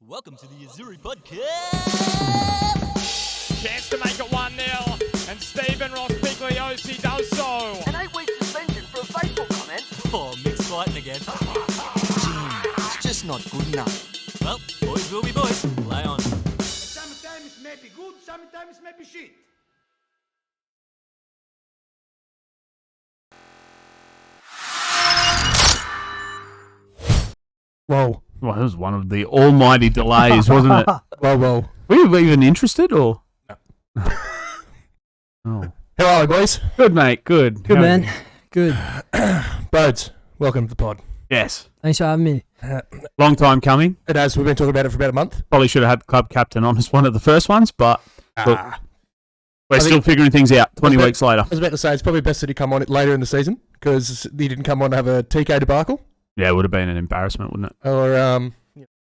Welcome to the Azzurri Podcast! Chance to make it 1-0, and Stephen Ross Pigliosi does so. An 8-week suspension for a faithful comment. Oh, Mick's fighting again. It's just not good enough. Well, boys will be boys. Play on. Sometimes it may be good, sometimes it may be shit. Whoa. Well, that was one of the almighty delays, wasn't it? Whoa. Were you even interested, or? No. Oh. How are we, boys? Good, mate. Good. Good, How are man. you? Good. Birds, welcome to the pod. Yes. Thanks for having me. Long time coming. It has. We've been talking about it for about a month. Probably should have had the club captain on as one of the first ones, but look, we're I still think- figuring things out 20 was weeks later. I was about to say, it's probably best that he come on it later in the season because he didn't come on to have a TK debacle Yeah, it would have been an embarrassment, wouldn't it? or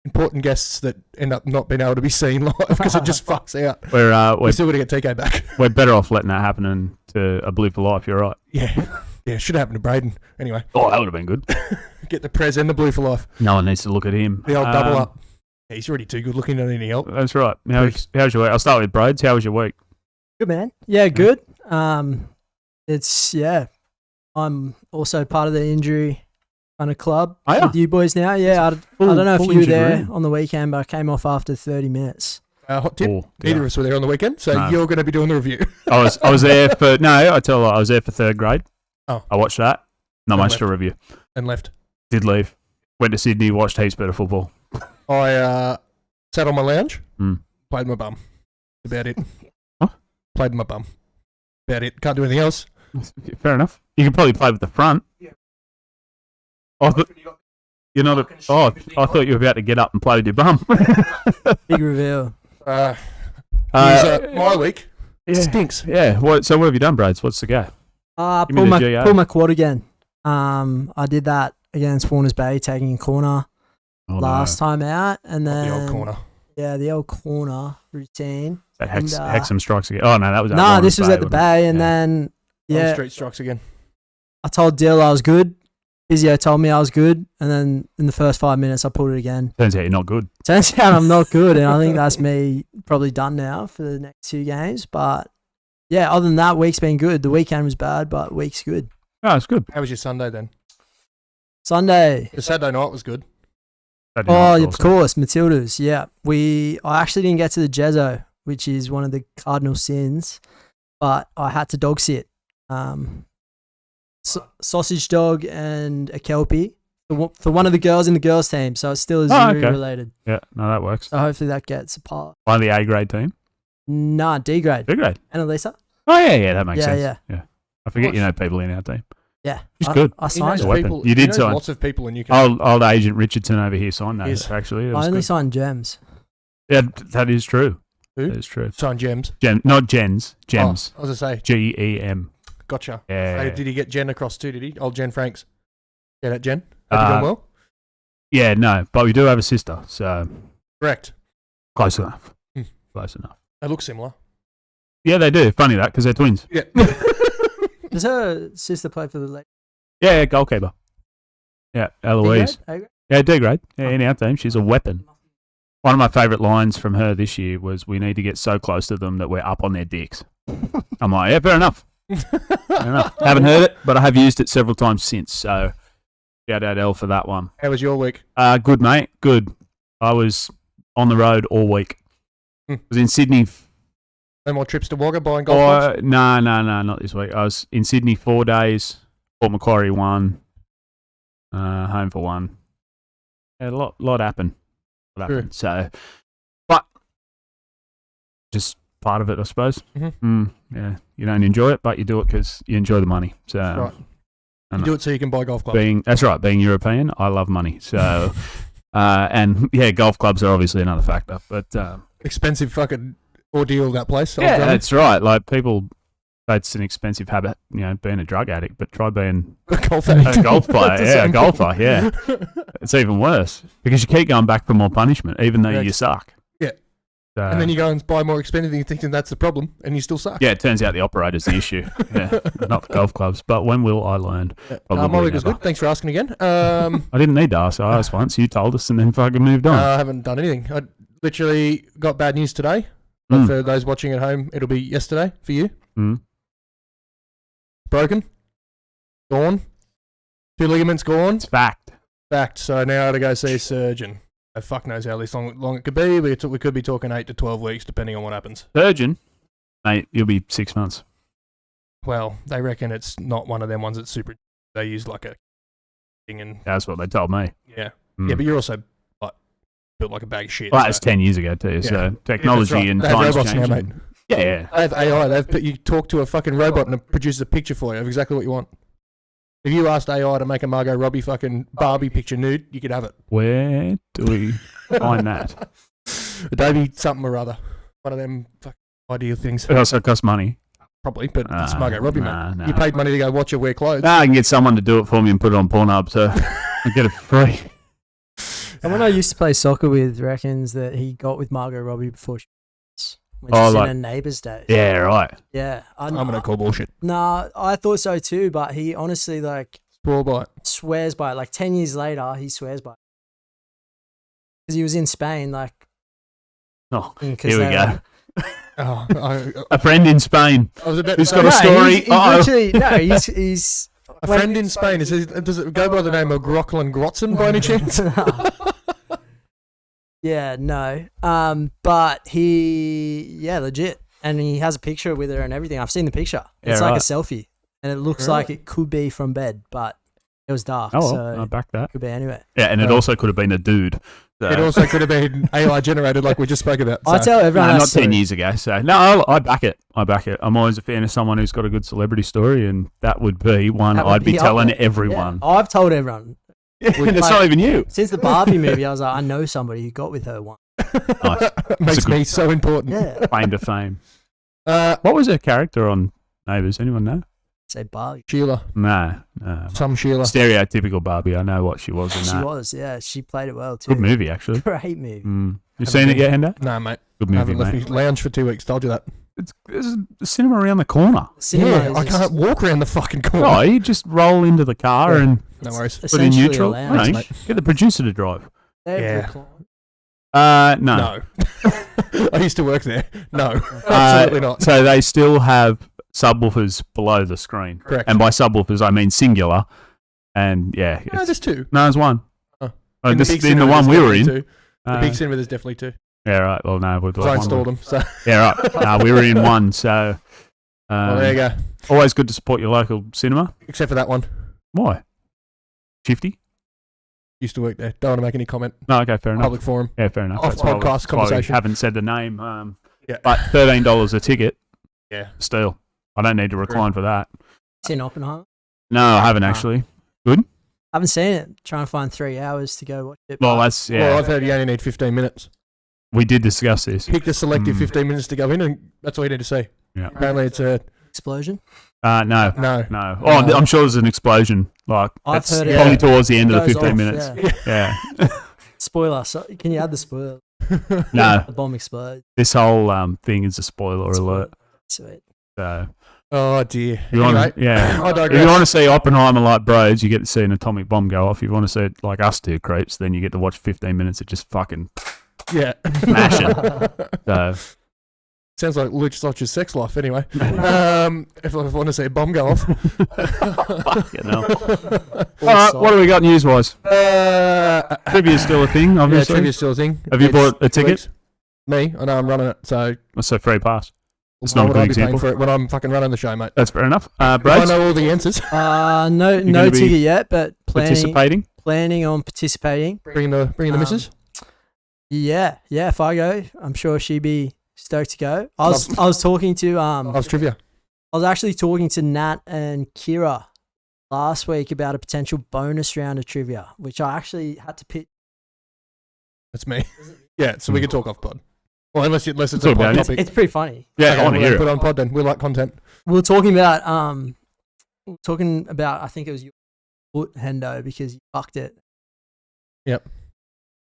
important guests that end up not being able to be seen live because it just fucks out. We're still going to get TK back. we're better off letting that happen and to a blue for life, you're right. Yeah. Yeah, should have happened to Braden. Anyway, Oh, that would have been good. get the Prez and the blue for life. No one needs to look at him. The old double up. Yeah, he's already too good looking at any help. That's right. How's your week? I'll start with Broads. How was your week? Good, man. Yeah, good. I'm also part of the injury kind of club Oh, yeah? with you boys now. Yeah, I Full- don't know if full you were injury there room. on the weekend, but I came off after 30 minutes. Hot tip. Oh, Neither yeah. of us were there on the weekend, so No. you're going to be doing the review. I was there for I tell you what, I was there for third grade. Oh. I watched that. Not And much left. to review. And left. Did leave. Went to Sydney, watched heaps better football. I sat on my lounge, Hmm. played my bum. About it. What? Played my bum. About it. Can't do anything else. Fair enough. You can probably play with the front. Yeah. I thought you're not. I thought you were about to get up and play with your bum. Big reveal. My week yeah. stinks. Yeah. So what have you done, Brades? What's the go? Give me Pull the my GA. pull my quad again. I did that against Warners Bay, taking a corner Oh, last time out, and then The old corner. Yeah, the old corner routine. That and, Hexham strikes again. Oh no, that was. at No, Warners this was at the wasn't it? Bay, and Yeah. then On yeah, Street strikes again. I told Dill I was good. Physio told me I was good, and then in the first 5 minutes I pulled it again. Turns out you're not good. Turns out I'm not good, and I think that's me probably done now for the next 2 games. But yeah, other than that, week's been good. The weekend was bad, but week's good. Oh, it's good. How was your Sunday then? Sunday. The Saturday night was good. Saturday Oh, night's of awesome. course, Matildas. Yeah, I actually didn't get to the Jezzo, which is one of the cardinal sins, but I had to dog sit. Sausage dog and a kelpie for one of the girls in the girls team, so it's still Azzurri okay. related. Yeah, no, that works. So hopefully that gets a part. One of the A grade team. Nah, D grade. B grade. Annalisa? Oh yeah, that makes Yeah, sense. yeah. I forget Nice. you know people in our team. Yeah. She's good. I He signed knows a it. weapon. people. You he did knows sign. lots of people in Newcastle. Old agent Richardson over here signed that. Yes. Actually, it I was only good. signed gems. Yeah, that is true. Who? That is true. Signed Gems. Not Gens, Gems. Oh, I was going to say, GEM. gotcha. Yeah. Hey, did he get Jen across too, did he? Old Jen Franks. Yeah, that Jen? Hope you Uh, doing well? Yeah, no, but we do have a sister, so Correct. close enough. Hmm. Close enough. They look similar. Yeah, they do. Funny that, because they're twins. Yeah. Does her sister play for the late? Yeah, goalkeeper. Yeah, Eloise. Yeah, D grade. Yeah, in our team, she's a weapon. One of my favourite lines from her this year was, "We need to get so close to them that we're up on their dicks." I'm like, yeah, fair enough. Fair enough. Haven't heard it, but I have used it several times since. So, shout out L for that one. How was your week? Good, mate. Good. I was on the road all week. Hmm. Was in Sydney. No more trips to Wagga buying golf clubs? No, not this week. I was in Sydney 4 days. Port Macquarie 1. Home for 1. Yeah, a lot happened. True. So, but just part of it, I suppose. Mhm. Yeah, you don't enjoy it, but you do it because you enjoy the money. So, Right. and You do it so you can buy golf clubs. that's right. Being European, I love money. So, and yeah, golf clubs are obviously another factor. But Expensive fucking ordeal, that place. yeah, that's right. Like people, it's an expensive habit, being a drug addict. But try being golf a golf player. That's the Yeah, a same golfer. thing. Yeah, it's even worse because you keep going back for more punishment, even though Yeah, you suck. Yeah. And then you go and buy more expensive things thinking that's the problem, and you still suck. Yeah, it turns out the operator's the issue. Yeah, not the golf clubs. But when will I learn? My week was good. Thanks for asking again. I didn't need to ask. I asked once. You told us and then fucking moved on. I haven't done anything. I literally got bad news today. But for those watching at home, it'll be yesterday for you. Broken. Gone. 2 ligaments gone. It's fact. So now I got to go see a surgeon. Fuck knows how long it could be. We could be talking 8 to 12 weeks, depending on what happens. Surgeon? Mate, you'll be 6 months. Well, they reckon it's not one of them ones that's super... They use like a thing and... That's what they told me. Yeah. Yeah, but you're also built like a bag of shit. Well, that's 10 years ago too, so technology and they have time's robots changing. now, mate. Yeah. They have AI. You talk to a fucking robot and it produces a picture for you of exactly what you want. If you asked AI to make a Margot Robbie fucking Barbie picture nude, you could have it. Where do we find that? Adobe something or other. One of them fucking ideal things. It also costs money. Probably, but it's Margot Robbie, mate. You paid money to go watch her wear clothes. I can get someone to do it for me and put it on Pornhub, so I get it for free. Someone I used to play soccer with reckons that he got with Margot Robbie before she was when she's in her neighbour's days. Yeah, right. Yeah. I'm going to call bullshit. Nah, I thought so too, but he honestly swears by it. Like 10 years later, he swears by it. Because he was in Spain, like... Oh, here we go. A A friend in Spain who's got a No, story. He's literally, no, he's a friend in Spain. Does it go by the name of Grocklin Grotzen by any chance? Yeah, no. But legit. And he has a picture with her and everything. I've seen the picture. It's like a selfie. And it looks like it could be from bed, but it was dark. Oh, so I back that. Could be anywhere. Yeah, and it also could have been a dude. So. It also could have been AI generated like we just spoke about. I tell everyone. No, not 10 years ago. So no, I back it. I'm always a fan of someone who's got a good celebrity story, and that would be one I'd be telling everyone. Yeah, I've told everyone. And it's not even you. Since the Barbie movie, I was like, I know somebody who got with her once. Nice. Makes me so important. Yeah. Claim to fame. What was her character on Neighbours? Anyone know? Say Barbie. Sheila. No. Some Sheila. Stereotypical Barbie. I know what she was in that. She was, yeah. She played it well too. Good movie, actually. Great movie. You seen it yet, Hendo? No, mate. Good movie, haven't left mate. me lounge for 2 weeks. Told you that. There's a cinema around the corner. I can't walk around the fucking corner. Oh, you just roll into the car and no worries. Put in neutral. No, get the producer to drive. Yeah. No. I used to work there. No, absolutely not. So they still have subwoofers below the screen. Correct. And by subwoofers, I mean singular. And yeah. No, there's 2. No, there's one. Oh. In the one we were in. The big cinema, there's definitely 2. Yeah, right. Well, no, we've I installed them. So. Yeah, right. No, we were in one, so. Well, there you go. Always good to support your local cinema. Except for that one. Why? Shifty? Used to work there. Don't want to make any comment. No, okay, fair enough. Public forum. Yeah, fair enough. Off podcast conversation. I haven't said the name. Yeah. But $13 a ticket. Yeah. Still. I don't need to recline for that. Seen Oppenheimer? No, I haven't actually. Good? I haven't seen it. Trying to find 3 hours to go watch it. Well, that's, yeah. Well, I've heard you only need 15 minutes. We did discuss this. Pick the selective 15 minutes to go in, and that's all you need to see. Yeah. Apparently, it's a explosion. No. No. Oh, I'm sure there's an explosion. Like I've that's heard it. probably towards the end of the Goes 15 off, minutes. Yeah. Spoiler. So, can you add the spoiler? No. The bomb explodes. This whole thing is a spoiler alert. Sweet. So. Oh dear. You want to, I if digress. you want to see Oppenheimer like bros, you get to see an atomic bomb go off. If you want to see it like us two creeps, then you get to watch 15 minutes of just fucking smashing. So. Sounds like Luke Soch's sex life, anyway. If I want to see a bomb go off. Fucking hell. Alright, what do we got news-wise? Trivia's still a thing, obviously. Yeah, trivia's still a thing. Have you bought a ticket? Me? I know I'm running it, so... That's a free pass. It's Why not a would good I be paying example. for it when I'm fucking running the show, mate? That's fair enough. I Brad, know all the answers. No gonna be ticket yet, but participating? planning on participating. Bringing the missus? Yeah, if I go, I'm sure she'd be stoked to go. I was talking to Loves trivia. I was actually talking to Nat and Kira last week about a potential bonus round of trivia, which I actually had to pitch. That's me. Yeah, so we can talk off pod. Well, unless it's Talk a about pod it. topic. It's pretty funny. Yeah, I want to hear Put it. on pod then. We like content. We were talking about I think it was your foot, Hendo, because you fucked it. Yep.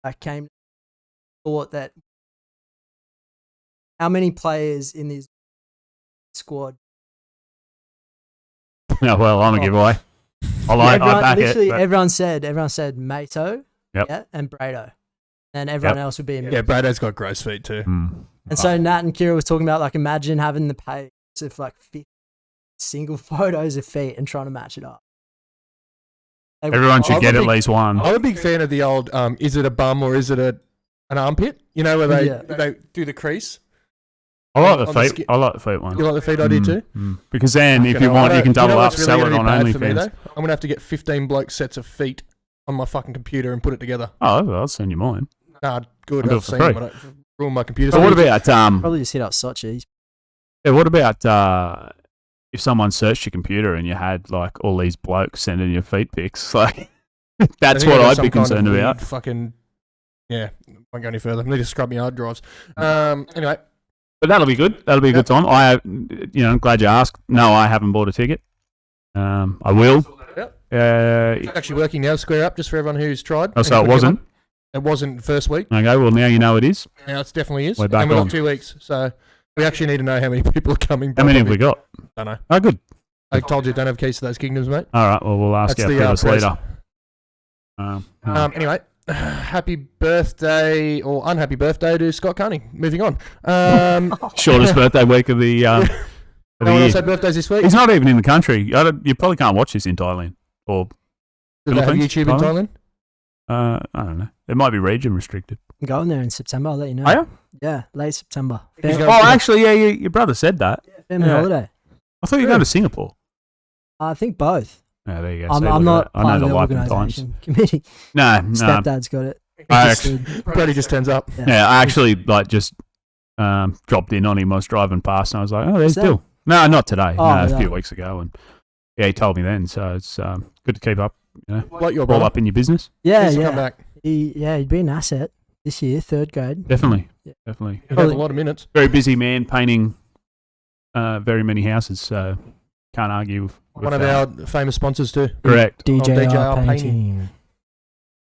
I thought that How many players in this squad? Yeah, well, I'm a giveaway. I back literally, it. but- everyone said Mato, Yep. yeah, and Brado, and everyone Yep. else would be in. Yeah, Brado's got gross feet too. And so Nat and Kira was talking about like imagine having the page of like 50 single photos of feet and trying to match it up. Everyone should I'm get a at big- least one. I'm a big fan of the old, is it a bum or is it an armpit? You know, where they do the crease. I like the on the feet. skin- I like the feet one. You like the feet idea too? Because then, if you I want, you don't- can double know up, what's sell really it on gonna be bad for me, OnlyFans. though? I'm going to have to get 15 bloke sets of feet on my fucking computer and put it together. Oh, I'll send you mine. Nah, good. I'll do I've it for seen free. it, but I ruined my computer. So what about Probably just hit up Sochi. yeah, what about if someone searched your computer and you had like all these blokes sending you feet pics? Like that's what I'd be concerned about. Fucking yeah, won't go any further. I need to scrub my hard drives. Anyway, But that'll be good. That'll be a good time. I'm glad you asked. No, I haven't bought a ticket. I will. Yep. Uh, actually working now. Square up just for everyone who's tried. oh, so and it wasn't. It wasn't first week. Okay. Well, now you know it is. Now it definitely is. We're back and we've on. got 2 weeks, so we actually need to know how many people are coming. How many have we got? Don't know. Oh, good. I told you don't have keys to those kingdoms, mate. All right. Well, we'll ask That's our the, previous press. leader. Anyway, happy birthday or unhappy birthday to Scott Carney. Moving on. Shortest birthday week of the No one year. else had birthdays this week. He's not even in the country. You probably can't watch this in Thailand or Do they have Philippines? YouTube in Thailand? I don't know. It might be region restricted. I'm going there in September. I'll let you know. Are you? Yeah, late September. He's Family, going- Oh, actually, yeah. Your brother said that. family yeah. holiday. I thought you were going to Singapore. I think both. Yeah, there you go. I'm, See, I'm look not at that. I part know of the the life and times. organisation committee. No. Stepdad's got it. I Just actually, did. Brody just turns up. yeah, I actually just dropped in on him. I was driving past, and I was like, "Oh, there's Is that- Bill." No, not today. Oh, no, a no. few weeks ago, and yeah, he told me then. So it's good to keep up. Like your All brother. up in your business. Yeah, Needs to come yeah. back. He'd be an asset this year, third grade. Definitely, Yeah. definitely. He'd have a lot of minutes. Very busy man, painting very many houses. So can't argue with One of that. our famous sponsors too. Correct. DJR, DJR painting. painting.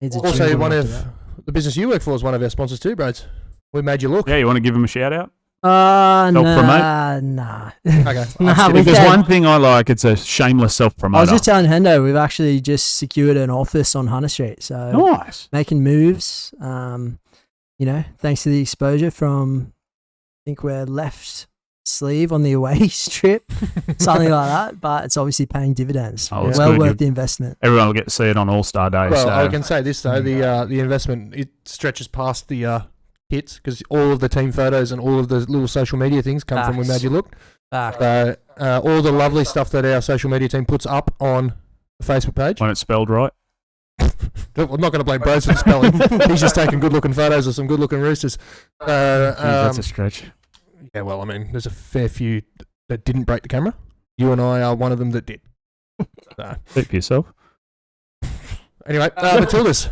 Needs a Also, jingle one after of the business you work for is one of our sponsors too, Brades. We made you look. Yeah, you want to give him a shout out? that. Self-promote? Nah. Okay. Nah, we If there's can. one thing I like, it's a shameless self I promoter. was just telling Hendo, we've actually just secured an office on Hunter Street. So Nice. making moves, thanks to the exposure from, I think we're left sleeve on the away strip, something like that. But it's obviously paying dividends. Oh, that's well good. worth the investment. Everyone will get to see it on All Star Day. Well, so. I can say this though: the investment it stretches past the hits because all of the team photos and all of the little social media things come from We Facts. Made You Look. Back. So all the lovely stuff that our social media team puts up on the Facebook page. When it's spelled right. I'm not going to blame Bros for the spelling. He's just taking good-looking photos of some good-looking roosters. That's a stretch. Yeah, well, I mean, there's a fair few that didn't break the camera. You and I are one of them that did. So, Speak for yourself. anyway, Matildas.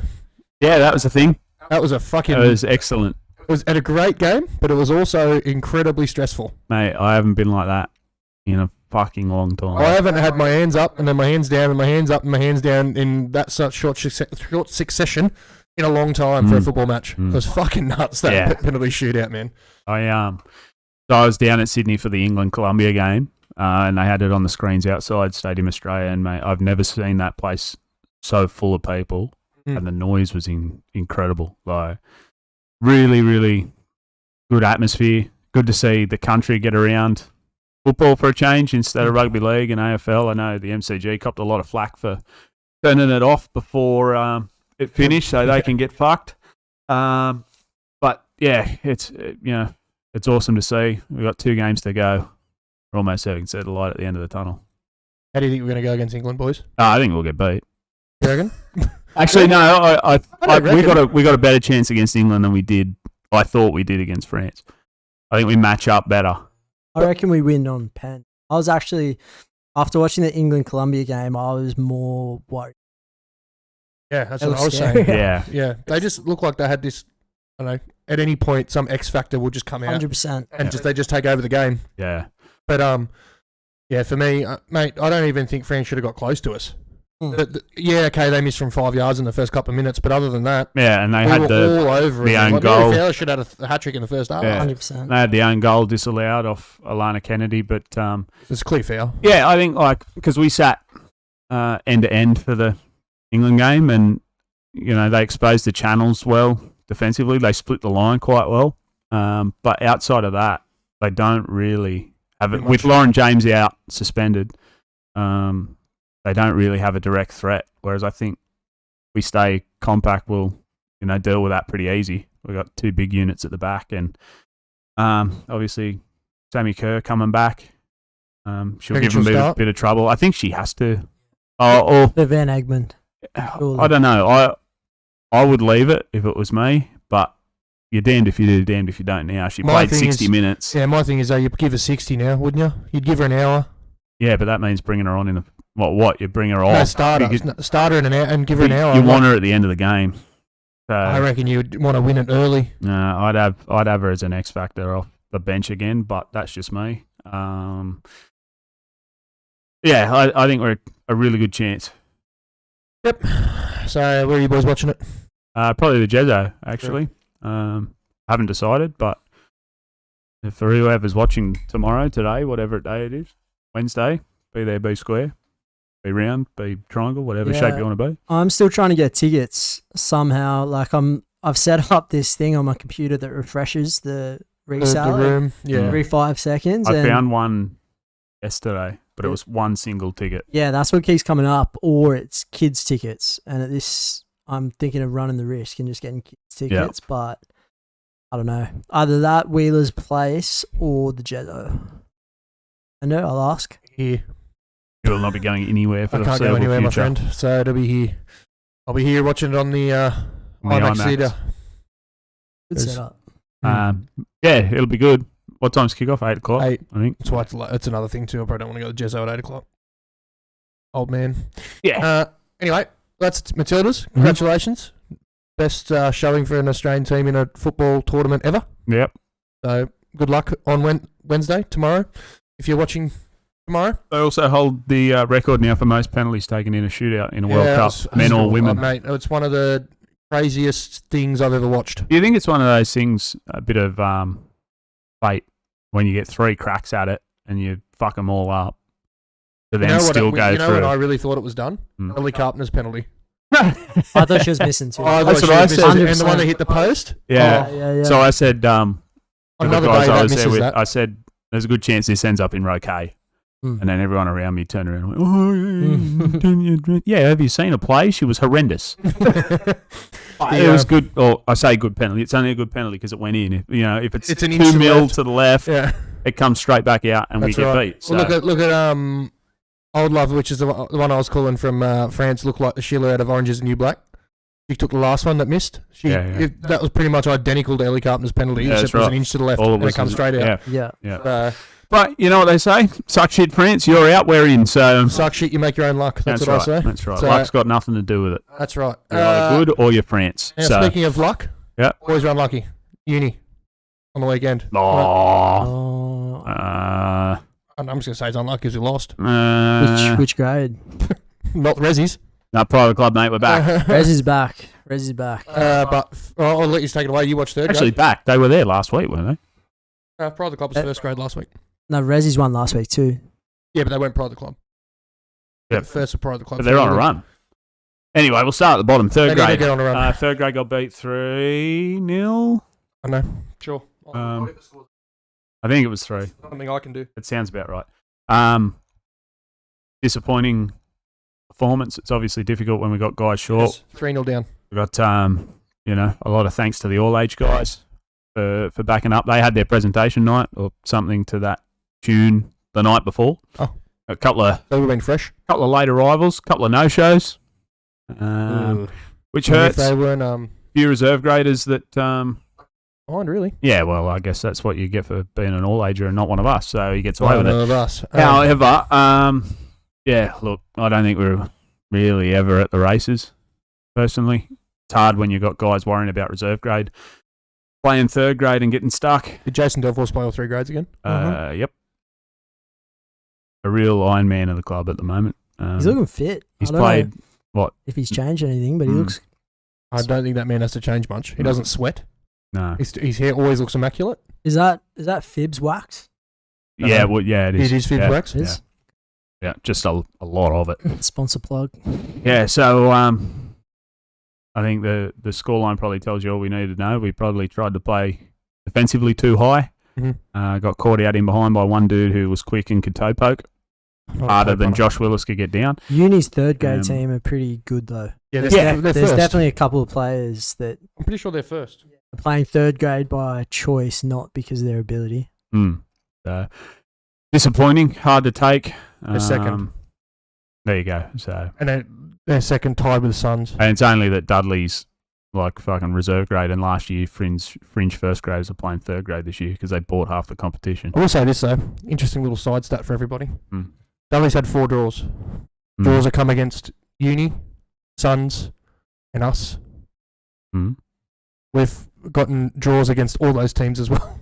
Yeah, that was the thing. That was a fucking. It was excellent. It was at a great game, but it was also incredibly stressful. Mate, I haven't been like that in a fucking long time. I haven't had my hands up and then my hands down and my hands up and my hands down in that such short succession in a long time for a football match. It was fucking nuts, that penalty shootout, man. So I was down at Sydney for the England-Colombia game, and they had it on the screens outside Stadium Australia, and mate, I've never seen that place so full of people, and the noise was incredible. Like, really, really good atmosphere. Good to see the country get around football for a change instead of rugby league and AFL. I know the MCG copped a lot of flack for turning it off before it finished so they can get fucked. But yeah, it's it's awesome to see. We've got 2 games to go. We're almost having set a light at the end of the tunnel. How do you think we're going to go against England, boys? I think we'll get beat. You reckon? Actually, no. We reckon. got a better chance against England than we did. I thought we did against France. I think we match up better. I reckon we win on pen. I was actually, after watching the England-Colombia game, I was more worried. Yeah, that's That what I was looks saying. scary. Yeah. Yeah, they just look like they had this, I don't know, at any point some X factor will just come out 100%. and they just take over the game. Yeah. But yeah, for me, mate, I don't even think France should have got close to us. Yeah, okay, they missed from 5 yards in the first couple of minutes, but other than that, Yeah, and they we had were all over the it. own Like, goal. Mary Fowler should have had a hat trick in the first half. Yeah. 100%. They had the own goal disallowed off Alana Kennedy, but It's a clear foul. yeah, I think because we sat end to end for the England game, and they exposed the channels well defensively. They split the line quite well, but outside of that, they don't really have it. With Lauren James out suspended, they don't really have a direct threat. Whereas I think we stay compact, we'll deal with that pretty easy. We've got 2 big units at the back, and obviously Sammy Kerr coming back. She'll give them a bit of trouble. I think she has to. Or The Van Egmond. I don't know. I would leave it if it was me, but you're damned if you do, damned if you don't now. She played 60 minutes. Yeah, my thing is, you'd give her 60 now, wouldn't you? You'd give her an hour. Yeah, but that means bringing her on in the... What? You bring her off? No, starter in an hour and give her an hour. You want her at the end of the game. So, I reckon you'd want to win it early. No, I'd have her as an X factor off the bench again, but that's just me. Yeah, I think we're a really good chance. Yep. So, where are you boys watching it? Probably the Jezzo, actually. Haven't decided, but for whoever's watching tomorrow, today, whatever day it is, Wednesday, be there, be square, be round, be triangle, whatever shape you want to be. I'm still trying to get tickets somehow. Like I've set up this thing on my computer that refreshes the resale the room. Yeah. every 5 seconds. I found one yesterday, but it was one single ticket. Yeah, that's what keeps coming up, or it's kids tickets. And at this, I'm thinking of running the risk and just getting kids tickets, but I don't know. Either that, Wheeler's Place, or the Jezzo. I know, I'll ask. Here. You will not be going anywhere for I the can't go foreseeable anywhere, future. my friend. So it'll be here. I'll be here watching it on the IMAX theatre. Good setup. Yeah, it'll be good. What time's kick-off? 8 o'clock, 8. I think. That's why it's another thing too. I probably don't want to go to Jezzo at 8 o'clock. Old man. Yeah. Anyway, that's Matildas. Congratulations. Best showing for an Australian team in a football tournament ever. Yep. So good luck on Wednesday, tomorrow. If you're watching tomorrow. They also hold the record now for most penalties taken in a shootout in a World Cup, men or women. Mate, it's one of the craziest things I've ever watched. Do you think it's one of those things, a bit of fate, when you get 3 cracks at it and you fuck them all up, to then still go through? You know when I really thought it was done? Ellie Carpenter's penalty. I thought she was missing too. That's what I said. And the one that hit the post? Yeah. Yeah. So I said, to the Another guys day I that was there misses with, that. I said, there's a good chance this ends up in row K. And then everyone around me turned around and went, yeah, have you seen a play? She was horrendous. It was good. Or I say good penalty. It's only a good penalty because it went in. If it's an 2 inch to the mil left. to the left, Yeah. it comes straight back out and That's we get right. beat. So. Well, look at Old Love, which is the one I was calling from France, looked like the Sheila out of Orange Is the New Black. She took the last one that missed. That was pretty much identical to Ellie Carpenter's penalty, except it was an inch to the left and it comes straight out. Yeah. But you know what they say? Suck shit, France. You're out, we're in. So Suck shit, you make your own luck. That's what right. I say. That's right. So, Luck's got nothing to do with it. That's right. You're either good or you're France. Now, So speaking of luck, Yeah. boys are unlucky. Uni on the weekend. Oh. I'm just going to say it's unlucky because we lost. Which grade? Not Rezzies. No, private club, mate. We're back. Rezzy's back. Rezzy's back. But I'll let you take it away. You watched third Actually, grade. back. They were there last week, weren't they? Private club was first grade last week. No, Rezzy's won last week too. Yeah, but they went private club. Yeah. First private club. But they're on a run. Anyway, we'll start at the bottom. Third They need to grade. get on a run. Third grade got beat 3-0. I know. Sure. I think it was 3. Something I can do. It sounds about right. Disappointing performance. It's obviously difficult when we got guys short. 3-0 down. We got a lot of thanks to the all age guys for backing up. They had their presentation night or something to that tune the night before. Oh. A couple of They would have been fresh. late arrivals, couple of no shows, which hurts. If they weren't Few reserve graders that. behind, really. Yeah, well, I guess that's what you get for being an all ager and not one of us. So he gets away with None it. of us. However, yeah, look, I don't think we're really ever at the races, personally. It's hard when you've got guys worrying about reserve grade, playing third grade and getting stuck. Did Jason Delforce play all 3 grades again? Yep. A real Iron Man of the club at the moment. He's looking fit. He's I don't played know what? if he's changed anything, but he looks. I don't think that man has to change much. He doesn't sweat. No. His hair always looks immaculate. Is that Fibs wax? Yeah, well, yeah, it is. It is Fibs wax. It is. Yeah, just a lot of it. Sponsor plug. Yeah, so I think the scoreline probably tells you all we need to know. We probably tried to play defensively too high. Mm-hmm. Got caught out in behind by one dude who was quick and could toe poke. Harder than Josh Willis could get down. Uni's third grade team are pretty good though. Yeah, There's first. definitely a couple of players that I'm pretty sure they're first. are playing third grade by choice, not because of their ability. So, disappointing, hard to take. They're second. There you go. So, And they're second, tied with the Suns. and it's only that Dudley's like fucking reserve grade, and last year fringe first graders are playing third grade this year because they bought half the competition. I will say this though, interesting little side stat for everybody. Mm. Dudley's had 4 draws. Draws have come against Uni, Suns, and us. Mm. We've gotten draws against all those teams as well,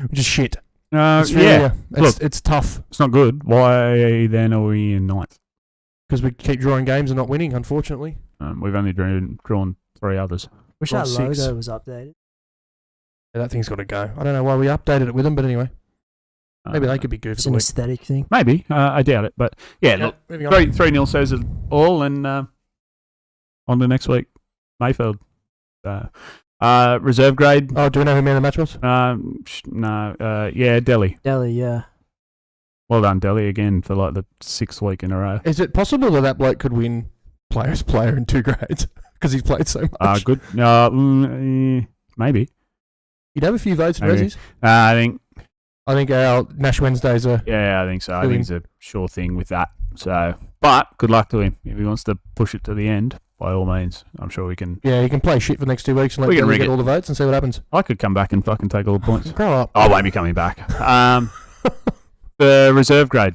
which is shit. It's Yeah, it's tough it's not good. Why then are we in ninth? because we keep drawing games and not winning, unfortunately. We've only drawn 3 others. Wish Well, that 6. logo was updated. Yeah, that thing's got to go. I don't know why we updated it with them, but anyway, maybe they could be goofy. It's an aesthetic thing. Maybe. I doubt it. But yeah, look, moving on. 3-0 says it all, and on to next week, Mayfield. Reserve grade. Oh, do we know who man of the match was? No. Yeah, Delhi. Delhi, yeah. Well done, Delhi, again for like the 6th week in a row. Is it possible that bloke could win player's player in 2 grades because he's played so much? Good. Maybe. You'd have a few votes in Maybe. Resi's. I think our Nash Wednesdays are. Yeah, I think so. I think it's a sure thing with that. So, but good luck to him. If he wants to push it to the end, by all means, I'm sure we can. Yeah, he can play shit for the next 2 weeks and let Billy get all the votes and see what happens. I could come back and fucking take all the points. Grow up. I won't be coming back. The reserve grade.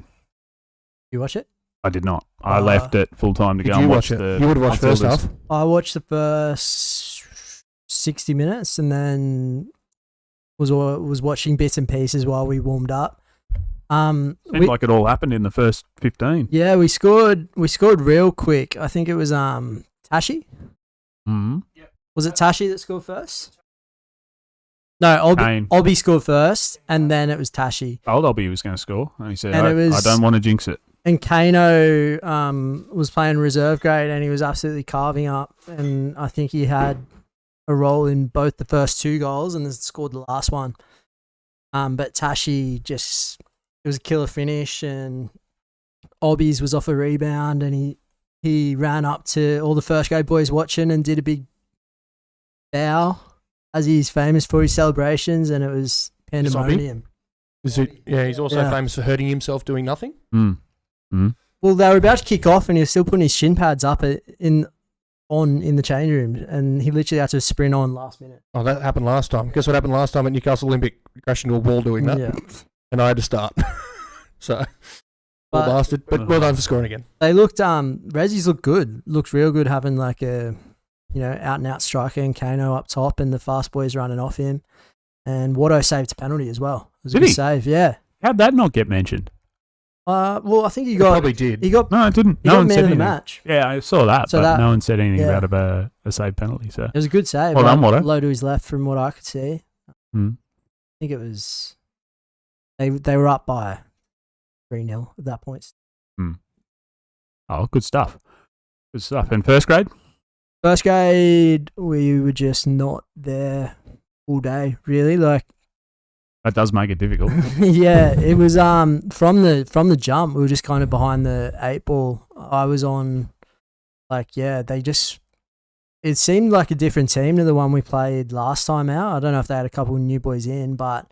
You watch it? I did not. I left at full time to Did go you and watch watch it? the. You would have watched first Matildas. half. I watched the first 60 minutes and then was watching bits and pieces while we warmed up. Seemed like it all happened in the first 15. Yeah, we scored real quick. I think it was Tashi. Mm-hmm. Was it Tashi that scored first? No, Olby scored first, and then it was Tashi. Old Olby was going to score, and he said, And I don't want to jinx it. And Kano was playing reserve grade, and he was absolutely carving up. And I think he had a role in both the first 2 goals and then scored the last one. But Tashi it was a killer finish, and Olbies was off a rebound, and he ran up to all the first grade boys watching and did a big bow, as he's famous for his celebrations, and it was pandemonium. He's also famous for hurting himself doing nothing. Well, they were about to kick off, and he was still putting his shin pads up in the change room, and he literally had to sprint on last minute. Oh, that happened last time. Guess what happened last time at Newcastle Olympic? Crashed into a wall doing that. Yeah. And I had to start. So, poor bastard. But well done for scoring again. They looked, Resi's looked good. Looked real good having like a, out and out striker and Kano up top and the fast boys running off him. And Watto saved a penalty as well. It was a good save, yeah. How'd that not get mentioned? Well, I think he probably did. No, it didn't. He no got one man said of the anything. match. Yeah, I saw that, So but no one said anything about a save penalty. So it was a good save. Well done, Watto. Low to his left from what I could see. I think it was. They were up by 3-0 at that point. Oh, good stuff. Good stuff. And first grade? First grade, we were just not there all day, really. Like, that does make it difficult. yeah, it was from the jump, we were just kind of behind the 8 ball. I was on, it seemed like a different team to the one we played last time out. I don't know if they had a couple of new boys in, but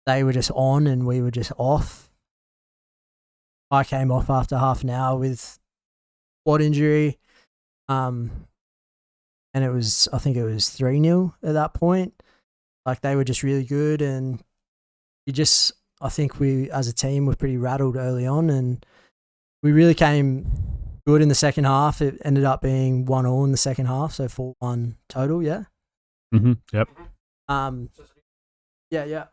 they were just on and we were just off. I came off after half an hour with quad injury. And I think it was 3-0 at that point. Like, they were just really good, and I think we as a team were pretty rattled early on, and we really came good in the second half. It ended up being 1-1 in the second half, so 4-1 total, yeah. Mm-hmm. Yep. Yeah.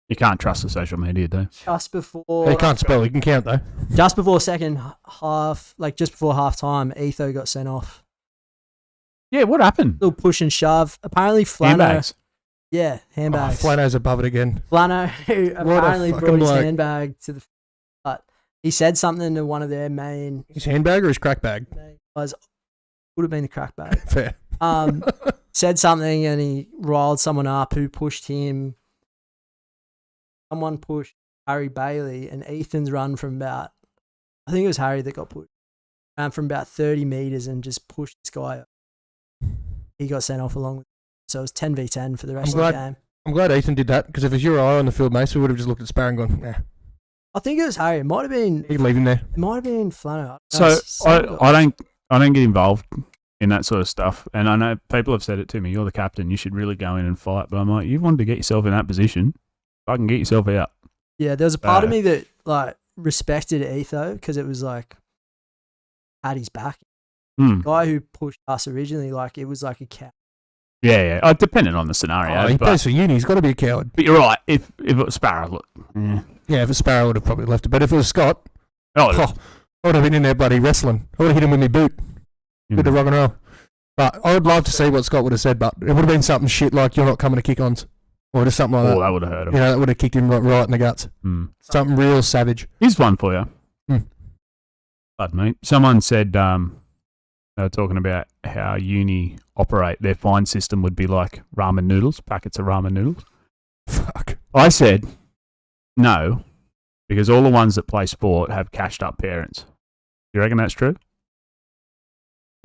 You can't trust the social media, though. Just before He can't spell. He can count though. just before second half, like just before half time, Etho got sent off. Yeah, what happened? Little push and shove. Apparently Flano. Handbags. Yeah, handbags. Flano's above it again. Flano, who apparently fucking brought his bloke. handbag to the. But he said something to one of their main. His handbag or his crack bag? Was would have been the crack bag. Fair. Said something and he riled someone up who pushed him. Someone pushed Harry Bailey and Ethan's run from about. I think it was Harry that got pushed. Ran from about 30 metres and just pushed this guy up. He got sent off along with. So it was 10v10 for the rest of the game. I'm glad Ethan did that, because if it was your eye on the field, mate, we would have just looked at Sparrow and gone, nah. I think it was Harry. It might have been. You can leave him there. It might have been Flano. So I don't get involved in that sort of stuff, and I know people have said it to me. You're the captain. You should really go in and fight. But I'm like, you wanted to get yourself in that position. I can get yourself out. Yeah, there was a part of me that like respected Etho because it was like had his back. The guy who pushed us originally, like it was like a cat. Yeah. Depending on the scenario. He plays for uni. He's got to be a coward. But you're right. If it was Sparrow, look. Yeah, if it was Sparrow, I would have probably left it. But if it was Scott, I I would have been in there bloody wrestling. I would have hit him with my boot. Bit of rock and roll. But I would love to see what Scott would have said, but it would have been something shit like, you're not coming to kick-ons. Or just something like that. Oh, that would have hurt him. You know, that would have kicked him right in the guts. Something real savage. Here's one for you. Pardon me. Someone said they were talking about how uni operate. Their fine system would be like ramen noodles, packets of ramen noodles. Fuck. I said no, because all the ones that play sport have cashed up parents. You reckon that's true?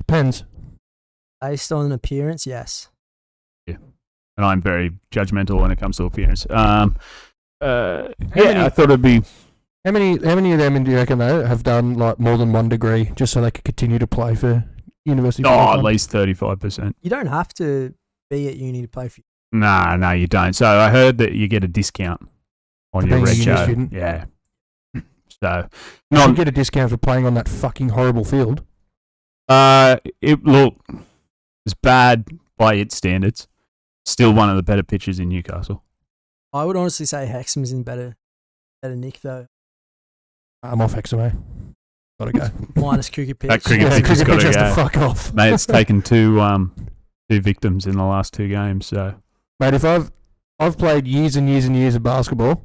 Depends. Based on appearance, yes. Yeah. And I'm very judgmental when it comes to appearance. I thought it'd be... How many of them do you reckon, though, have done like more than one degree just so they could continue to play for university? at least 35%. You don't have to be at uni to play for. No, you don't. So I heard that you get a discount on your red show. Student. Yeah. So you get a discount for playing on that fucking horrible field. It's bad by its standards. Still one of the better pitches in Newcastle. I would honestly say Hexham's in better nick though. I'm off Hexham, eh? Gotta go. Minus cricket pitch. That cricket pitch has got to go. Fuck off. Mate, it's taken two victims in the last 2 games. So, mate, if I've played years and years and years of basketball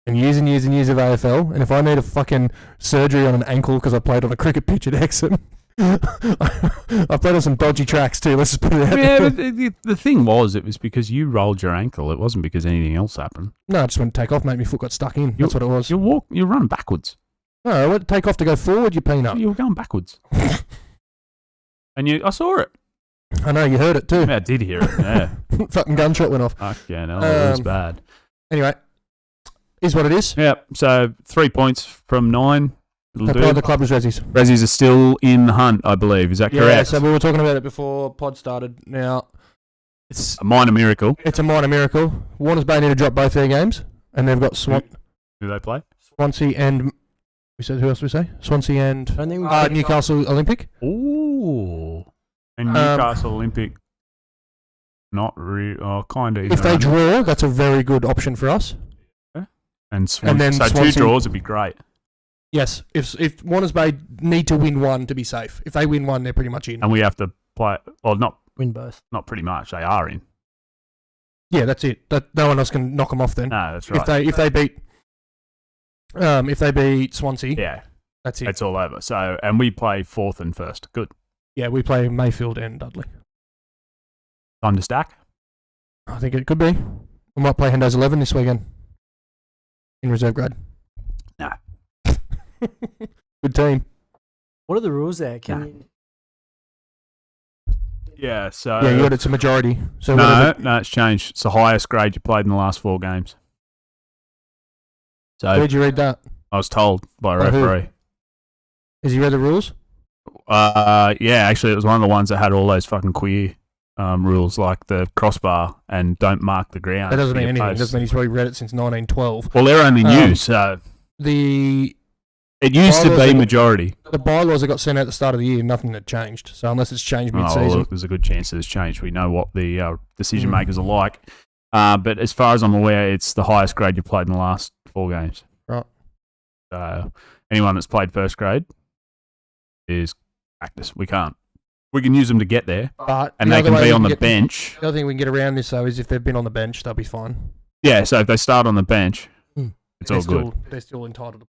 and years and years and years of AFL, and if I need a fucking surgery on an ankle because I played on a cricket pitch at Hexham, I played on some dodgy tracks too. Let's just put it out there. But the thing was, it was because you rolled your ankle. It wasn't because anything else happened. No, I just went to take off, mate. My foot got stuck in. That's what it was. You run backwards. No, I went to take off to go forward, you peanut. You were going backwards. And I saw it. I know, you heard it too. Yeah, I did hear it, yeah. Fucking gunshot went off. Fuck yeah, no, it was bad. Anyway, is what it is. Yeah, so 3 points from 9. The club was Rezzies. Rezzies are still in the hunt, I believe. Is that correct? Yeah, so we were talking about it before pod started. Now, it's a minor miracle. It's a minor miracle. Warners Bay need to drop both their games, and they've got Who they play? Swansea and... We said, who else did we say? Swansea and Newcastle Olympic. Ooh. And Newcastle Olympic, not really, kind of. If they draw, that's a very good option for us. Yeah. And then so Swansea, 2 draws would be great. Yes. If Warners Bay need to win one to be safe. If they win one, they're pretty much in. And we have to play, well, not win both. Not pretty much. They are in. Yeah, that's it. No one else can knock them off then. No, that's right. If they beat Swansea, yeah, that's it. It's all over. So, and we play 4th and 1st. Good. Yeah, we play Mayfield and Dudley. Time to stack? I think it could be. We might play Hendo's 11 this weekend in reserve grade. No. Good team. What are the rules there? Can you... Yeah, so... Yeah, you got it's a majority. So no, it's changed. It's the highest grade you played in the last 4 games. So where'd you read that? I was told by a referee. Has he read the rules? Yeah, actually, it was one of the ones that had all those fucking queer rules, like the crossbar and don't mark the ground. That doesn't mean anything. It doesn't mean he's probably read it since 1912. Well, they're only new, so... It used to be majority. The bylaws that got sent out at the start of the year, nothing had changed. So unless it's changed mid-season... Well, there's a good chance that it's changed. We know what the decision makers are like. But as far as I'm aware, it's the highest grade you've played in the last 4 games. Right. So anyone that's played first grade is practice. We can't. We can use them to get there, But and they can be on the bench. The other thing we can get around this, though, is if they've been on the bench, they'll be fine. Yeah, so if they start on the bench, it's all good. They're still entitled.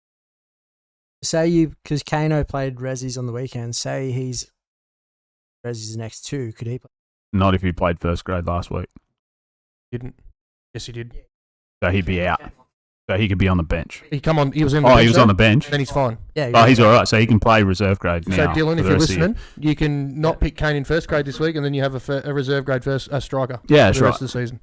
Say because Kano played Rezzies on the weekend. Say he's Rezzies the next 2. Could he play? Not if he played first grade last week. Didn't? Yes, he did. So he'd be out. So he could be on the bench. He was in the bench. He was on the bench. Then he's fine. Yeah. He's all right. So he can play reserve grade now. So Dylan, if you're listening, you can not pick Kane in first grade this week, and then you have a reserve grade striker. Yeah, for the rest of the season.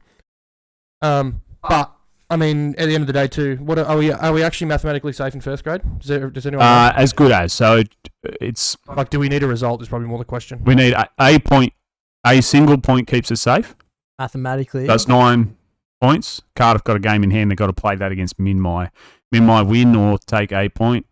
But I mean, at the end of the day, too, what are we actually mathematically safe in first grade? Does anyone know? As good as. So it's like, do we need a result? Is probably more the question. We need a point. A single point keeps us safe. Mathematically, that's 9 points. Cardiff got a game in hand. They've got to play that against Minmai. Minmai win or take a point.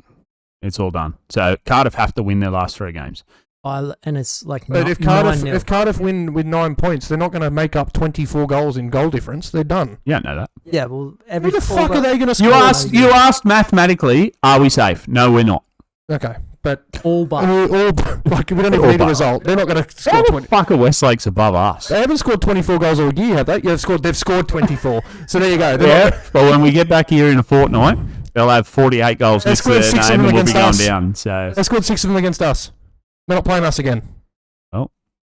It's all done. So Cardiff have to win their last 3 games. And it's like, but if Cardiff win with 9 points, they're not going to make up 24 goals in goal what they're done. You don't know that. Yeah, well, what the fuck are they going to score? You asked mathematically, are we safe? No, we're not. Okay, but all but like, we don't even need a result. They're not going to score 20. Fuck, are Westlake's above us? They haven't scored 24 goals all year, have they? Yeah, they've scored 24. So there you go. But when we get back here in a fortnight, they'll have 48 goals next to their name, and we'll be going down. So they scored 6 of them against us. They're not playing us again. Well,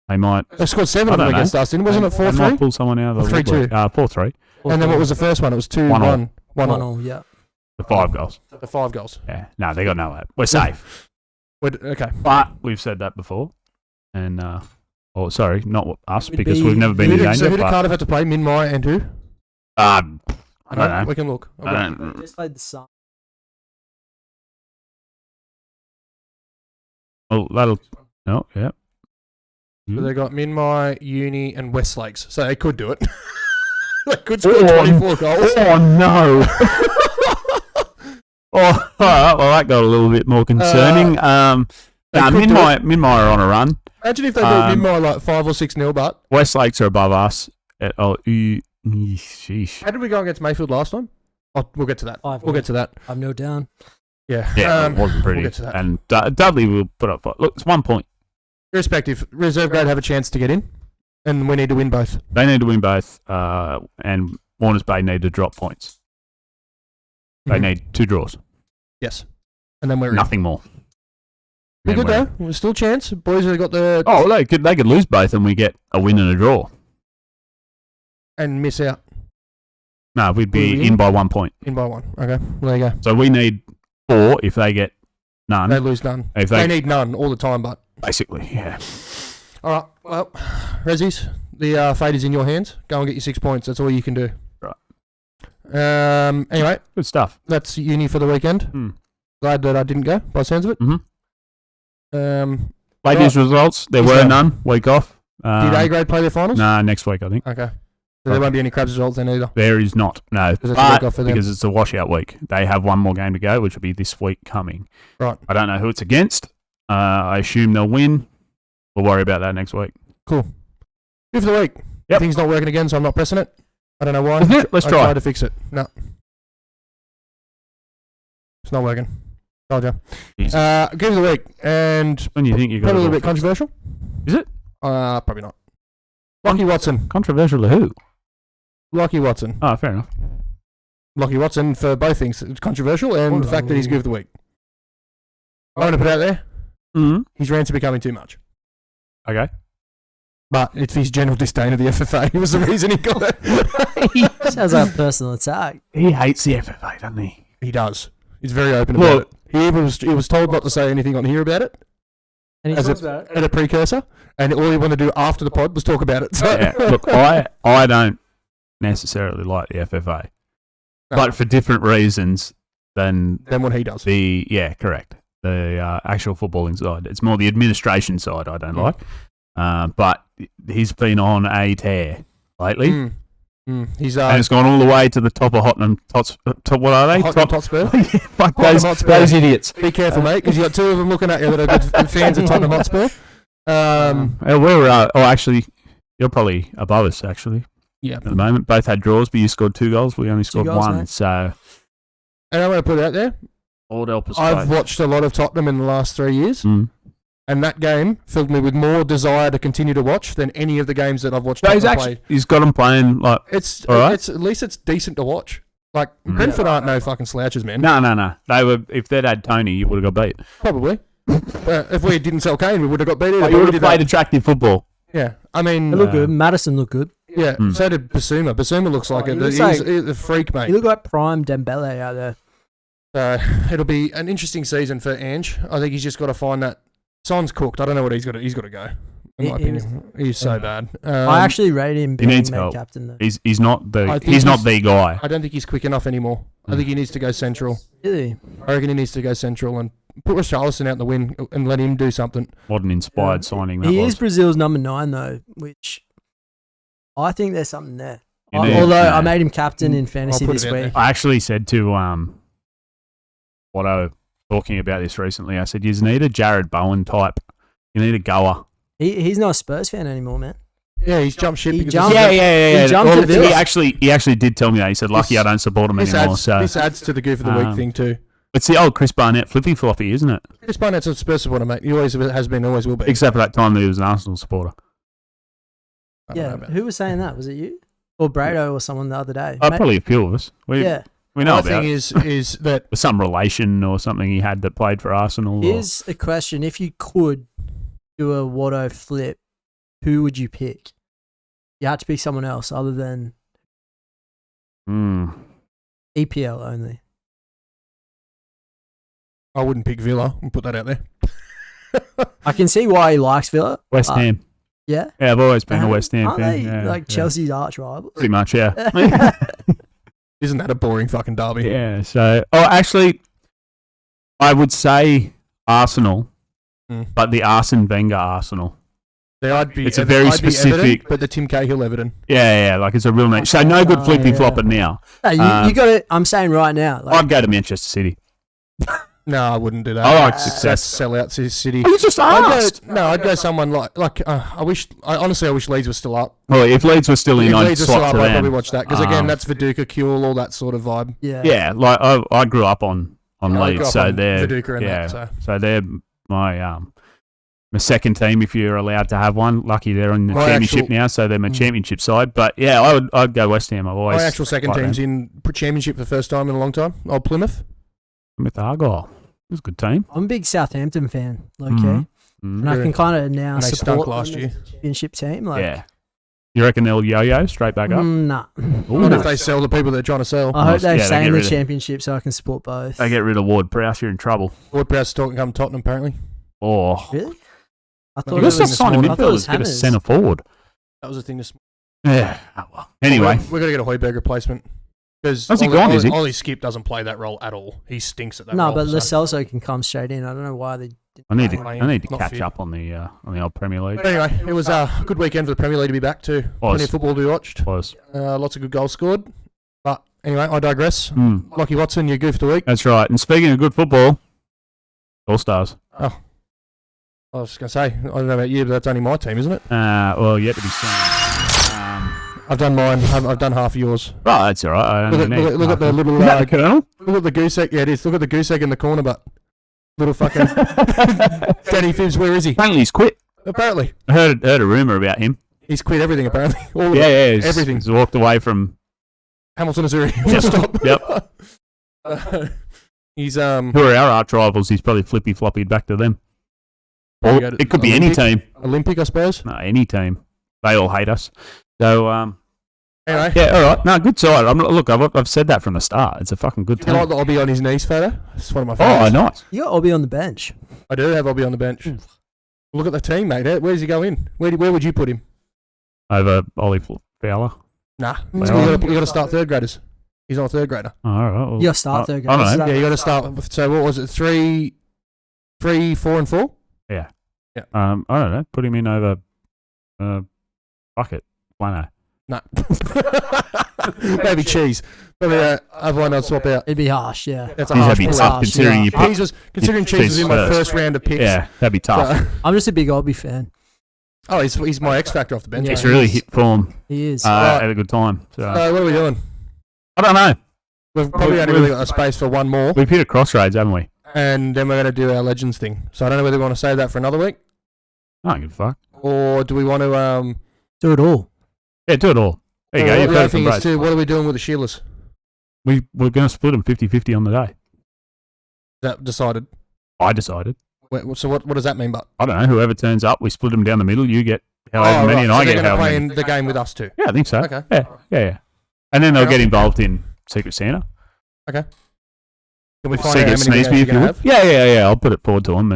they might. They scored 7 of them against us. Wasn't it 4-3? They might pull someone out of the 3-2. 4-3. And then what was the first one? It was 2-1. 1-1, yeah. The 5 goals. The 5 goals. Yeah. No, they got no hope. We're safe. Okay. But we've said that before. And, sorry, not us, because we've never been in danger. So who did Cardiff have to play? Minmai and who? I don't know. We can look. They just played the Sun. Well, that'll... Oh, yeah. So they got Minmai, Uni, and Westlakes. So they could do it. They could score 24 goals. Oh, no. All right. Well, that got a little bit more concerning. Minmai are on a run. Imagine if they beat Minmai like 5 or 6-0, but... Westlakes are above us. Sheesh. How did we go against Mayfield last time? Oh, we'll get to that. We'll get to that. I've no down. Yeah. It wasn't pretty. We'll get to that. And Dudley will put up... Look, it's 1 point. Irrespective, reserve grade have a chance to get in, and we need to win both. They need to win both, and Warners Bay need to drop points. They need 2 draws. Yes. And then we're nothing more. We're good though. There's still a chance. Boys have got the... Oh, they could lose both and we get a win and a draw. And miss out. No, we'd be in by 1 point. In by 1. Okay. There you go. So we need 4 if they get none. They lose none. If they need none all the time, but... Basically, yeah. All right. Well, Rezzies, the fate is in your hands. Go and get your 6 points. That's all you can do. Right. Anyway. Good stuff. That's uni for the weekend. Glad that I didn't go, by the sounds of it. Ladies' results. There were none. Week off. Did A grade play their finals? Nah, next week, I think. Okay. So there won't be any Crabs results then either? There is not, no. Because it's a washout week. They have 1 more game to go, which will be this week coming. Right. I don't know who it's against. I assume they'll win. We'll worry about that next week. Cool. Good for the week. Yep. Thing's not working again, so I'm not pressing it. I don't know why. Let's try. I tried to fix it. No. It's not working. Told you. Game of the week. And when you think you're probably a little bit controversial. Is it? Probably not. Lockie Watson. Controversial to who? Lockie Watson. Oh, fair enough. Lockie Watson for both things. It's controversial and the fact that he's good of the week. I want to put out there. His rants are becoming too much. Okay. But it's his general disdain of the FFA. It was the reason he got it. Sounds like a personal attack. He hates the FFA, doesn't he? He does. He's very open about it. He was told not to say anything on here about it. And he talks about it. At a precursor. And all he wanted to do after the pod was talk about it. So. Yeah. Look, I don't necessarily like the FFA. No. But for different reasons than what he does. Correct. The actual footballing side. It's more the administration side I don't like. But he's been on a tear lately. He's and it's gone all the way to the top of Tottenham. What are they? Tottenham Hotspur. Fuck those idiots. Be careful, mate, because you got 2 of them looking at you that are good fans of Tottenham Hotspur. We're actually, you're probably above us. Actually, Yeah. at the moment. Both had draws, but you scored 2 goals. We only scored goals, 1. mate. So And I'm going to put it out there. Lord help us I've both. watched a lot of Tottenham in the last 3 years, and that game filled me with more desire to continue to watch than any of the games that I've watched. So Tottenham play. he's got him playing like It's all right. it's at least it's decent to watch. Like Brentford aren't no fucking slouches, man. No. They were. If they'd had Tony, you would have got beat. Probably. If we didn't sell Kane, we would have got beat. You But would we have did played that. attractive football. Yeah, I mean, They look good. Madison looked good. yeah. So did Basuma. Basuma looks like he it. looks He's like- a freak, mate. He looked like prime Dembele out there. It'll be an interesting season for Ange. I think he's just got to find that. Son's cooked. I don't know what he's got. He's got to go. In my opinion, he's so bad. I actually rate him being needs main help. captain though. He's not the I think he's not he's- the guy. I don't think he's quick enough anymore. I think he needs to go central. Really? I reckon he needs to go central and put Richarlison out in the win and let him do something. What an inspired signing that He was. is Brazil's number 9 though, which I think there's something there. You need- Although yeah. I made him captain in fantasy put this it out week. there. I actually said to Watto talking about this recently. I said, you need a Jared Bowen type. You need a goer. He's not a Spurs fan anymore, man. Yeah, he's jumped ship. He because jumped- of- Yeah. He jumped to Villa. He actually did tell me that. He said, lucky This- I don't support him This anymore. adds, So this adds to the goof of the week Um, thing too. it's the old Chris Barnett flippy floppy, isn't it? Chris Barnett's a Spurs supporter, mate. He always has been, always will be. Except for that time that he was an Arsenal supporter. I don't know Yeah. about Who was saying that? Was it you? Or Brado or someone the other day? Probably a few of us. We Yeah. we know My about thing it. is that Some relation or something he had that played for Arsenal. Or, Here's a question. If you could do a Watto flip, who would you pick? You had to pick someone else other than EPL only. I wouldn't pick Villa and put that out there. I can see why he likes Villa. West but- Ham. Yeah. Yeah, I've always been a West Ham Aren't fan. they Yeah, like yeah. Chelsea's arch rivals? Pretty much, yeah. Isn't that a boring fucking derby? Yeah, so... Oh, actually, I would say Arsenal, but the Arsene Wenger Arsenal. I'd be It's a very I'd be specific- Everton, but the Tim Cahill Everton. Yeah, like it's a real name. So no good flippy flopping now. Hey, you got it. I'm saying right now. Like, I'd go to Manchester City. No, I wouldn't do that. I like That's success. sell out to City. You just asked. I'd go someone like I wish Leeds was still up. Well, if Leeds were still in, If I'd Leeds were still swap up, to I'd them. probably watch that because again, that's Viduka, Kuhl, all that sort of vibe. yeah. Yeah, like I grew up on I grew Leeds, up so on they're Viduka and yeah, that, so they're my second team if you're allowed to have one. Lucky they're in the My championship actual- now, so they're my championship side. But yeah, I'd go West Ham. I've always My actual second liked team's them. in championship for the first time in a long time. Old Plymouth. with Argyle. It was a good team. I'm a big Southampton fan, okay? Mhm. And I can kind of now And they support stunk last them year. as a championship team. Like, Yeah. You reckon they'll yo-yo straight back up? nah. What if they sell the people they're trying to sell? I hope they Yeah, they stay get in the rid of- championship so I can support both. They get rid of Ward Prowse, you're in trouble. Ward Prowse talking come Tottenham apparently. Oh. Really? I Well, thought You it got to was stop this signing morning. I thought it was midfielders, get a Hammers. centre forward. That was the thing this Yeah. Oh, well. Anyway, we're gonna get a Højbjerg replacement because How's he gone, is he? Ollie Skip doesn't play that role at all. He stinks at that No, role. but so. Lo Celso can come straight in. I don't know why they didn't. I need Lane, to not catch fit. up on the old Premier League. But anyway, it was a good weekend for the Premier League to be back to. Plenty of football to be watched. Was. Lots of good goals scored. But anyway, I digress. Mm. Lockie Watson, your goof of the week. That's right. And speaking of good football, All Stars. I was just going to say, I don't know about you, but that's only my team, isn't it? Well, yet to be seen. I've done mine. I've done half of yours. Right, that's all right. I Look only at, need look at the half. little Is that the Colonel? look at the goose egg. Yeah, it is. Look at the goose egg in the corner, but little fucking Danny Phibbs. Where is he? Apparently he's quit. Apparently, I heard a rumour about him. he's quit everything. Apparently, all of Yeah, it. yeah. He's, everything. He's walked away from. Hamilton Azzurri. Yep. Stop. Yep. He's Who are our arch rivals? He's probably flippy floppied back to them. Or go to it could be any Olympic. team. Olympic, I suppose. No, any team. They all hate us. So Anyway, yeah, all right. No, good side. Look, I've said that from the start. It's a fucking good you team. like the Obbie on his knees photo? It's one of my Oh, favourites. nice. You got Obi on the bench. I do have Obbie on the bench. Look at the team, mate. Where does he go in? Where would you put him? Over Ollie Fowler. Nah, Well- you got to start third graders. He's not a third grader. Oh, all right. Well, You got to start third I grade. don't know. Yeah, you got to start. So what was it? 3, 4, and 4. I don't know. Put him in over bucket. Why not? Nah. Maybe cheese. Maybe other one I'd swap out. It'd be harsh, yeah. That's a He's harsh be pull. tough harsh, considering yeah. you picked. Considering cheese was in my first. first round of picks. Yeah, that'd be tough. So, I'm just a big Obi fan. Oh, he's my X factor off the bench. He's really hit form. He is. At a good time. So what are we doing? I don't know. We've probably only really got a space for one more, We've hit a crossroads, haven't we? and then we're going to do our Legends thing. So I don't know whether we want to save that for another week, I don't give a fuck. or do we want to... Do it all. Yeah, do it all. There you go. You've the heard other it from thing is Brad. too, what are we doing with the Sheilas? We're going to split them 50-50 on the day. Is that decided? I decided. So what does that mean? But I don't know. Whoever turns up, we split them down the middle. You get however many, and so I get they're however play many. in the game with us too. Yeah, I think so. Okay. Yeah. And then they'll Fair get enough. involved in Secret Santa. Okay. Can we See find out how get many Sneesby we're if you going to would. have? Yeah. I'll put it forward to them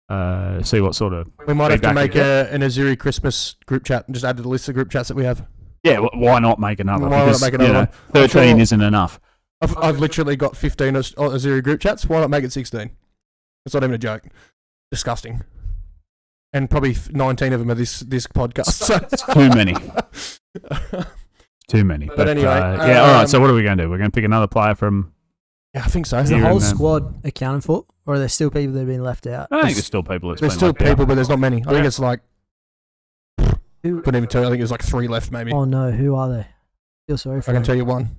and see what sort of. We might have to feedback make we get. an Azzurri Christmas group chat and just add to the list of group chats that we have. Yeah, why not make another? Why not Because, make another one? 13 sure- isn't enough. I've literally got 15 Azzurri group chats. Why not make it 16? It's not even a joke. Disgusting. And probably 19 of them are this podcast. So. It's too many. Too many. But anyway, all right. So what are we going to do? We're going to pick another player from. Yeah, I think so. Is the Here whole and then. squad accounted for, or are there still people that have been left out? I think there's still people. That's There's been still left out. people, but there's not many. I think it's like... Who? Couldn't even tell you. I think there's like 3 left maybe. Oh no, who are they? Feel sorry for I can them. tell you one.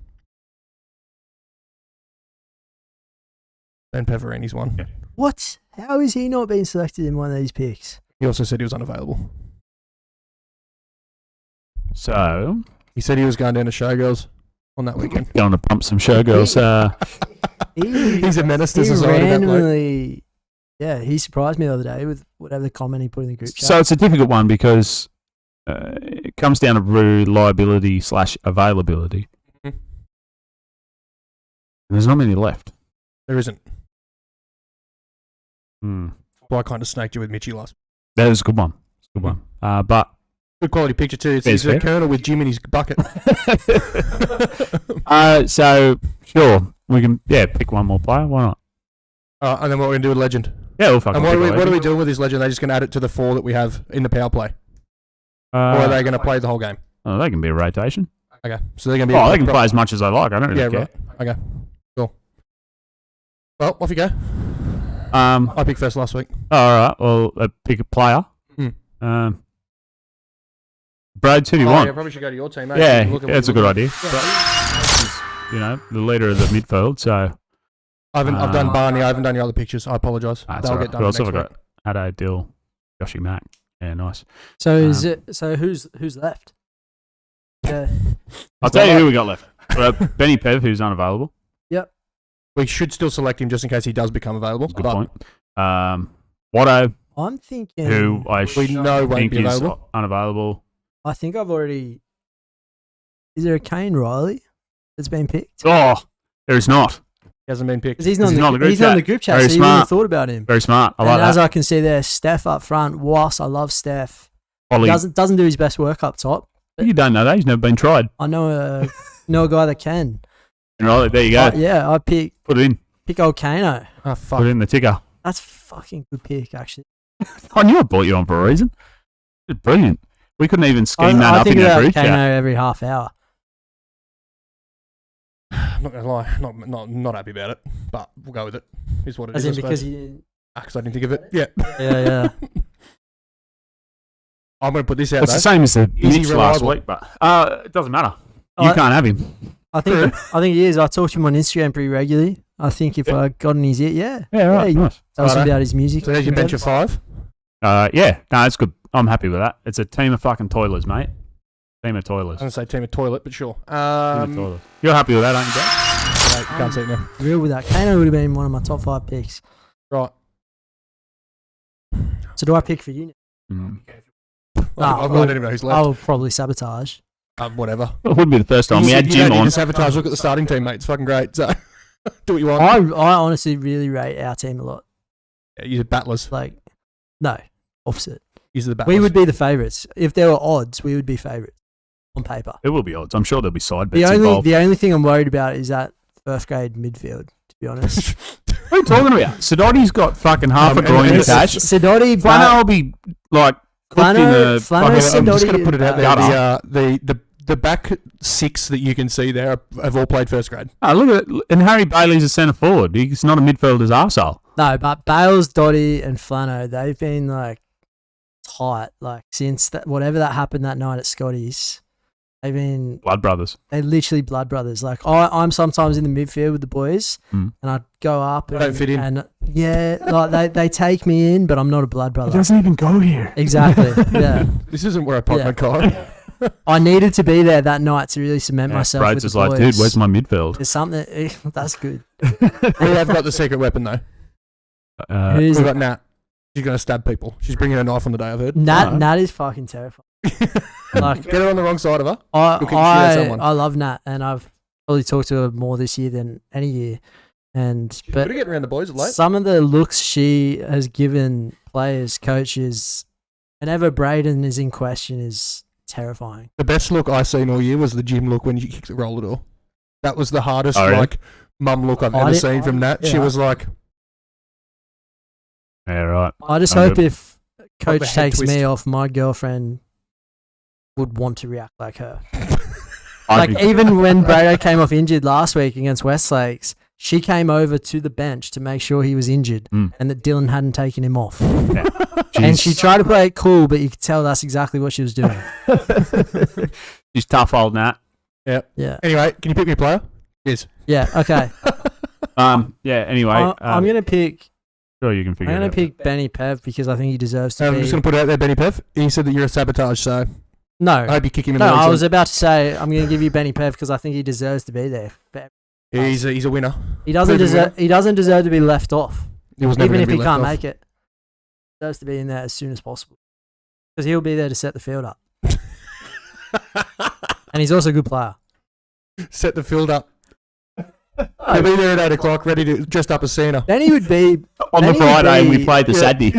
Ben Peverini's one. Yeah. What? How is he not being selected in one of these picks? He also said he was unavailable. So He said he was going down to Showgirls on that weekend. going to pump some showgirls. He's a menace to He society. that bloke. randomly, yeah, he surprised me the other day with whatever the comment he put in the group chat. So it's a difficult one because it comes down to reliability / availability. Mhm. And there's not many left. There isn't. Hmm. Well, I kind of snaked you with Mitchie last. That is a good one. It's a good one. But Good quality picture too. It's Fair's the fair. Colonel with Jim in his bucket. so sure we can pick one more player. Why not? And then what we're going to do with Legend. Yeah, we'll fucking And pick a what are we legend. doing with this Legend? They're just going to add it to the 4 that we have in the power play? Or are they going to play the whole game? Oh, they can be a rotation. Okay. So they're going to be... Oh, they can play as much as they like. I don't really Yeah, care. right. Okay. Cool. Well, off you go. I picked first last week. All right. Well, pick a player. Hmm. Brad, who do you want? Yeah, probably should go to your team, mate. Yeah, Look at what that's a you're good looking idea. The leader of the midfield. So I've done Barney. I haven't done your other pictures. I apologise. that's They'll all right. get done Who else next have I week. got? Addo, Dill, Joshy Mack. Yeah, nice. So is it? So who's left? Yeah. I'll tell you who we got left. Benny Pev, who's unavailable. Yep. We should still select him just in case he does become available. Good but point. Watto, I'm thinking. who I We know won't think be is available. unavailable. I think I've already. Is there a Kane Riley that's been picked? Oh, there is not. He hasn't been picked. Because he's not He's in not in the the, group he's not in the chat. group chat, Very so you wouldn't have smart. thought about him. Very smart. I And like as that. I can see there, Steph up front. Whilst I love Steph, Ollie, doesn't do his best work up top. you don't know that. He's never been tried. I know a guy that can. Right, there you go. Yeah, I pick Put it in. old Kano. Oh, fuck. Put it in the ticker. That's fucking good pick, actually. I knew I brought you on for a reason. It's brilliant. We couldn't even scheme I that up think in our about group Kano chat. every half hour. I'm not going to lie. Not happy about it. But we'll go with it. Is what it As is. in because he didn't. Because I didn't think of it. Yeah. Yeah. I'm going to put this out It's the though. same as the Is he Mitch last reliable? week, but it doesn't matter. You I- can't have him. I think he is. I talk to him on Instagram pretty regularly. I think if I got in his ear, Yeah, right. he Nice. tells me Righto. about his music. So there's your bench of 5. Yeah, no, it's good. I'm happy with that. It's a team of fucking toilers, mate. Team of I toilers. was going to say team of toilet, but sure. Team of toilers. You're happy with that, aren't you, Brad? You can't see it now. Real with that. Kano would have been one of my top 5 picks. Right. So do I pick for you? Mm. I don't even know who's left. I'll probably sabotage. Whatever. It wouldn't be the first time. We had You Jim don't need on. to sabotage. Look at the starting team, mate. It's fucking great. So do what you want. I honestly really rate our team a lot. Yeah, you're battlers. Like, no, opposite. You're the battlers. We would be the favourites. If there were odds, we would be favourites on paper. It will be odds. I'm sure there'll be side The bets involved. only thing I'm worried about is that first grade midfield, to be honest. What are you talking about? Sidotti's got fucking half a groin and- attached. Sidotti, Flano will be like cooked in a Flano, fucking- I'm just Sidotti going to put it out and there. The back 6 that you can see there have all played first grade. Oh, look at it. And Harry Bailey's a centre forward. He's not a midfielder's arsehole. No, but Bales, Dotty, and Flano, they've been like tight. Like since that, whatever that happened that night at Scotty's, they've been blood brothers. They're literally blood brothers. Like I'm sometimes in the midfield with the boys, and I'd go up. I don't fit in. And yeah, like they take me in, but I'm not a blood brother. He doesn't even go here. Exactly. Yeah. This isn't where I park my car. I needed to be there that night to really cement myself with the boys. Like, dude, where's my midfield? There's something that's good. We have got the secret weapon though. We've got Nat. She's gonna stab people. She's bringing a knife on the day. I've heard. Nat is fucking terrifying. Like, get her on the wrong side of her. I love Nat, and I've probably talked to her more this year than any year. But getting around the boys late. Some of the looks she has given players, coaches, whenever Braden is in question, is terrifying. The best look I seen all year was the gym look when you kicked the roller door. That was the hardest mum look I've ever seen from Nat. Yeah. She was like, yeah, right. I just hope if coach takes me off, my girlfriend would want to react like her. Like even when Brado came off injured last week against Westlakes, she came over to the bench to make sure he was injured and that Dylan hadn't taken him off. Yeah. And she tried to play it cool, but you could tell that's exactly what she was doing. She's tough, old Nat. Yeah. Yeah. Anyway, can you pick me a player? Yes. Yeah. Okay. Yeah. Anyway, I'm gonna pick. Sure, you can figure it out. I'm gonna pick Benny Pev because I think he deserves to. I'm be... just gonna put it out there, Benny Pev. He said that you're a sabotage, so no. I hope you kick him in the legs. No, I was on. about to say I'm gonna give you Benny Pev because I think he deserves to be there. He's a winner. He doesn't deserve. He doesn't deserve to be left off. He was never even if he can't off. make it. He deserves to be in there as soon as possible because he'll be there to set the field up. And he's also a good player. Set the field up. He'll be there at 8 o'clock, ready to dressed up as Santa. Benny would be on the Friday. We played the Saturday.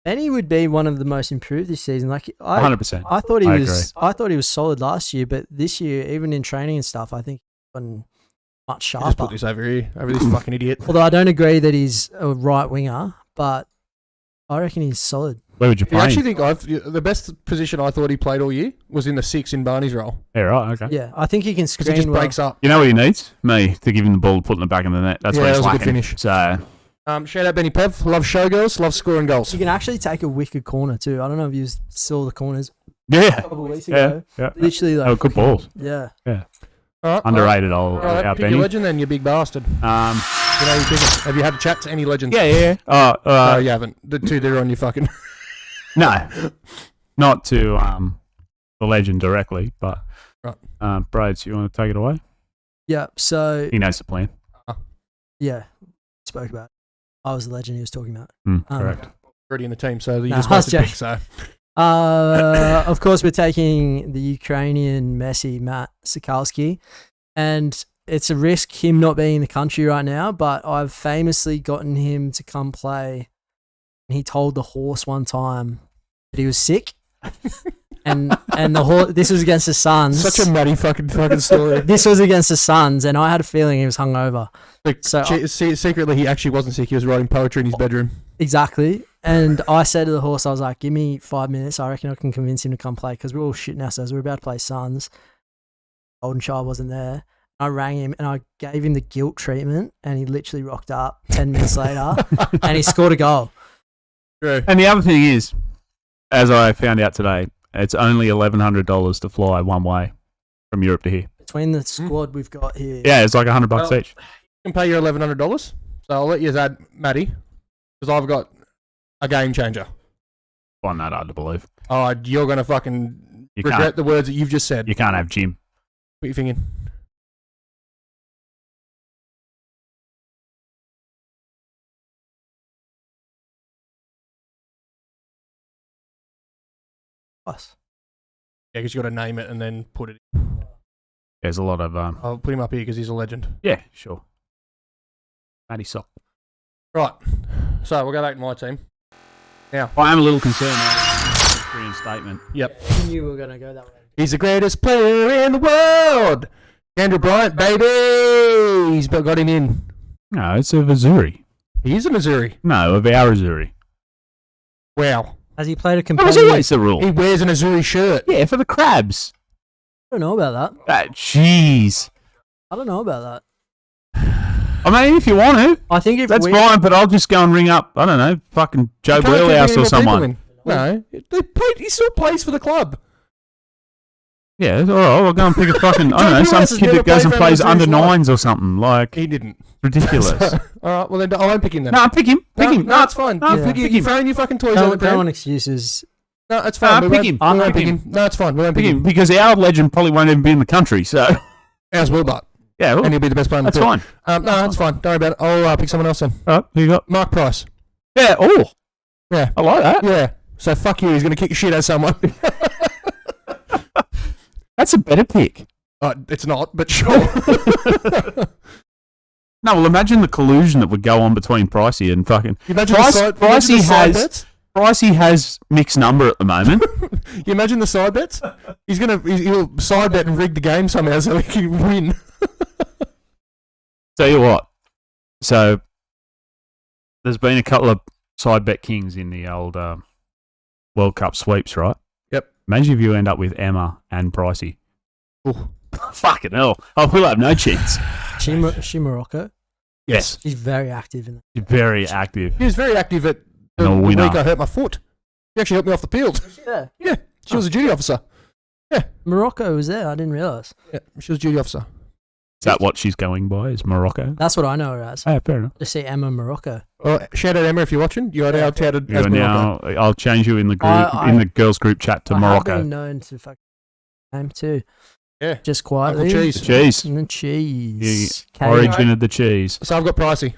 Benny would be one of the most improved this season. Like 100%. I thought he was. I thought he was solid last year, but this year, even in training and stuff, I think he's gotten much sharper. Just put this over here, over this fucking idiot. Although I don't agree that he's a right winger, but I reckon he's solid. Where would you play? I actually think the best position I thought he played all year was in the 6 in Barney's role. Yeah, right. Okay. Yeah, I think he can screen. He just breaks up. You know what he needs? Me to give him the ball, put in the back of the net. That's what he's lacking. That was a good finish. So. Shout out Benny Pev. Love showgirls. Love scoring goals. You can actually take a wicked corner too. I don't know if you saw the corners. Yeah. A couple of weeks ago. Yeah. Literally like. Oh, good balls. Yeah. Yeah. All right, underrated. Pick Benny. your legend then, you big bastard. You know you picking. Have you had a chat to any legends? Yeah. No, you haven't. The two that are on your fucking. No, not to the legend directly, but Brades, you want to take it away? Yeah. So he knows the plan. Yeah, spoke about it. I was the legend he was talking about. Correct. Already in the team, so you just made the pick. So, of course, we're taking the Ukrainian Messi, Matt Sikalski, and it's a risk him not being in the country right now. But I've famously gotten him to come play. And he told the horse one time that he was sick, and the horse. This was against the Suns. Such a muddy fucking story. This was against the Suns, and I had a feeling he was hungover. So secretly, he actually wasn't sick. He was writing poetry in his bedroom. Exactly. And I said to the horse, I was like, "Give me 5 minutes. I reckon I can convince him to come play." Because we're all shitting ourselves. We're about to play Suns. Golden Child wasn't there. I rang him and I gave him the guilt treatment, and he literally rocked up 10 minutes later, and he scored a goal. True. And the other thing is, as I found out today, it's only $1,100 to fly one way from Europe to here. Between the squad we've got here. Yeah, it's like $100 each. You can pay your $1,100, so I'll let you add Matty, because I've got a game changer. Well, not hard to believe. Oh, you're going to fucking regret the words that you've just said. You can't have Jim. Put your finger in. Us. Yeah, because you got to name it and then put it in. There's a lot of... I'll put him up here because he's a legend. Yeah, sure. Matty Sock. Right. So, we'll go back to my team. Now, I am a little concerned about the Korean statement. Yep. I knew we were going to go that way. He's the greatest player in the world! Andrew Bryant, baby! He's got him in. No, it's of Azzurri. He is a Missouri. No, of our Azzurri. Wow. Has he played a That competitive... was always the rule. He wears an Azzurri shirt. Yeah, for the Crabs. I don't know about that. Jeez. I don't know about that. I mean, if you want to, I think if that's fine. But I'll just go and ring up. I don't know, fucking Joe You can't keep Wheelhouse any or more people someone. in. No, he still plays for the club. Yeah, all right. I'll go and pick a fucking. I don't know, Joe some Wheelhouse has kid never that goes and played for plays Hamilton under Azzurri. nines or something. Like He didn't. ridiculous. All right, well then I won't pick him then. No, pick him. Pick him. No, it's fine. No, You're pick him. throwing your fucking toys out the Don't want pram. excuses. No, it's fine. No, We pick won't- him. we won't Pick pick him. him. No, it's fine. We won't Pick pick him him. because our legend probably won't even be in the country. So Ours will, but yeah, well, and he'll be the best player on the that's field. fine. No, that's fine. Don't worry about it. I'll pick someone else then. All right, who you got? Mark Price. Yeah. Oh, Yeah. I like that. Yeah. So fuck you. He's going to kick your shit at someone. That's a better pick. It's not, but sure. No, well, imagine the collusion that would go on between Pricey and fucking. You imagine Price- the side, Pricey imagine the side has- bets? Pricey has mixed number at the moment. You imagine the side bets? He'll side bet and rig the game somehow so he can win. Tell you what. So there's been a couple of side bet kings in the old World Cup sweeps, right? Yep. Imagine if you end up with Emma and Pricey. Ooh. Fucking hell. Oh, we'll have no chance. She Morocco. Yes. She's very active in that. You're very active. He was very active at the And a winner. week I hurt my foot. She actually helped me off the field. Yeah. Yeah, she was a duty officer. Morocco was there. I didn't realise. Yeah, she was a duty officer. Is that what she's going by? Is Morocco? That's what I know her as. Oh, fair enough. Just see Emma Morocco. Well, shout out Emma if you're watching. You are now touted You as are Morocco. now, I'll change you in the group in the girls group chat to I have Morocco. been known to fuck name too. Yeah. Just quietly. Uncle Cheese. The cheese. And the cheese. The Okay. origin of the cheese. So I've got Pricey.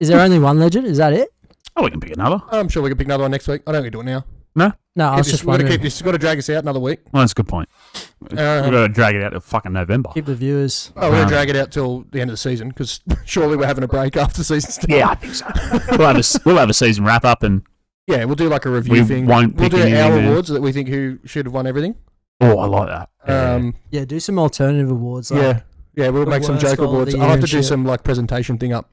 Is there only one legend? Is that it? Oh, we can pick another. I'm sure we can pick another one next week. I don't need to do it now. No, I was just We've got to wondering. keep this. We've got to drag us out another week. Well, that's a good point. We've got to drag it out to fucking November. Keep the viewers. Oh, we're going to drag it out till the end of the season because surely we're having a break after the season's done. Yeah, I think so. we'll have a season wrap up and Yeah, we'll do like a review We thing. won't We'll pick do anything our then. awards that we think who should have won everything. oh, I like that. Yeah. Yeah, do some alternative awards. Like, Yeah, we'll the make some worst joke goal of awards. the I'll year have to and do shit. some like presentation thing up.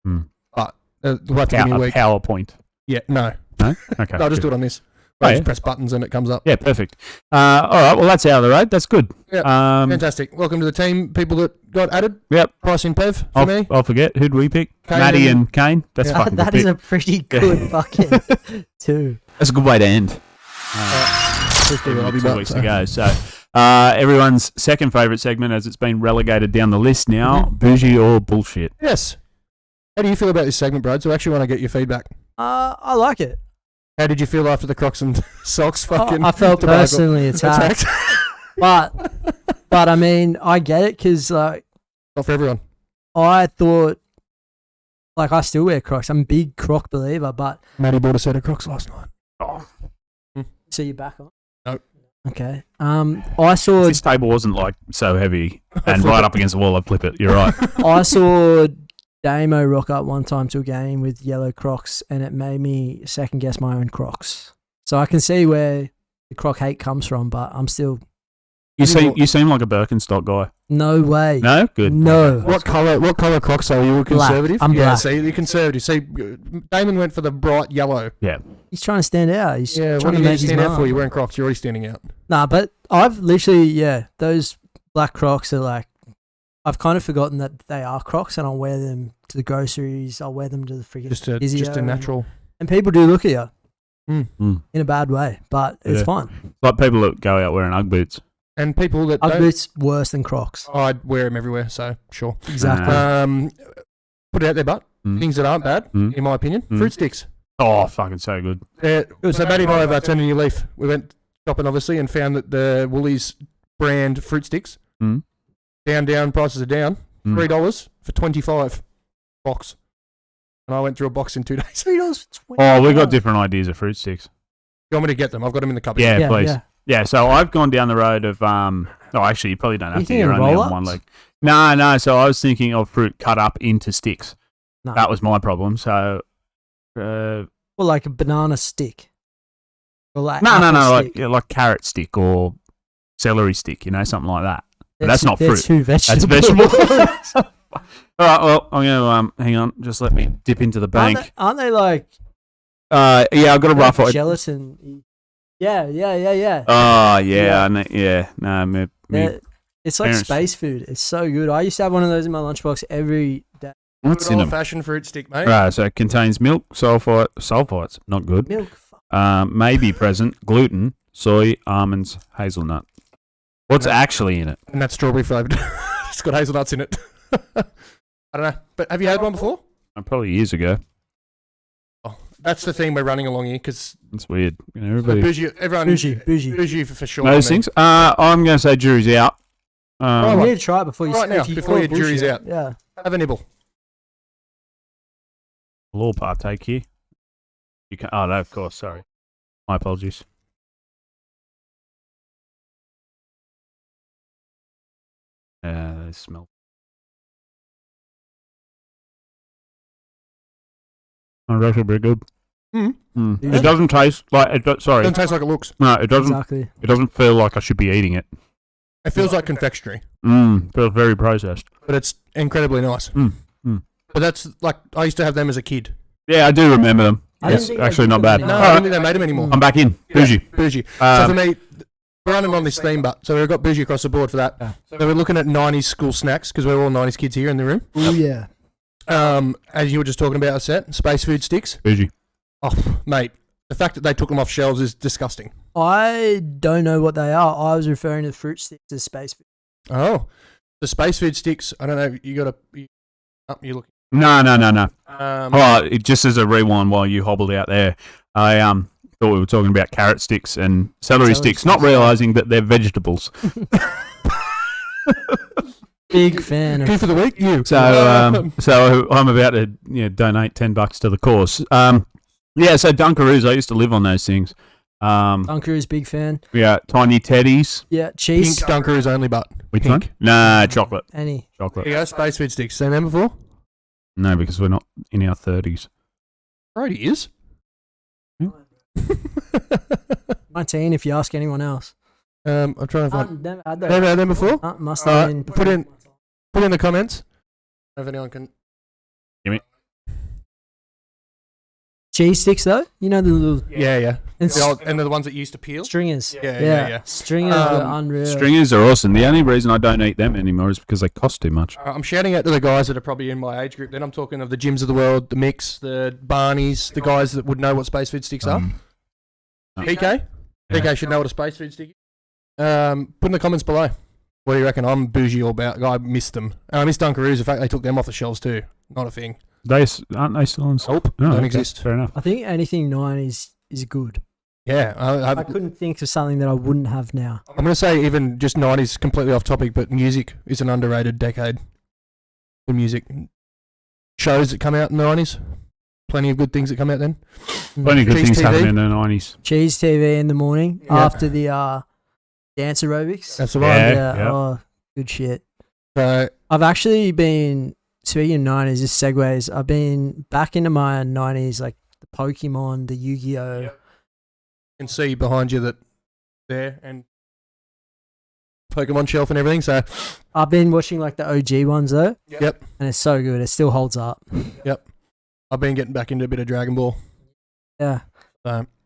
Hmm. But we'll have to give me a week. PowerPoint. Yeah, no. No? Okay. I'll just good. do it on this. Oh, I yeah. just press buttons and it comes up. Yeah, perfect. All right, well, that's out of the road. That's good. Yeah, fantastic. Welcome to the team, people that got added. Yep. Price and Pev for me. I'll forget. Who'd we pick? Kane Maddie and- and Kane. That's Yeah. fucking that good is pick. a pretty good fucking two. That's a good way to end. I'll be 2 back, weeks so. to go. So, everyone's second favourite segment as it's been relegated down the list now, bougie or bullshit. Yes. How do you feel about this segment, bro? So I actually want to get your feedback. I like it. How did you feel after the Crocs and socks fucking I felt debacle? personally attacked. but I mean, I get it because like Not for everyone. I thought, like I still wear Crocs. I'm a big Croc believer, but Maddie bought a set of Crocs last night. Oh, so you're back on? Nope. Okay. I saw if this table wasn't like so heavy and right up against the wall, I'd flip it. You're right. I saw Damo rock up one time to a game with yellow Crocs, and it made me second guess my own Crocs. So I can see where the Croc hate comes from, but I'm still You seem like a Birkenstock guy. no way. No, good. No. What colour Crocs are you? A Black. conservative? I'm yeah, black. see, you're conservative. See, Damon went for the bright yellow. Yeah. He's trying to stand out. He's Yeah, what trying do to you make his stand out mark. for? You're wearing Crocs. You're already standing out. Nah, but I've literally, those black Crocs are like, I've kind of forgotten that they are Crocs, and I'll wear them to the groceries. I'll wear them to the freaking Just a physio, natural. And people do look at you Mm. in a bad way, but it's Yeah. fine. Like people that go out wearing Ugg boots. And people that Ugg don't, boots worse than Crocs. I'd wear them everywhere. So sure. Exactly. Put it out there, but things that aren't bad, in my opinion, fruit sticks. Oh, fucking so good. So Maddie and I have turned a new leaf. We went shopping obviously and found that the Woolies brand fruit sticks Mm. down prices are down. $3 for 25 box. And I went through a box in 2 days. $3 for 20. Oh, we've got different ideas of fruit sticks. You want me to get them? I've got them in the cupboard. Yeah, please. Yeah. Yeah, so I've gone down the road of actually you probably don't have You to. You're thinking only on roll-ups? one leg. No. So I was thinking of fruit cut up into sticks. No. That was my problem. So Well, like a banana stick. Or like no, apple stick. like carrot stick or celery stick, something like that. But that's not That's fruit. two vegetables. That's vegetable. All right, well, I'm going to hang on. Just let me dip into the bank. Aren't they like Yeah, I've got a rough idea. gelatin? Yeah. Oh, yeah. No, It's like parents- space food. It's so good. I used to have one of those in my lunchbox every day. What's Good in old them? fashioned fruit stick, mate. Right, so it contains milk, sulfites, not good. Milk. May be present, gluten, soy, almonds, hazelnut. What's actually in it? And that's strawberry flavoured. It's got hazelnuts in it. I don't know. But have you had one before? Probably years ago. Oh, that's the theme we're running along here because It's weird. You know, everybody. bougie for sure. Those things. I'm going to say jury's out. You need to try it before you Right now, before your jury's out. Yeah. Have a nibble. Law partake here. You can. Oh no, of course. Sorry. My apologies. They smell. Oh, that's pretty good. It doesn't taste like it. Sorry, It doesn't taste like it looks. no, it doesn't. Exactly. It doesn't feel like I should be eating it. It feels like confectionery, Feels very processed. but it's incredibly nice. But that's like I used to have them as a kid. Yeah, I do remember them. I didn't It's think actually they not did bad. them No, anymore. I All don't right, think they made them anymore. I'm back in. Bougie. Bougie. So for me, we're running on this theme, but so we've got bougie across the board for that. So we're looking at 90s school snacks because we're all 90s kids here in the room. Oh yeah. As you were just talking about, a set space food sticks. Bougie. Oh, mate, the fact that they took them off shelves is disgusting. I don't know what they are. I was referring to the fruit sticks as space food. Oh, the space food sticks. I don't know. You got to. You look. No. Um, Just as a rewind while you hobbled out there, I thought we were talking about carrot sticks and celery sticks, not realising that they're vegetables. Big fan Key of. for the week, you. So I'm about to donate $10 to the cause. So Dunkaroos, I used to live on those things. Dunkaroos, big fan. Yeah, tiny teddies. Yeah, Pink cheese. Dunkaroos only, but Which pink. one? Nah, chocolate. Any. Chocolate. There you go, space food sticks. Seen them before? No, because we're not in our 30s. Right, he is. Yeah. 19 if you ask anyone else. I'm trying to find. Never had Never had them before? Must have been. Put in the comments. If anyone can. Cheese sticks though? You know the little Yeah. and And they're the ones that used to peel. stringers. Yeah. Stringers are Um, unreal. Stringers are awesome. The only reason I don't eat them anymore is because they cost too much. I'm shouting out to the guys that are probably in my age group. Then I'm talking of the Gyms of the World, the Mix, the Barneys, the guys that would know what space food sticks are. PK? PK should know what a space food stick is. Put in the comments below. What do you reckon? I'm bougie all about. I missed them. I missed Dunkaroos. In fact, they took them off the shelves too. Not a thing. Aren't they still in stock? Nope, don't exist. Fair enough. I think anything 90s is good. Yeah, I couldn't think of something that I wouldn't have now. I'm going to say even just 90s, completely off topic, but music is an underrated decade for music. Shows that come out in the 90s. Plenty of good things that come out then. Plenty of good Cheese things TV. happening in the 90s. Cheese TV in the morning Yeah. after the dance aerobics. That's the one. Yeah. Oh, good shit. So, I've actually been, speaking of 90s, this segues, I've been back into my 90s, like the Pokemon, the Yu-Gi-Oh. you can see behind you that there and Pokemon shelf and everything. So, I've been watching like the OG ones though. Yep. And it's so good. It still holds up. I've been getting back into a bit of Dragon Ball. Yeah.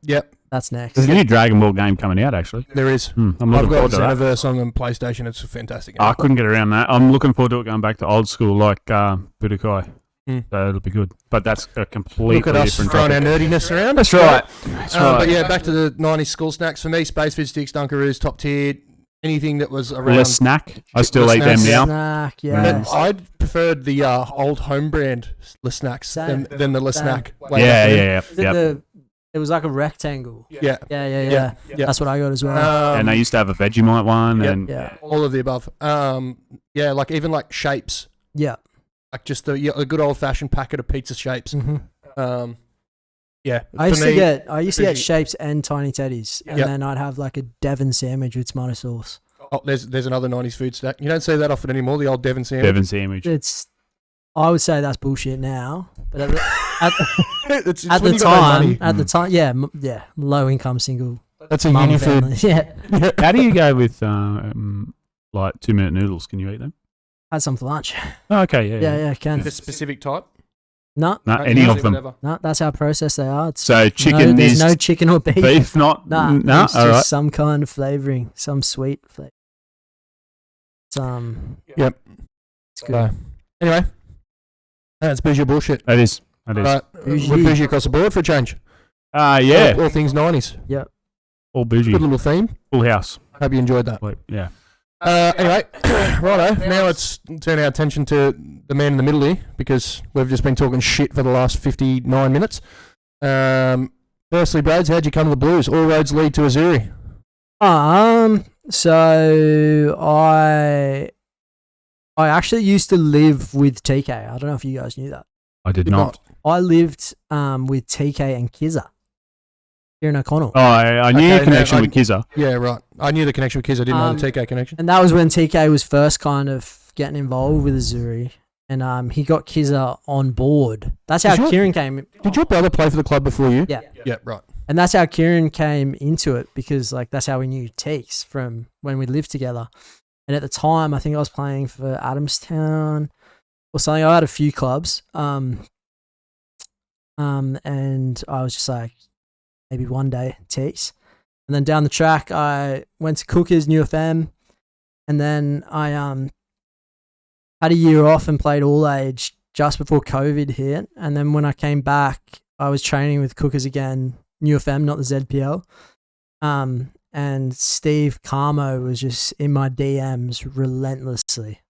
Yep, That's next. There's a new Dragon Ball game coming out, actually. there is. I'm I've looking got forward to that. Xenoverse on the PlayStation. It's a fantastic. I couldn't get around that. I'm looking forward to it going back to old school like Budokai. So it'll be good. But that's a completely Look at us different throwing our topic. nerdiness around. That's right. That's right. But yeah, back to the 90s school snacks. For me, Space Food Sticks, Dunkaroos, top tier. Anything that was around. Less snack. I still Less eat them snacks. now. Snack, But yes. I'd preferred the old home brand Les Snacks Same. than the Les Same. Snack. Yeah. Is it it was like a rectangle. Yeah. Yeah. That's what I got as well. And they used to have a Vegemite one. Yep. And Yeah. all of the above. Yeah, like even like shapes, Yeah. like just a good old fashioned packet of pizza shapes. Mm-hmm. Yeah, I used for to me, get shapes and tiny teddies, and Yep. then I'd have like a Devon sandwich with tomato sauce. Oh, there's another 90s food snack. You don't see that often anymore. The old Devon sandwich. Devon sandwich. I would say that's bullshit now, but at the, It's at when the you got no money. time, yeah, low income single That's a mum uni food. family. Yeah, How do you go with like 2-minute noodles? Can you eat them? had some for lunch. Oh, okay. Yeah, can. The specific type. No, No, Don't any use of it, them. whatever. no, that's how processed they are. It's So chicken there's is no chicken or beef. beef, not Nah, no. it's All just right. some kind of flavoring, some sweet flavor. It's Yep. it's good. So, anyway, That's bougie bullshit. That is. That is. Right, we're bougie across the board for a change. Yeah. All things 90s. Yep. All bougie. Good little theme. Full house. Hope you enjoyed that. Yeah. Anyway, righto. Now let's turn our attention to the man in the middle here because we've just been talking shit for the last 59 minutes. Firstly, Brades, how'd you come to the Blues? All roads lead to Azzurri. So I actually used to live with TK. I don't know if you guys knew that. I did not. I lived with TK and Kizza. Kieran O'Connell. Oh, I knew your connection with Kizza. Yeah, right. I knew the connection with Kizza. I didn't know the TK connection. And that was when TK was first kind of getting involved with Azzurri. And he got Kizza on board. That's how Kieran came. Did your brother play for the club before you? Yeah. Yeah, right. And that's how Kieran came into it because like that's how we knew Teeks from when we lived together. And at the time, I think I was playing for Adamstown or something. I had a few clubs. And I was just like, maybe one day, Teeks. And then down the track, I went to Cookers, New FM. And then I had a year off and played all age just before COVID hit. And then when I came back, I was training with Cookers again, New FM, not the ZPL. And Steve Carmo was just in my DMs relentlessly.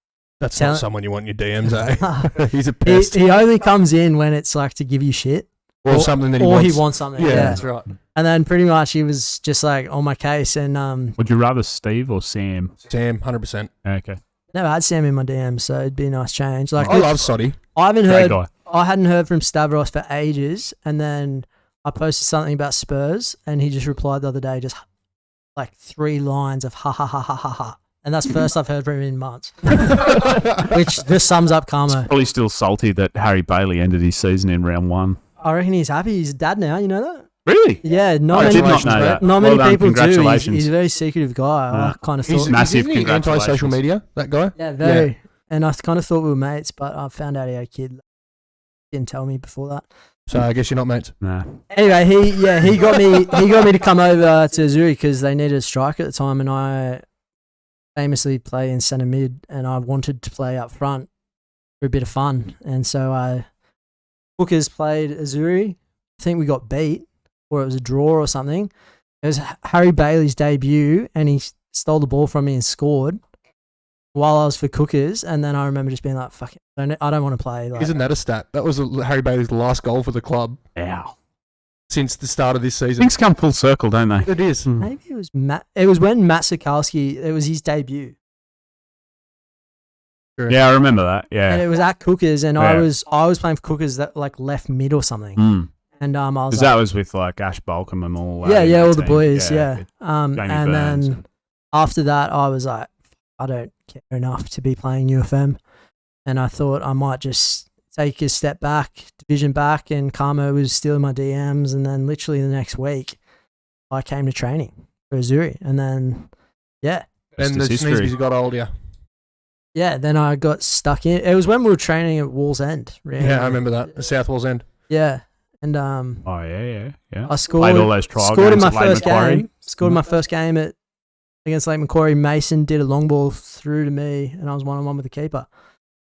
That's not someone you want in your DMs, eh? He's a pest. He only comes in when it's like to give you shit. Or something that he wants. Or he wants something. Yeah, that's right. And then pretty much he was just like on my case. And would you rather Steve or Sam? Sam, 100%. Okay. Never had Sam in my DMs, so it'd be a nice change. Like I love Soddy. I hadn't heard from Stavros for ages, and then I posted something about Spurs, and he just replied the other day, just like 3 lines of ha ha ha ha ha ha. And that's the first I've heard from him in months. Which just sums up Carmo. Probably still salty that Harry Bailey ended his season in round 1. I reckon he's happy. He's a dad now, you know that? Really? Yeah, I did not know that. Not many people do. Congratulations. He's a very secretive guy. I kind of thought. Massive isn't he anti-social media, that guy? Yeah, very. Yeah. And I kind of thought we were mates, but I found out he had a kid. Didn't tell me before that. So I guess you're not mates. Nah. Anyway, he got me to come over to Azzurri because they needed a striker at the time, and I famously play in centre mid, and I wanted to play up front for a bit of fun, and so Bookers played Azzurri. I think we got beat, or it was a draw or something. It was Harry Bailey's debut, and he stole the ball from me and scored while I was for Cookers, and then I remember just being like, fuck it, I don't want to play. Like, isn't that a stat? That was Harry Bailey's last goal for the club. Ow. Since the start of this season. Things come full circle, don't they? It is. Maybe it was Matt. It was when Matt Sikowski, it was his debut. Sure. Yeah, I remember that. Yeah. And it was at Cookers, and I was playing for Cookers that like left mid or something. And I was because that was with like Ash Balcom and all. All the boys. Yeah. And Burns. then after that, I was like, I don't care enough to be playing UFM, and I thought I might just take a step back, division back, and Carmo was still in my DMs, and then literally the next week, I came to training for Azzurri, and then and the Sneezies got older. Yeah, then I got stuck in. It was when we were training at Walls End. Really. Yeah, I remember that. The South Walls End. Yeah. And I scored. Played all those trial scored in games my at Lake first Macquarie. game. Scored my first game against Lake Macquarie. Mason did a long ball through to me, and I was 1-on-1 with the keeper.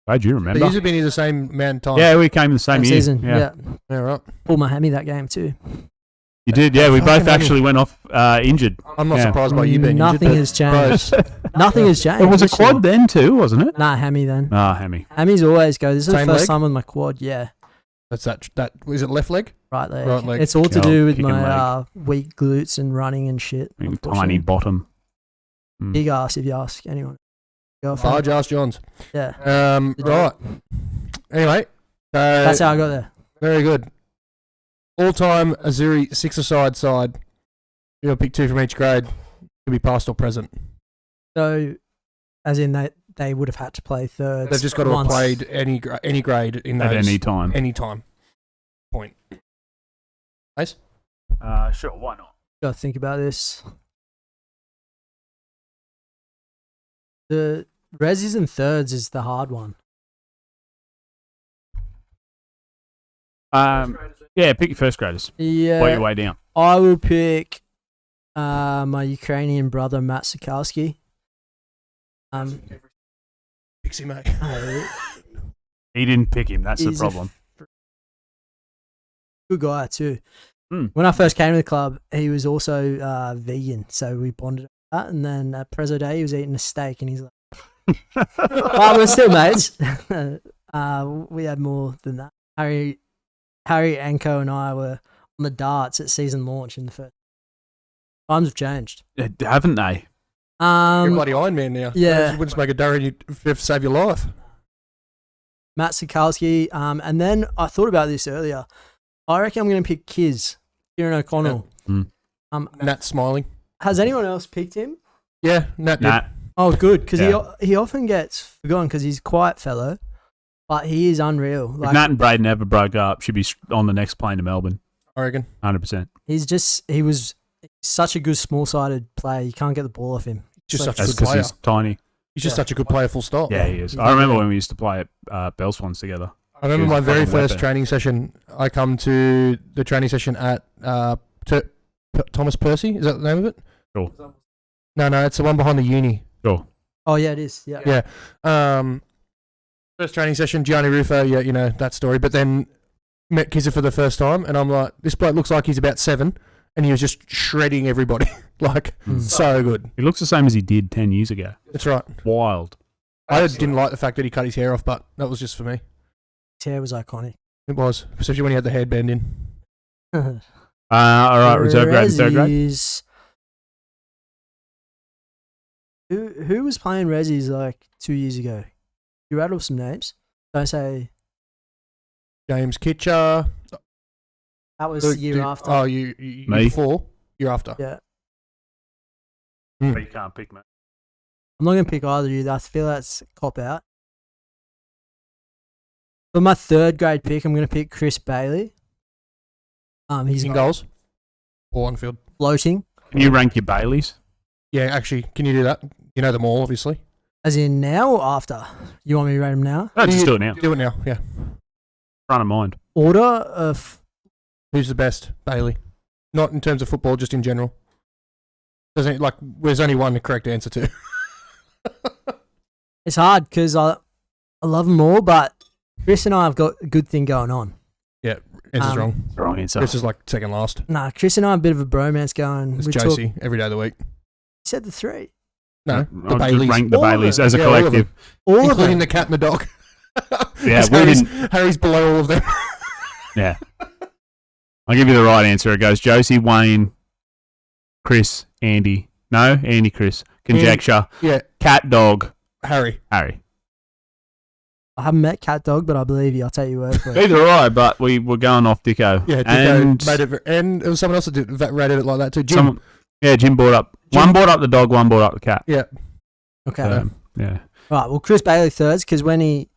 Glad you remember. But you've been here the same amount of time. Yeah, we came the same year. Season. Yeah, right. Pulled my hammy that game too. You did, yeah. We both actually went off injured. I'm not surprised by you being Nothing injured. has changed. Nothing has changed. It was a quad then too, wasn't it? Nah, hammy then. Ah, hammy. Hammies always go. This is Same the first leg? time with my quad. Yeah, That's that. Is it left leg? right leg. Right leg. It's all to do with kicking my weak glutes and running and shit. Tiny unfortunately. bottom. Big ass if you ask anyone. Large ass Johns. Yeah. Right. Anyway, That's how I got there. very good. All-time Azzurri 6-a-side side. You'll pick 2 from each grade. Could be past or present. So, as in they would have had to play thirds. They've just got to have once. played any grade in those. At any time. Any time. Point. Ace? Sure, why not? Got to think about this. The resis and thirds is the hard one. Yeah, pick your first graders. Yeah. Work your way down. I will pick my Ukrainian brother Matt Sikowski. Pixie, mate. He didn't pick him. That's the He's a problem. Good guy too. Hmm. When I first came to the club, he was also vegan, so we bonded over that. And then at Prezzo Day, he was eating a steak, and he's like, "Well, we're still mates." We had more than that. Harry, Anko, and I were on the darts at season launch in the first. Times have changed. Haven't they? You're a bloody Iron Man now. Yeah. You wouldn't make a Darren, you'd have to save your life. Matt Sikalski. And then I thought about this earlier. I reckon I'm going to pick Kieran O'Connell. Nat smiling. Has anyone else picked him? Yeah, Nat did. Oh, good, because Yeah. he often gets forgotten because he's a quiet fellow, but he is unreal. If Like, Nat and Braden ever broke up, should be on the next plane to Melbourne. I reckon. 100%. he was such a good small-sided player. You can't get the ball off him. Just Like, such a That's good because player. he's tiny. He's just such a good player, full stop. Yeah, he is. I remember when we used to play at Bell Swans together. I remember He was my a very fucking first weapon. training session. I come to the training session at Thomas Percy. Is that the name of it? Sure. No, it's the one behind the uni. Sure. Oh, yeah, it is. Yeah. Yeah. First training session, Gianni Ruffo, yeah, you know, that story. But then met Kizza for the first time, and I'm like, this bloke looks like he's about 7, and he was just shredding everybody. Like, so good. He looks the same as he did 10 years ago. That's right. Wild. I didn't like the fact that he cut his hair off, but that was just for me. His hair was iconic. It was, especially when he had the headband in. All right, reserve grade and third grade. Rezzies. Who was playing Rezzies like 2 years ago? You rattle some names. Don't say James Kitcher. that was the year after. Oh, you Me? before? Year after. Yeah. But you can't pick, mate. I'm not going to pick either of you. I feel that's a cop out. For my third grade pick, I'm going to pick Chris Bailey. He's In goals? Or on field? floating, Can you rank your Baileys? Yeah, actually, can you do that? You know them all, obviously. as in now or after? You want me to rate him now? No, just do it now. Do it now, yeah. Front of mind. Order of Who's the best? Bailey. Not in terms of football, just in general. There's only one correct answer to. it's hard because I love them all, but Chris and I have got a good thing going on. Yeah, answer's wrong. Wrong answer. Chris is like second last. Nah, Chris and I have a bit of a bromance going. It's We Josie every day of the week. said the three. No, I'll the just Baileys. rank the All of Baileys them. as a Yeah, all of collective. All of including them. the cat and the dog. Yeah, 'Cause we Harry's below all of them. Yeah. I'll give you the right answer. It goes Josie, Wayne, Chris, Andy. No, Andy, Chris. Conjecture. Yeah, Cat, dog, Harry. Harry. I haven't met Cat Dog, but I believe you. I'll take your word for it. Either or I, but we were going off Dicko. Yeah, and Dicko made it, and it was someone else that rated it like that too. Jim. Jim brought up. One brought up the dog, one brought up the cat. Yeah, Okay. Yeah. Right. Well, Chris Bailey thirds because when he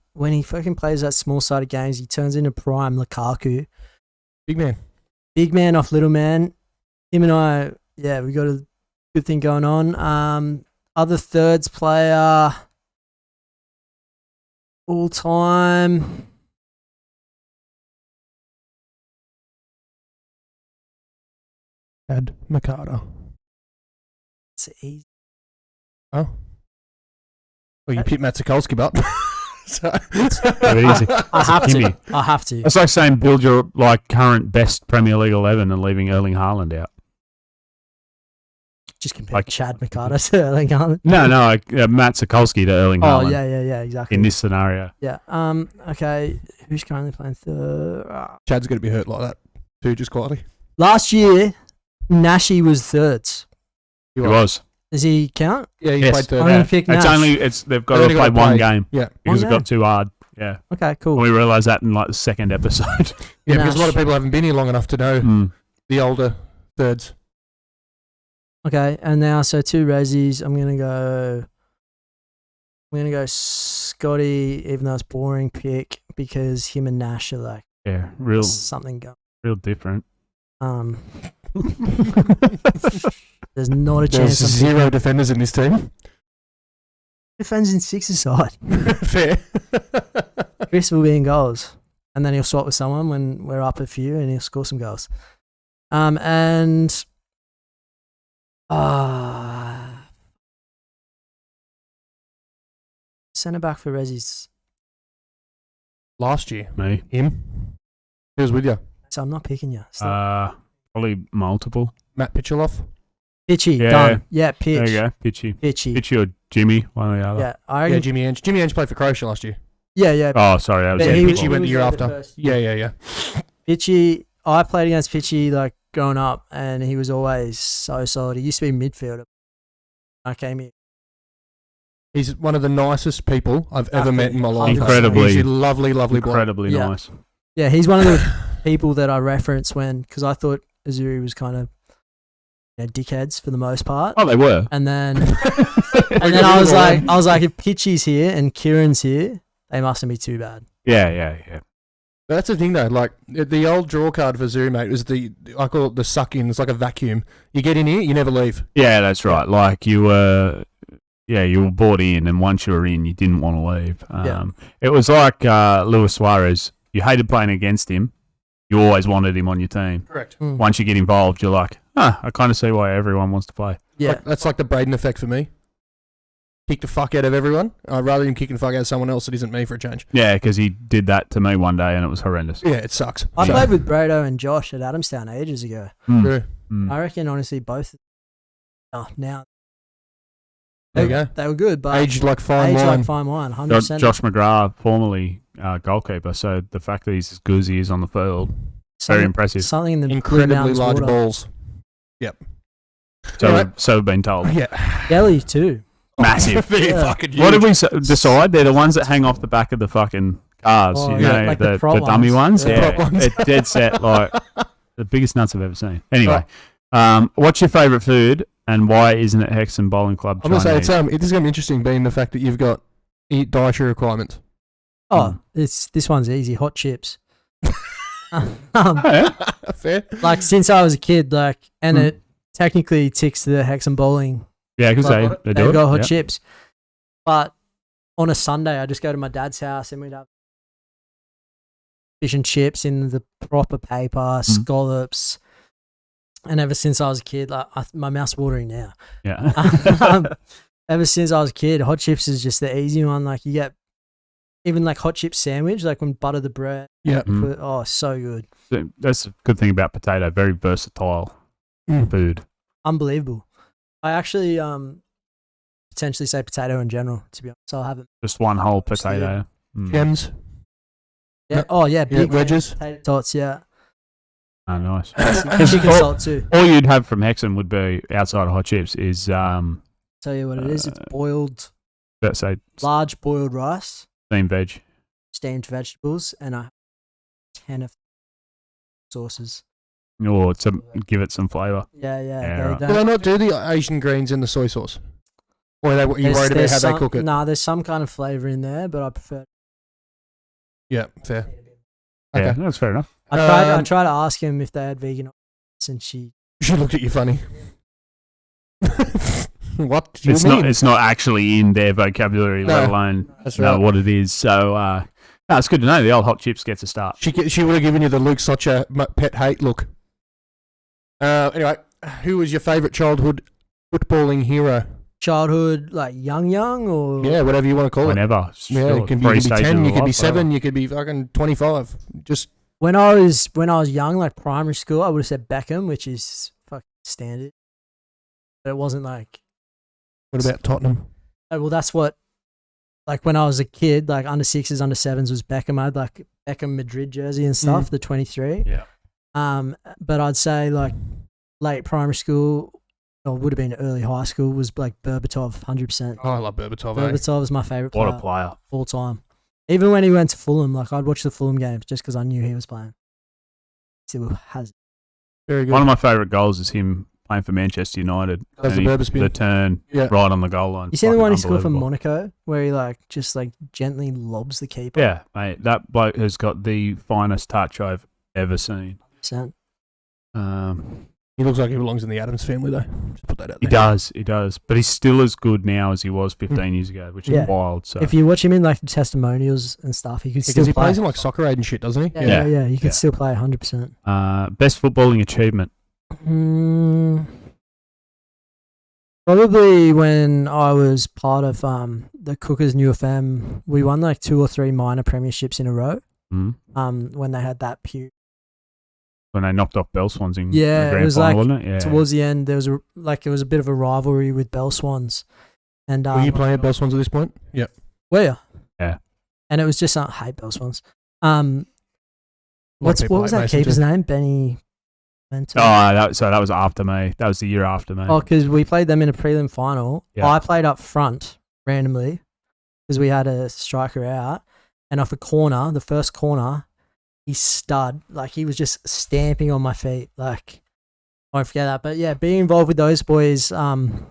fucking plays that small sided games, he turns into prime Lukaku. big man. Big man off little man. Him and I, yeah, we got a good thing going on. Other thirds player all time. Ed Makata. It's easy. Oh. Well, you picked Matt Sokolsky, but. So. Very easy. I have to. Kimmy. I have to. It's like saying build your current best Premier League 11 and leaving Erling Haaland out. Just compare like- Chad Mikata to Erling Haaland. No, Matt Sokolsky to Erling Oh Haaland yeah, exactly. in this scenario. Yeah. Okay. Who's currently playing third? Chad's going to be hurt like that, too, just quietly. Last year, Nashi was thirds. He was. Does he count? Yeah, he Yes. played third. I'm gonna pick It's Nash. they've got They to only play gotta one play- game Yeah. because One it got too hard. Yeah. Okay, cool. We realised that in like the second episode. Yeah, because a lot Nash. of people haven't been here long enough to know Mm. the older thirds. Okay, and now so two Rezzies. I'm gonna go Scotty, even though it's boring pick because him and Nash are like Yeah, real something going. different. There's not a There's chance. I'm zero defenders in this team. defends in sixes side. Fair. Chris will be in goals, and then he'll swap with someone when we're up a few, and he'll score some goals. And centre back for Rezzies. Last year. Me. Him. Who was with you? So I'm not picking you. Probably multiple. Matt Pitcherloff. Pitchy, Yeah. done. Yeah, pitch. There you go. Pitchy. Pitchy. Or Jimmy, one or the other. Yeah, I Yeah, reckon. Jimmy Ange. Jimmy Ange played for Croatia last year. Yeah. Oh, sorry. That was But Yeah, he- Pitchy he went the was year there the after. first Yeah. Pitchy, I played against Pitchy like growing up, and he was always so solid. He used to be midfielder. I came here. He's one of the nicest people I've ever met in my life. Incredibly. He's a lovely bloke. incredibly Yeah. nice. Yeah, he's one of the people that I reference because I thought Azzurri was kind of dickheads for the most part. Oh, they were. And then I was like, if Pitchy's here and Kieran's here, they mustn't be too bad. Yeah. That's the thing though, like the old draw card for Zuri, mate, was I call it the suck in. It's like a vacuum. You get in here, you never leave. Yeah, that's right. Like you were bought in, and once you were in, you didn't want to leave. It was like Luis Suarez. You hated playing against him. You always wanted him on your team. Correct. Once you get involved, you're like, I kind of see why everyone wants to play. Yeah. That's like the Braden effect for me. Kick the fuck out of everyone. I'd rather him kicking the fuck out of someone else that isn't me for a change. Yeah, because he did that to me one day, and it was horrendous. Yeah, it sucks. I played with Brado and Josh at Adamstown ages ago. True. I reckon, honestly, both. Now. There you go. They were good, but Aged like fine aged wine. like fine wine, 100%. Josh McGrath, formerly goalkeeper, so the fact that he's as good as he is on the field, very impressive. Something in the Blue Incredibly Mountains large water. balls. Yep. So we've been told. Yeah. Belly too. Massive. Yeah. Fucking huge. What did we decide? They're the ones that hang off the back of the fucking cars. Oh, you yeah, know, like the prop dummy ones. ones. Yeah. Yeah, Prop ones. it's dead set. Like the biggest nuts I've ever seen. Anyway, what's your favourite food, and why isn't it Hexham Bowling Club I'm gonna say Chinese? this is gonna be interesting, being the fact that you've got dietary requirements. Oh, this one's easy. Hot chips. Fair. Like since I was a kid, and it technically ticks the Hexham Bowling. Yeah, because they do They've it. got hot Yeah. chips. But on a Sunday, I just go to my dad's house and we'd have fish and chips in the proper paper, scallops. And ever since I was a kid, my mouth's watering now. Yeah. Ever since I was a kid, hot chips is just the easy one. Like you get even like hot chip sandwich, like when butter the bread. Yeah. Oh, so good. That's a good thing about potato. Very versatile food. Unbelievable. I actually potentially say potato in general, to be honest. I'll have it. Just one whole potato. Gems. Yeah. No- Oh, yeah. Big wedges. potato tots, yeah. Oh, nice. Chicken salt too. All you'd have from Hexham would be, outside of hot chips, is Tell you what it is. It's boiled, let's say large boiled rice, steamed veg. steamed vegetables, and a 10 of sauces. Or to give it some flavour. Yeah. Yeah, right. They Do they don't. not do the Asian greens in the soy sauce? Or are you worried about There's how some, they cook it? Nah, there's some kind of flavour in there, but I prefer. Yeah, fair. Yeah, Okay. that's fair enough. I tried to ask him if they had vegan options, and she. She looked at you funny. What do you It's mean? not actually in their vocabulary, No, let alone that's know right. what it is. So no, it's good to know. The old hot chips gets a start. She would have given you the Luke Socha pet hate look. Anyway, who was your favourite childhood footballing hero? Childhood, like young, or Yeah, whatever you want to call Whenever. it. Yeah, you can be 10, you could be 7, you could be fucking 25. Just When I was young, like primary school, I would have said Beckham, which is fucking standard. But it wasn't like. what about Tottenham? Oh, well, that's what. Like when I was a kid, like under 6s, under 7s was Beckham. I had like Beckham Madrid jersey and stuff, the 23. Yeah. But I'd say like late primary school, or would have been early high school, was like Berbatov, 100%. Oh, I love Berbatov. Berbatov was my favourite What player a player. all time. Even when he went to Fulham, like I'd watch the Fulham games just because I knew he was playing. Still has. Very good. One of my favourite goals is him playing for Manchester United. Does the And Berber spin? the turn Yeah. right on the goal line. You seen the Fucking one he scored for unbelievable. Monaco, where he like just like gently lobs the keeper? Yeah, mate. That bloke has got the finest touch I've ever seen. 100%. He looks like he belongs in the Adams family, though. Just put that out He there. does. But he's still as good now as he was 15 years ago, which Yeah. is wild. So If you watch him in like the testimonials and stuff, he could Because still he play. plays in like soccer aid and shit, doesn't he? Yeah. You could Yeah. still play 100%. best footballing achievement. Probably when I was part of the Cookers New FM, we won like 2 or 3 minor premierships in a row. When they had that period. When they knocked off Bell Swans in Yeah, the grand it was final, like wasn't it? Yeah. towards the end, there was it was a bit of a rivalry with Bell Swans. And Were you playing at Bell Swans at this point? Yep. Were you? Yeah. And it was just I hate Bell Swans. What was that keeper's name? Benny. Mentor. So that was after me. That was the year after me. Oh, because we played them in a prelim final. Yeah. I played up front randomly because we had a striker out, and off a corner, the first corner, he stud. Like, he was just stamping on my feet. Like, I won't forget that. But yeah, being involved with those boys and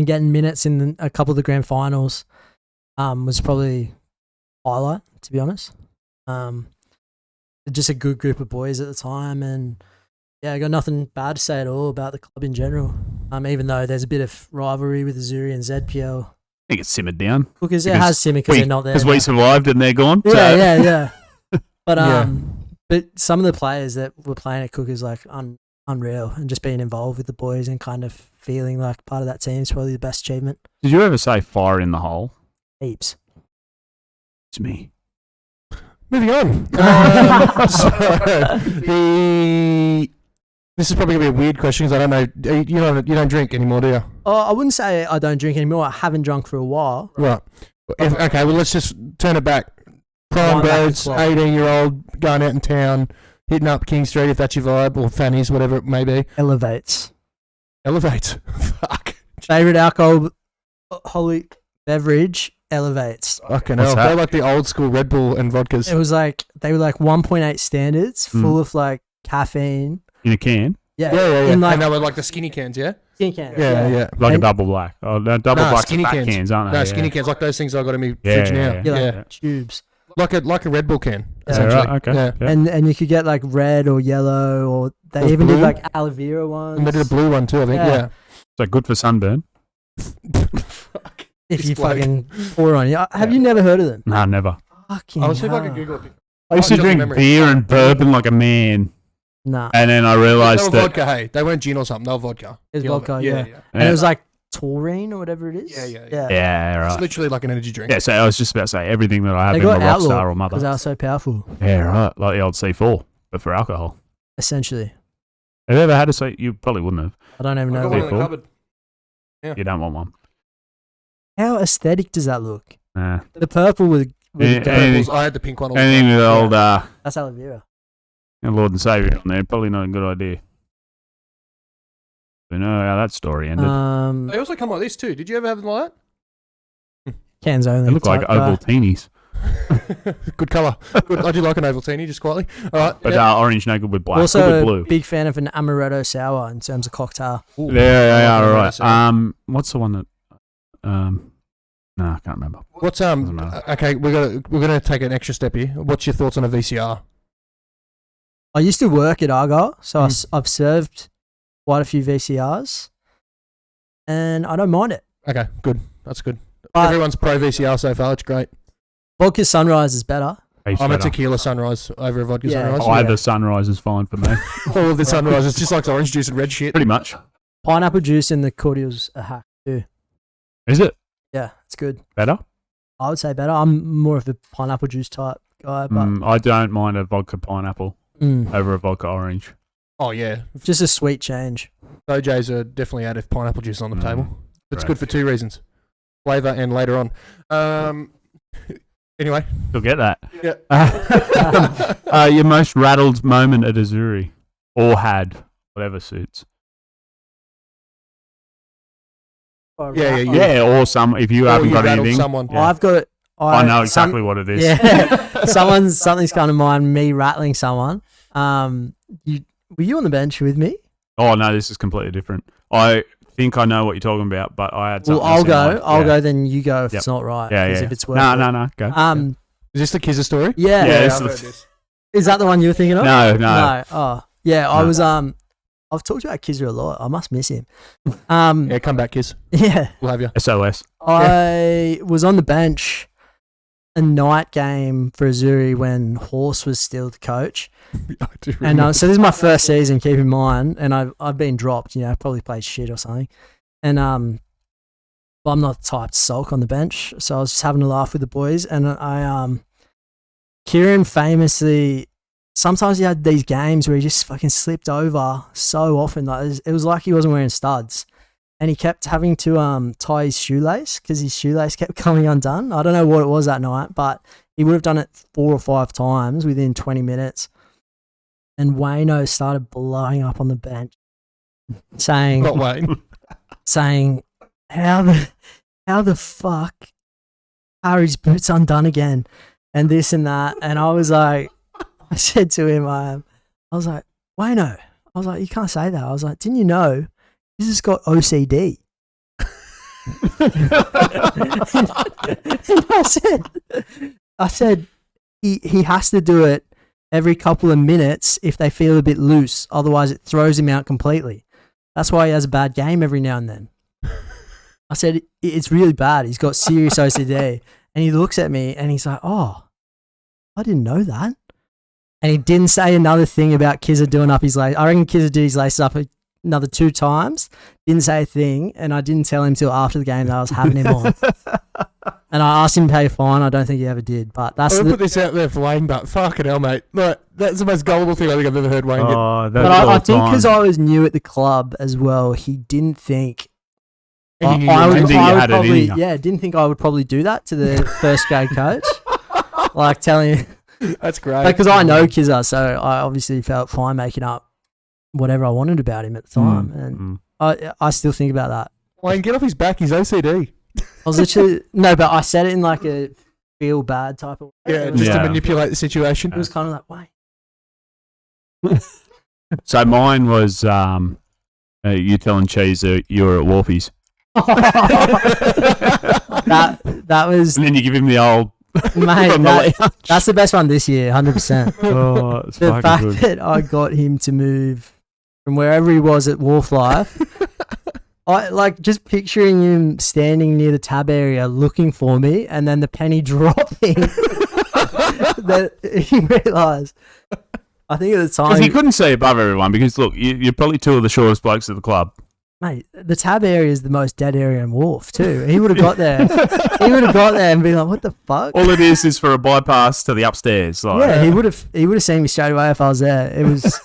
getting minutes in a couple of the grand finals was probably highlight, to be honest. Just a good group of boys at the time, and yeah, I got nothing bad to say at all about the club in general. Even though there's a bit of rivalry with Azzurri and ZPL. I think it's simmered down. Because it has simmered because they're not there. Because we survived and they're gone. Yeah. But but some of the players that were playing at Cook is like unreal, and just being involved with the boys and kind of feeling like part of that team is probably the best achievement. Did you ever say fire in the hole? Heaps. It's me. Moving on. This is probably gonna be a weird question because I don't know. You don't drink anymore, do you? Oh, I wouldn't say I don't drink anymore. I haven't drunk for a while. Right. Okay. Well, let's just turn it back. Prime birds, 18-year-old, going out in town, hitting up King Street if that's your vibe, or Fanny's, whatever it may be. Elevates. Fuck. Favorite alcoholic beverage. Elevates. Fucking hell. They're like the old school Red Bull and vodkas. It was like they were like 1.8 standards, full of like caffeine. In a can? Yeah. And they were like the skinny cans, yeah? Skinny cans. Yeah. Like a double black. Oh, no, double black's skinny fat cans, aren't they? No, skinny cans, like those things I got in my fridge now. Yeah. Tubes. Like a Red Bull can, Yeah, essentially. right, okay. Yeah. And you could get like red or yellow, or they even did like aloe vera ones. And they did a blue one too, I think, yeah. So good for sunburn? If you fucking pour on you. Have you never heard of them? Nah, never. Fucking I'll see if I hell. can Google it. I used to drink beer and bourbon like a man. Nah. And then I They realised were that... vodka, hey. They weren't gin or something, they were vodka. It was vodka, yeah. And it was like taurine or whatever it is. Yeah. Yeah, right. It's literally like an energy drink. Yeah, so I was just about to say everything that I have They in my got Rockstar outlawed or Mother. because they were so powerful. Yeah, right. Like the old C4, but for alcohol. Essentially. Have you ever had a C? You probably wouldn't have. I don't even I know. got one in the Cool. cupboard. Yeah. You don't want one. How aesthetic does that look? Nah. The purple with Yeah, the anything- I had the pink one all the Anything time. with old that's aloe vera. Lord and Saviour on there, probably not a good idea. We know how that story ended. They also come like this too. Did you ever have them like Cans only. They look like type guy. Ovaltinis. that? Good colour. Good. I do like an Ovaltine, just quietly. All right. But orange no good with black. Also, good with blue. big fan of an amaretto sour in terms of cocktail. Ooh. Yeah, I like right. amaretto. What's the one that? No, I can't remember. What's Doesn't matter. okay, we're gonna take an extra step here. What's your thoughts on a VCR? I used to work at Argyle, so I've served quite a few VCRs, and I don't mind it. Okay, good. That's good. But Everyone's pro VCR so far. It's great. vodka sunrise is better. I'm a tequila sunrise over a vodka sunrise. Either sunrise is fine for me. All of the sunrises, just like orange juice and red shit. Pretty much. Pineapple juice in the cordial's a hack too. Is it Yeah, it's good. better? I would say better. I'm more of a pineapple juice type guy, but I don't mind a vodka pineapple over a vodka orange. Oh yeah, just a sweet change. OJs are definitely out of pineapple juice on the table. It's Right. good for two reasons: flavour and later on. Anyway, You'll get that. Yeah. Your most rattled moment at Azzurri, or had, whatever suits. Yeah. Or some if you Or haven't you got rattled anything. someone. Yeah. I've got it. I know exactly what it is. Yeah, something's come to mind. Me rattling someone. Were you on the bench with me? Oh no, this is completely different. I think I know what you're talking about, but I had something. Well, I'll else in go. mind. I'll Yeah. go. Then you go if Yep. it's not right. Yeah, 'cause yeah. If it's worth No, go. Is this the Kizza story? Yeah. Yeah, I've this heard is- this. Is that the one you were thinking of? No. Oh, yeah. I No. was. I've talked about Kizzer a lot. I must miss him. Yeah, come back, Kiz. Yeah. We'll have you. SOS. I was on the bench a night game for Azzurri when Horse was still the coach. I do And remember. so this is my first season, keep in mind, and I've been dropped, probably played shit or something. And but I'm not the type to sulk on the bench, so I was just having a laugh with the boys, and I Kieran famously, sometimes he had these games where he just fucking slipped over so often. Like it was like he wasn't wearing studs, and he kept having to tie his shoelace because his shoelace kept coming undone. I don't know what it was that night, but he would have done it 4 or 5 times within 20 minutes. And Wayno started blowing up on the bench, saying, Not Wayne. saying, how the fuck are his boots undone again? And this and that. And I was like, I said to him, I was like, Wayno, I was like, you can't say that. I was like, didn't you know he's just got OCD? I said he has to do it every couple of minutes if they feel a bit loose. Otherwise, it throws him out completely. That's why he has a bad game every now and then. I said, it's really bad. He's got serious OCD. And he looks at me and he's like, oh, I didn't know that. And he didn't say another thing about Kizza doing up his lace. I reckon Kizza did his laces up another 2 times. Didn't say a thing. And I didn't tell him till after the game that I was having him on. And I asked him to pay a fine. I don't think he ever did. But that's I'll put this out there for Wayne, but fucking hell, mate. Look, that's the most gullible thing I think I've ever heard Wayne get. But I think because I was new at the club as well, he didn't think didn't think I would probably do that to the first grade coach. Like telling him. That's great. Because I know Kizza, so I obviously felt fine making up whatever I wanted about him at the time. And I still think about that. Wayne, get off his back. He's OCD. I was literally... No, but I said it in like a feel bad type of way. Yeah, just to manipulate the situation. It was kind of like, wait. So mine was you telling Cheese that you were at Wharfies. that was... And then you give him the old... Mate, that's the best one this year, 100%. Oh, it's the fact good. that I got him to move from wherever he was at Wharf Life, I like just picturing him standing near the tab area looking for me, and then the penny dropping that he realised. I think at the time because he couldn't see above everyone. Because look, you're probably 2 of the shortest blokes at the club. Mate, the tab area is the most dead area in Wharf too. He would have got there. And been like, "What the fuck?" All it is for a bypass to the upstairs. Like. Yeah, he would have seen me straight away if I was there. It was,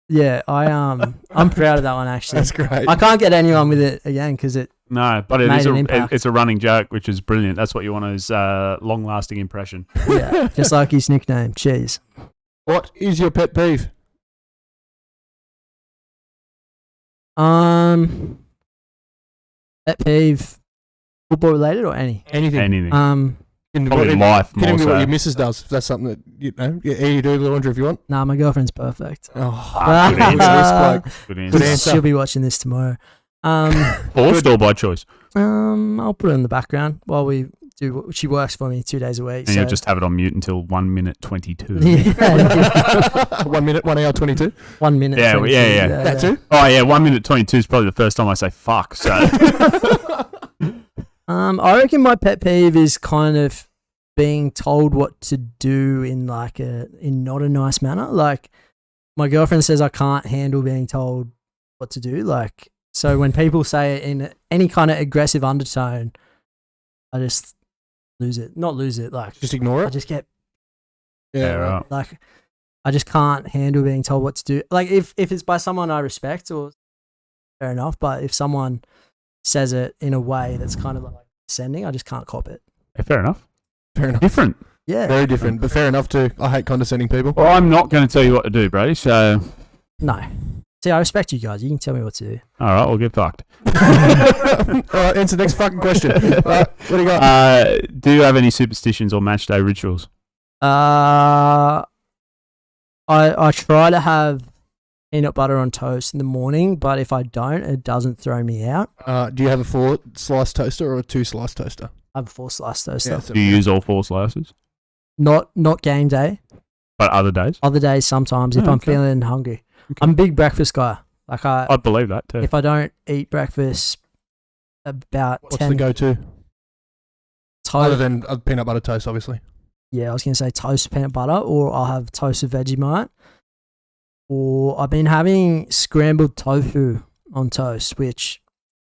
yeah. I'm proud of that one actually. That's great. I can't get anyone with it again because it. No, but it's a running joke, which is brilliant. That's what you want is long-lasting impression. Yeah, just like his nickname, Cheese. What is your pet peeve? Pet peeve, football related or anything. Probably life more can so. What your missus does. If that's something that you do the laundry if you want. Nah, my girlfriend's perfect. Good answer. She'll be watching this tomorrow. Forced or by choice? I'll put it in the background while we do. She works for me 2 days a week. And you'll just have it on mute until 1 minute 22. Yeah. 1 minute, 1 hour 22. 1 minute. Yeah, 22, yeah. That too. Oh yeah, 1 minute 22 is probably the first time I say fuck. So. I reckon my pet peeve is kind of being told what to do in not a nice manner. Like my girlfriend says I can't handle being told what to do. Like so when people say it in any kind of aggressive undertone, I just lose it. Not lose it, like just ignore it. I just get right. Like I just can't handle being told what to do. Like if it's by someone I respect, or fair enough. But if someone says it in a way that's kind of like sending, I just can't cop it. Yeah, fair enough. Different. Yeah. Very different, but fair enough too. I hate condescending people. Well, I'm not going to tell you what to do, Brady. So no. See, I respect you guys. You can tell me what to do. All right, we'll get fucked. All right, answer the next fucking question. What do you got? Do you have any superstitions or match day rituals? I try to have peanut butter on toast in the morning, but if I don't, it doesn't throw me out. Do you have a 4-slice toaster or a 2-slice toaster? I have a 4-slice toaster. Yeah, Do you use all 4 slices? Not game day. But other days? Other days sometimes if I'm feeling hungry. Okay. I'm a big breakfast guy. Like I believe that too. If I don't eat breakfast about What's 10... the go-to? Other than peanut butter toast, obviously. Yeah, I was going to say toast peanut butter, or I'll have toast with Vegemite. Or I've been having scrambled tofu on toast, which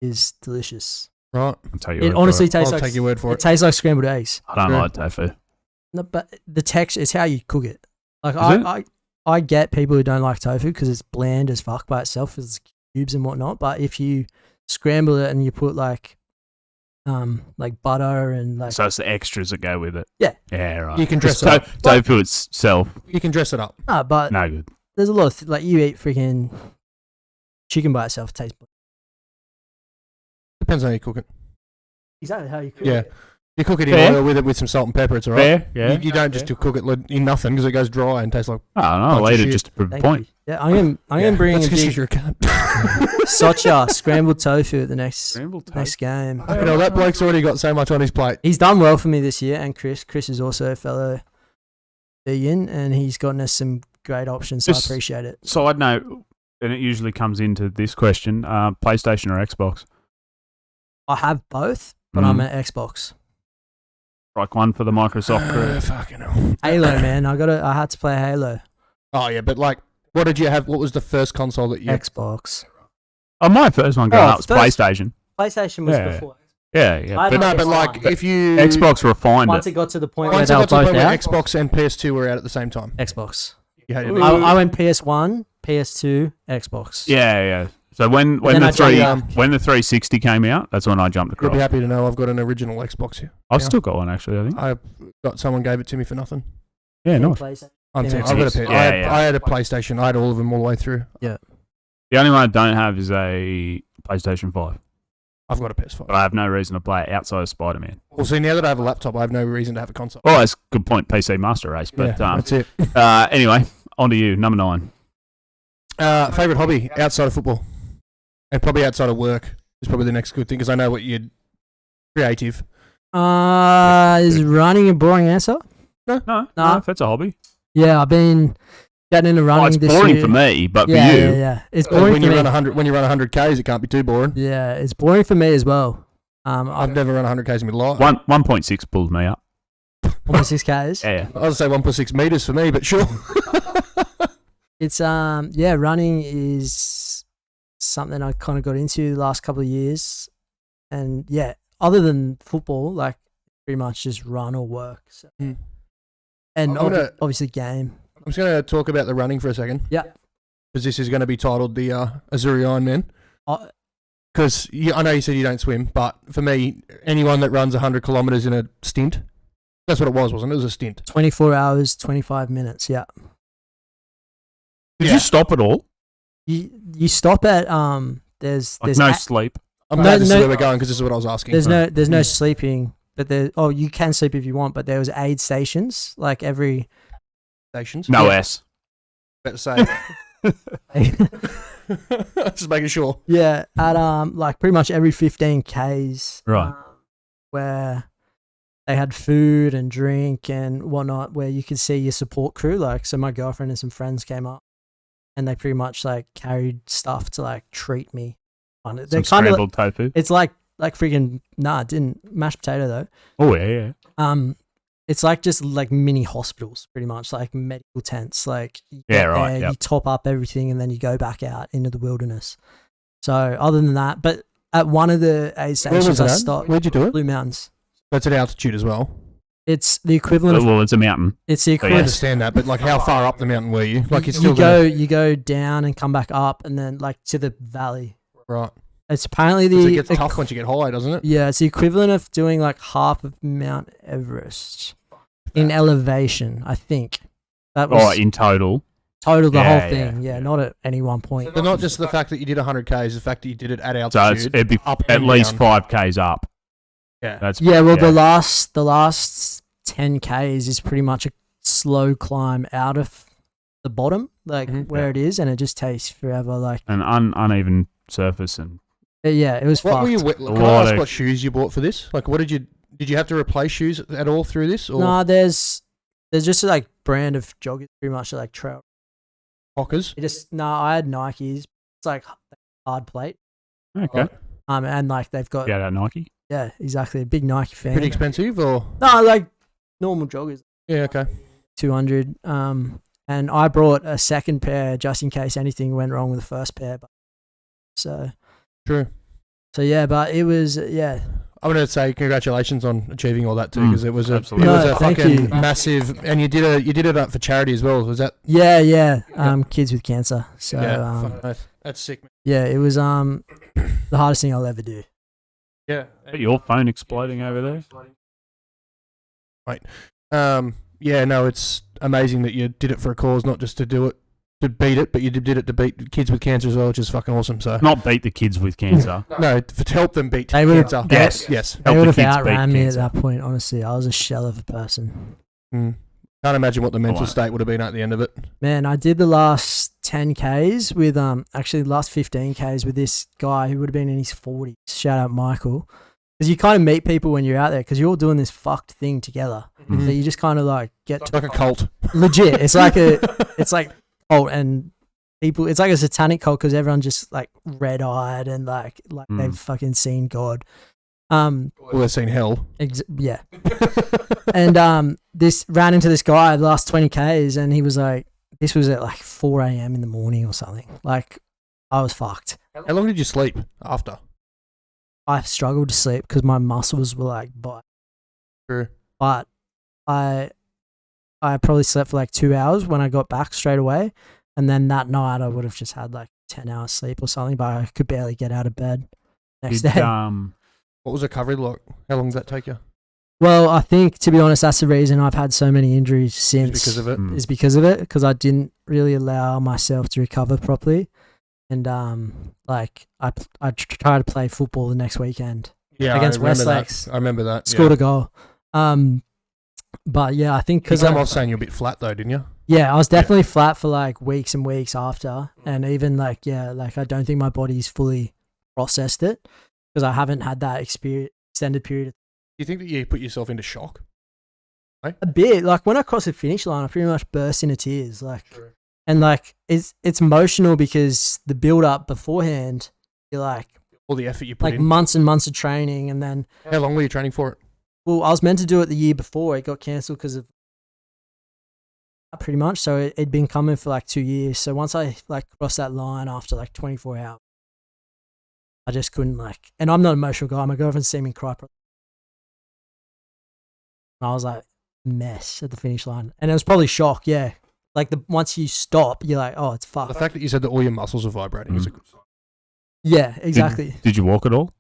is delicious. Right. I'll tell you It honestly tastes I'll like... take your word for it. It tastes like scrambled eggs. I don't like tofu. No, but the texture is how you cook it. Like Is I get people who don't like tofu because it's bland as fuck by itself, as cubes and whatnot. But if you scramble it and you put like butter and like, So it's the extras that go with it. Yeah. Yeah, right. You can dress it up. Tofu itself, You can dress it up. but no good. there's a lot of like you eat freaking chicken by itself, it tastes Depends on how you cook it. exactly how you cook Yeah. it. You cook it in Fair. oil with some salt and pepper, it's alright. Fair, yeah. You don't just cook it in nothing because it goes dry and tastes like. I don't know. bunch I'll of eat it shit. just to prove a Thank point. you. Yeah, I'm gonna bring That's a 'cause big you're a cunt. socha scrambled tofu at the next Scrambled next game. Fucking hell, that bloke's already got so much on his plate. He's done well for me this year, and Chris is also a fellow vegan, and he's gotten us some great options, so Just- I appreciate it. Side note, and it usually comes into this question: PlayStation or Xbox? I have both, but I'm an Xbox. Like one for the Microsoft crew. Fucking hell. Halo, man, I had to play Halo. Oh yeah, but like, what did you have? What was the first console that you? Xbox. Oh, my first one growing Oh, up was first- PlayStation. PlayStation was Yeah. before. Yeah, yeah. I But don't- No, but like, if you Xbox refined Once it. it got to the point where once they it were got to the both point where out, Xbox and PS2 were out at the same time, Xbox. you hated Ooh. it. I went PS1, PS2, Xbox. Yeah, yeah. So when then I the jumped when the 360 came out, that's when I jumped You'll be across. happy to know I've got an original Xbox here. I've Yeah. still got one actually. I think. I got someone gave it to me for nothing. Yeah, nice. PlayStation. I'm Yeah, saying, I've got a yeah, I yeah. had a PlayStation. I had all of them all the way through. The only one I don't have is a PlayStation 5, I've got a PS5. but I have no reason to play it outside of Spider-Man. Well, see, now that I have a laptop, I have no reason to have a console. Well, that's a good point. PC Master Race, but yeah, that's it. anyway, on to you, number 9. Favorite hobby outside of football, and probably outside of work is probably the next good thing because I know what you're creative. Is running a boring answer? No, Nah. if that's a hobby. Yeah, I've been getting into running Oh, it's this boring year. for me, but yeah, for you, yeah. It's boring When for you me. run 100 Ks, it can't be too boring. Yeah, it's boring for me as well. I've never run 100 Ks in my life. 1.6 pulled me up. almost 6Ks. Yeah, I was say 1.6 meters for me, but sure. It's running is something I kind of got into the last couple of years, and yeah, other than football, like pretty much just run or work. So. Mm. And I'm gonna- obviously game. I'm just going to talk about the running for a second. Yeah. Because this is going to be titled the Azzurri Ironman. I- Because I know you said you don't swim, but for me, anyone that runs 100 kilometers in a stint, that's what it was, wasn't it? It was a stint. 24 hours, 25 minutes. Yeah. Did Yeah. you stop at all? You stop at there's Like there's no a- sleep. I'm No, glad this is no- where we're going because this is what I was asking. there's no sleeping, but you can sleep if you want, but there was aid stations like every Stations. No Yeah. S. Better say. Just making sure. yeah, at like pretty much every 15 Ks. Right. Where they had food and drink and whatnot, where you could see your support crew. Like, so my girlfriend and some friends came up, and they pretty much like carried stuff to like treat me on it. Some They're kind of scrambled tofu. it's like freaking it didn't mashed potato though. Oh yeah, yeah. It's like just like mini hospitals, pretty much like medical tents. Like you Yeah, get right, there, yep. you top up everything, and then you go back out into the wilderness. So other than that, but at one of the aid Where stations, was I it at? stopped. Where'd you do it? Blue Mountains. That's at altitude as well. It's the equivalent of Well, it's a mountain. it's the I equivalent. understand that, but like how far up the mountain were you? Like it's you still you go down and come back up, and then like to the valley. right. It's apparently 'Cause the it gets tough once you get high, doesn't it? yeah, it's the equivalent of doing like half of Mount Everest in elevation. I think that was Oh, in total. total the Yeah, whole thing. Yeah, not at any one point. But not just the fact that you did 100 Ks, the fact that you did it at So altitude. it'd be up at and least down. 5Ks up. Yeah. That's Yeah, well, the last 10 Ks is pretty much a slow climb out of the bottom, like Mhm. where it is, and it just takes forever. Like, an uneven surface and yeah, it was What were you? fucked. Can I lot ask of- what shoes you bought for this? Like, what did you have to replace shoes at all through this, or Nah, there's just a like brand of joggers, pretty much like trail. Hockers? I had Nikes. It's like hard plate. okay. Right. And like they've got Yeah, that Nike. yeah, exactly, a big Nike fan. Pretty expensive, or No, like normal joggers, yeah, okay. 200. And I brought a second pair just in case anything went wrong with the first pair. So True. yeah, but it was yeah. I'm going to say congratulations on achieving all that too, because it was a thank fucking you. massive, and you did it up for charity as well. Was that? Yeah. Kids with cancer. So fuck oath. That's sick. Man. yeah, it was the hardest thing I'll ever do. Yeah. Your phone exploding over there. Right. Yeah. No, it's amazing that you did it for a cause, not just to do it to beat it, but you did it to beat kids with cancer as well, which is fucking awesome. So Not beat the kids with cancer. no, to help them beat They would've- cancer. Yes. Yes. They Help would the have kids beat outran me at cancer. that point. Honestly, I was a shell of a person. Mm. Can't imagine what the mental wow. state would have been at the end of it. Man, I did the last 10Ks with actually the last 15Ks with this guy who would have been in his 40s. Shout out Michael. Because you kind of meet people when you're out there because you're all doing this fucked thing together. Mhm. So you just kind of like get It's like a cult. legit. It's like and people. It's like a satanic cult because everyone's just like red eyed and like they've fucking seen God. Well, they've seen hell. Yeah. And this ran into this guy the last 20Ks and he was like, this was at like 4 a.m. in the morning or something. Like I was fucked. How long did you sleep after? I struggled to sleep because my muscles were like, True. but I probably slept for like 2 hours when I got back straight away. And then that night I would have just had like 10 hours sleep or something, but I could barely get out of bed next day. What was the recovery like? How long did that take you? Well, I think, to be honest, that's the reason I've had so many injuries since. Because of it? Is because of it, because I didn't really allow myself to recover properly. And like I tried to play football the next weekend against Westlakes. I remember that. Scored a goal. But yeah, I think because you come off saying you're a bit flat though, didn't you? Yeah, I was definitely flat for like weeks and weeks after, and even like I don't think my body's fully processed it because I haven't had that extended period. Do you think that you put yourself into shock? A bit, like when I crossed the finish line, I pretty much burst into tears. Like, True. and like it's emotional because the build up beforehand, you're like All the effort you put in. months and months of training, and then How long were you training for it? well, I was meant to do it the year before. It got cancelled because of pretty much. So it'd been coming for like 2 years. So once I like crossed that line after like 24 hours, I just couldn't like. And I'm not an emotional guy. My girlfriend's seen me cry. And I was like mess at the finish line, and it was probably shock. Yeah, like once you stop, you're like, oh, it's fucked. The fact that you said that all your muscles are vibrating is a good sign. Yeah, exactly. Did you walk at all?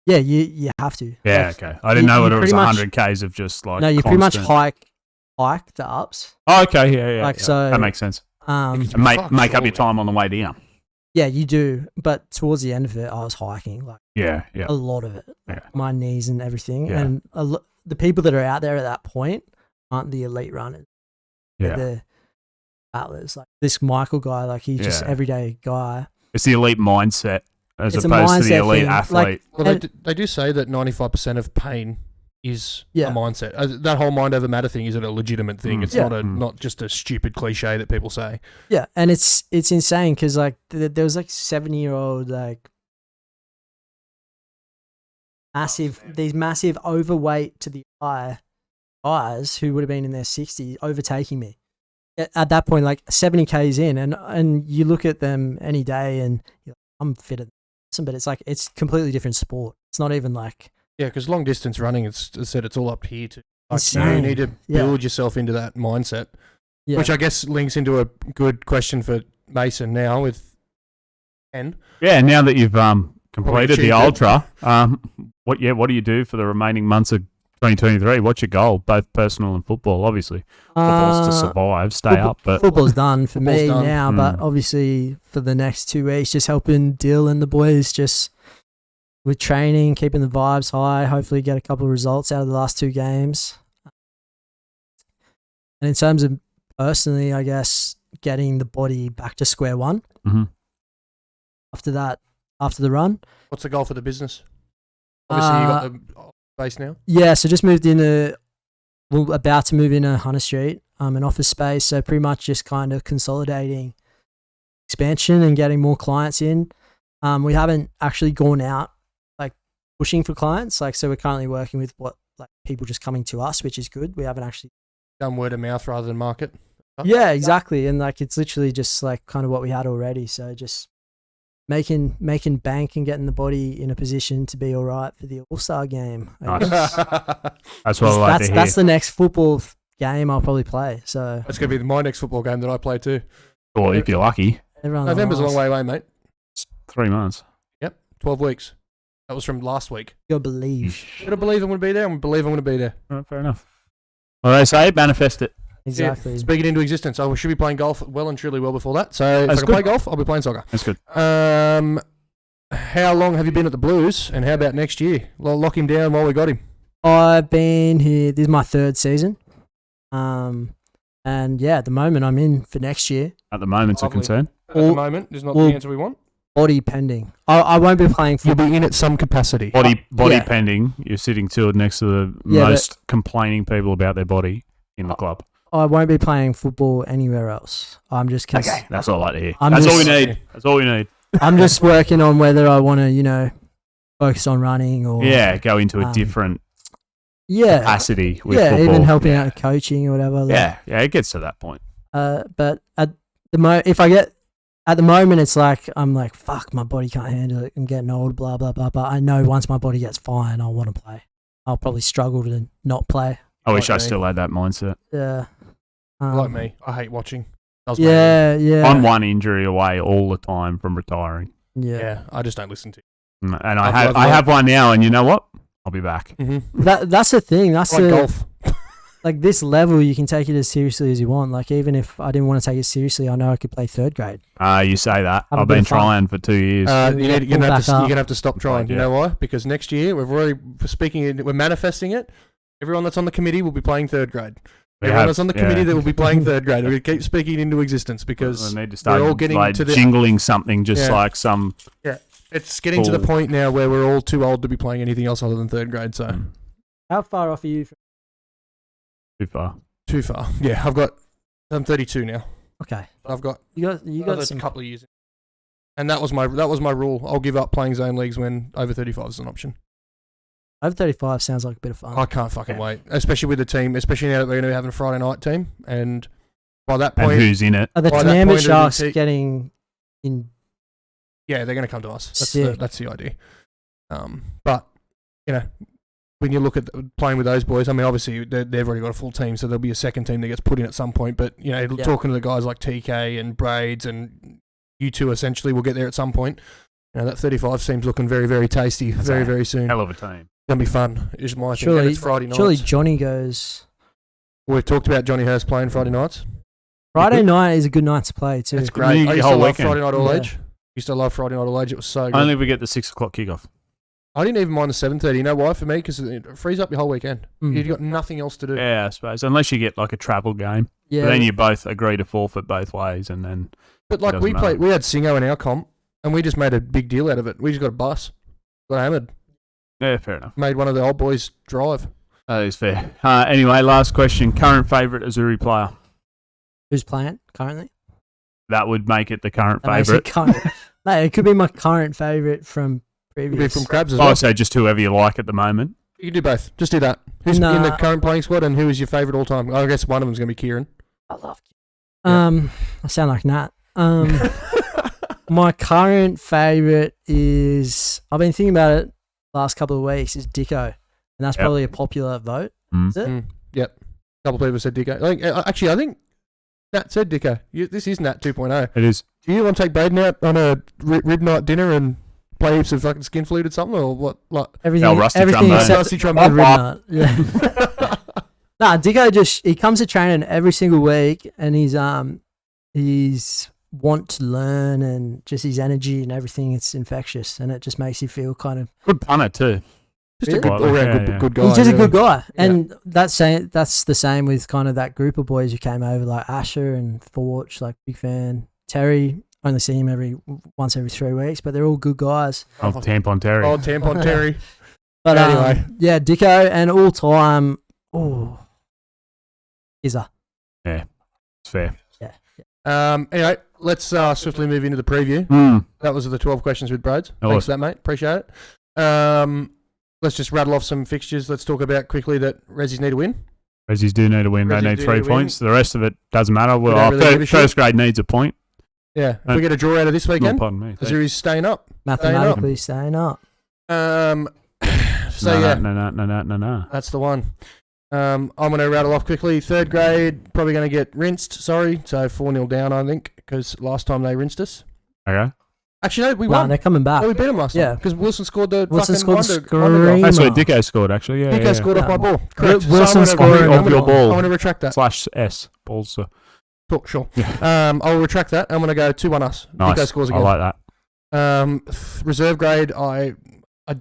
Yeah, you have to. Yeah, Like, okay. I didn't know you whether it was pretty much- 100 Ks of just like. No, you pretty much constant- hike the ups. Oh, okay, yeah. Like, yeah. so- That makes sense. Because And make fuck, up your surely. time on the way down. Yeah, you do. But towards the end of it, I was hiking like Yeah. a lot of it, Yeah. my knees and everything. Yeah. And the people that are out there at that point aren't the elite runners. Yeah. They're the battlers. Like this Michael guy, like he's just Yeah. everyday guy. It's the elite mindset as It's a opposed to the mindset elite thing. athlete. Like- Well, And- they do say that 95% of pain is Yeah. a mindset. That whole mind over matter thing is a legitimate thing. Mm. It's Yeah. not just a stupid cliche that people say. Yeah, and it's insane because like there was like 70-year-old like massive overweight to the eye guys who would have been in their 60s overtaking me at that point, like 70 Ks in, and you look at them any day and you're like, I'm fitter than them, but it's like it's completely different sport. It's not even like Yeah, because long distance running, it's said it's all up here to. Like, Insane. you need to Yeah. build yourself into that mindset, yeah. which I guess links into a good question for Mason now with Ken. Yeah, now that you've completed the achieved it. ultra, what do you do for the remaining months of 2023? What's your goal, both personal and football? Obviously, football's to survive, stay up, but Football's done for me Football's done. now, but obviously for the next 2 weeks, just helping Dill and the boys just with training, keeping the vibes high, hopefully get a couple of results out of the last 2 games. And in terms of personally, I guess, getting the body back to square one Mhm. after the run. What's the goal for the business? Obviously, you got the base now. Yeah, so just moved in about to move into Hunter Street, an office space. So pretty much just kind of consolidating expansion and getting more clients in. We haven't actually gone out like pushing for clients. Like, so we're currently working with people just coming to us, which is good. We haven't actually. Done word of mouth rather than market. Yeah, exactly. And like, it's literally just like kind of what we had already. So just making bank and getting the body in a position to be all right for the All-Star game. Nice. That's what I like to hear. That's the next football game I'll probably play. So That's going to be my next football game that I play too. Or if you're lucky. November's a long way away, mate. It's 3 months. Yep, 12 weeks. That was from last week. You gotta believe. You gotta believe I'm going to be there, and believe I'm going to be there. All right, fair enough. Well, they say manifest it. Exactly. Yeah, speak it into existence. I should be playing golf well and truly well before that. So if I can play golf, I'll be playing soccer. That's good. How long have you been at the Blues, and how about next year? Lock him down while we got him. I've been here. This is my 3rd season. And yeah, at the moment I'm in for next year. At the moment's a concern. At the moment, is not the answer we want. Body pending. I won't be playing football. You'll be in at some capacity. Body pending. You're sitting tilled next to the most complaining people about their body in the club. I won't be playing football anywhere else. I'm just okay. That's all I like to hear. That's all we need. That's all we need. I'm just working on whether I want to, focus on running or go into a different capacity with football. Even helping out coaching or whatever. Yeah, it gets to that point. But at the moment, it's like I'm like, fuck, my body can't handle it. I'm getting old, blah blah blah. But I know once my body gets fine, I'll want to play. I'll probably struggle to not play. I wish I still had that mindset. Yeah. Like me, I hate watching. Yeah. I'm one injury away all the time from retiring. Yeah. I just don't listen to you. And I have one now, and you know what? I'll be back. Mm-hmm. That's the thing. That's like golf. Like this level, you can take it as seriously as you want. Like even if I didn't want to take it seriously, I know I could play 3rd grade. You say that. I've been trying for 2 years. You're gonna have to stop trying. You know why? Because next year we're manifesting it. Everyone that's on the committee will be playing 3rd grade. Everyone that's on the committee that will be playing 3rd grade. We're going to keep speaking it into existence because we need to start we're all getting to the jingling something like some. Yeah, it's getting to the point now where we're all too old to be playing anything else other than 3rd grade. So, how far off are you? Too far. Too far. Yeah, I'm 32 now. Okay, I've got you got a couple of years, and that was my rule. I'll give up playing zone leagues when over 35 is an option. Over 35 sounds like a bit of fun. I can't fucking wait, especially with the team, especially now that we're going to be having a Friday night team, and by that point, and who's in it? Are the Tinamba Sharks getting in? Yeah, they're going to come to us. That's the idea. But when you look at playing with those boys, I mean, obviously they've already got a full team, so there'll be a second team that gets put in at some point. But talking to the guys like TK and Braids and you two, essentially, will get there at some point. That 35 seems looking very, very tasty. Very, very soon. Hell of a team. Gonna be fun. Is my thing. And it's Friday nights. Surely Johnny goes. We've talked about Johnny Hurst playing Friday nights. Friday night is a good night to play too. It's great. I used to love Friday night all age. Used to love Friday night all age. It was so good. Only if we get the 6 o'clock kickoff. I didn't even mind the 7:30. You know why? For me, because it frees up your whole weekend. You've got nothing else to do. Yeah, I suppose. Unless you get like a travel game. Yeah. But then you both agree to forfeit both ways, and then. But like we had Singo in our comp, and we just made a big deal out of it. We just got a bus, got hammered. Yeah, fair enough. Made one of the old boys drive. That is fair. Anyway, last question. Current favourite Azzurri player? Who's playing currently? That would make it the current favourite. Mate, it could be my current favourite from previous. Could be from Crabs as well. So just whoever you like at the moment. You can do both. Just do that. Who's in the current playing squad, and who is your favourite all time? I guess one of them's going to be Kieran. I love Kieran. I sound like Nat. My current favourite is, I've been thinking about it last couple of weeks, is Dicko. And that's probably a popular vote. Is it? Yep. A couple of people said Dicko. Actually, I think Nat said Dicko. This is Nat 2.0. It is. Do you want to take Braden out on a rib night dinner and play heaps of fucking skin fluted something, or what? Like everything except rusty trombone. Rib night. Yeah. Dicko he comes to training every single week, and he's want to learn, and just his energy and everything, it's infectious, and it just makes you feel kind of good punter too. Just a good guy. He's just a good guy, and that's the same with kind of that group of boys who came over, like Asher and Forge, like big fan. Terry, only see him once every 3 weeks, but they're all good guys. Tampon Terry. Tampon Terry. But anyway, Dicko, and all time, Izza. Yeah, it's fair. Anyway, let's swiftly move into the preview. That was the 12 questions with Broads. Thanks for that, mate. Appreciate it. Let's just rattle off some fixtures. Let's talk about quickly that Rezzies need to win. Rezzies do need to win. They need 3 points. The rest of it doesn't matter. Well, first grade needs a point. Yeah. If we get a draw out of this weekend, pardon me. Azzurri's staying up. Mathematically staying up. So yeah. No. That's the one. I'm going to rattle off quickly. Third grade, probably going to get rinsed. Sorry. So 4-0 down, I think, because last time they rinsed us. Okay. Actually, no, we No, won. they're coming back. Oh, we beat them last time. Because Wilson scored the Wilson fucking scored wonder goal. That's where screamer. Dicko scored, actually. Yeah, Dicko scored off my ball. Correct. Wilson So scored off your ball. I want to retract that. /S. Balls. Sure. I'll retract that. I'm going to go 2-1 us. Nice. Dicko scores again. I like that. Reserve grade, I'm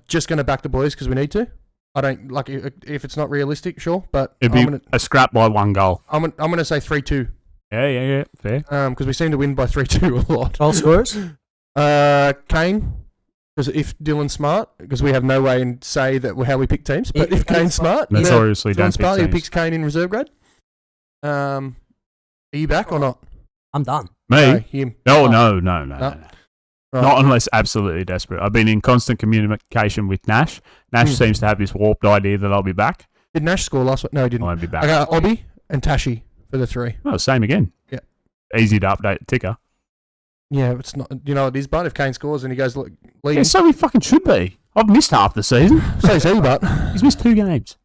just going to back the boys because we need to. I don't like if it's not realistic, sure, but It'd be a scrap by 1 goal. I'm going to say 3-2. Yeah, fair. Because we seem to win by 3-2 a lot. Goal scorers? Kane, because if Dylan's smart, because we have no way to say that how we pick teams, but if Kane's smart, notoriously don't Dylan's pick smart, he teams. picks Kane in reserve grade. Are you back or not? I'm done. Me? No, him. No. Right. Not unless absolutely desperate. I've been in constant communication with Nash. Nash seems to have this warped idea that I'll be back. Did Nash score last week? No, he didn't. I won't be back. I got Obi and Tashi for the 3. Oh, same again. Yeah. Easy to update the ticker. Yeah, it's not. You know what it is, but if Kane scores and he goes leading, Yeah, so we fucking should be. I've missed half the season. so is he, but He's missed 2 games.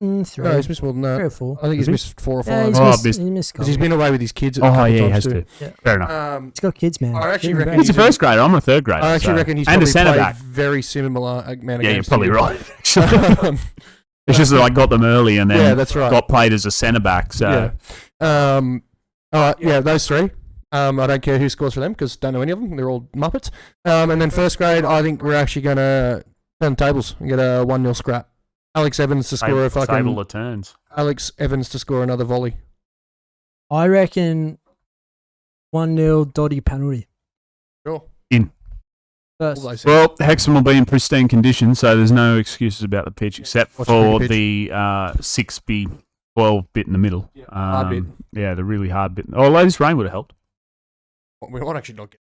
3. no, he's missed more than 3 that. or 4. I think he's missed 4 or 5. Yeah, he's Oh, missed, missed- he missed Because goals. he's been away with his kids. A Oh, couple yeah, he times has too. to. Yeah. Fair enough. He's got kids, man. I actually Give him reckon back. He's a first grader. I'm a third grader. I actually reckon he's and a probably centre played back. very similar amount of Yeah, games. you're probably to you. right. Actually. It's just that I got them early and then Yeah, that's right. got played as a centre back. So Yeah. All right, yeah, those 3. I don't care who scores for them because don't know any of them. They're all muppets. And then first grade, I think we're actually going to turn the tables and get a 1-0 scrap. Alex Evans to score a table fucking... the turns. Alex Evans to score another volley. I reckon 1-0 Dotty penalty. Sure. First. All they said. Well, Hexham will be in pristine condition, so there's no excuses about the pitch except What's for the the 6x12 bit in the middle. hard bit. Yeah, the really hard bit. Oh, latest rain would have helped. We might actually not get...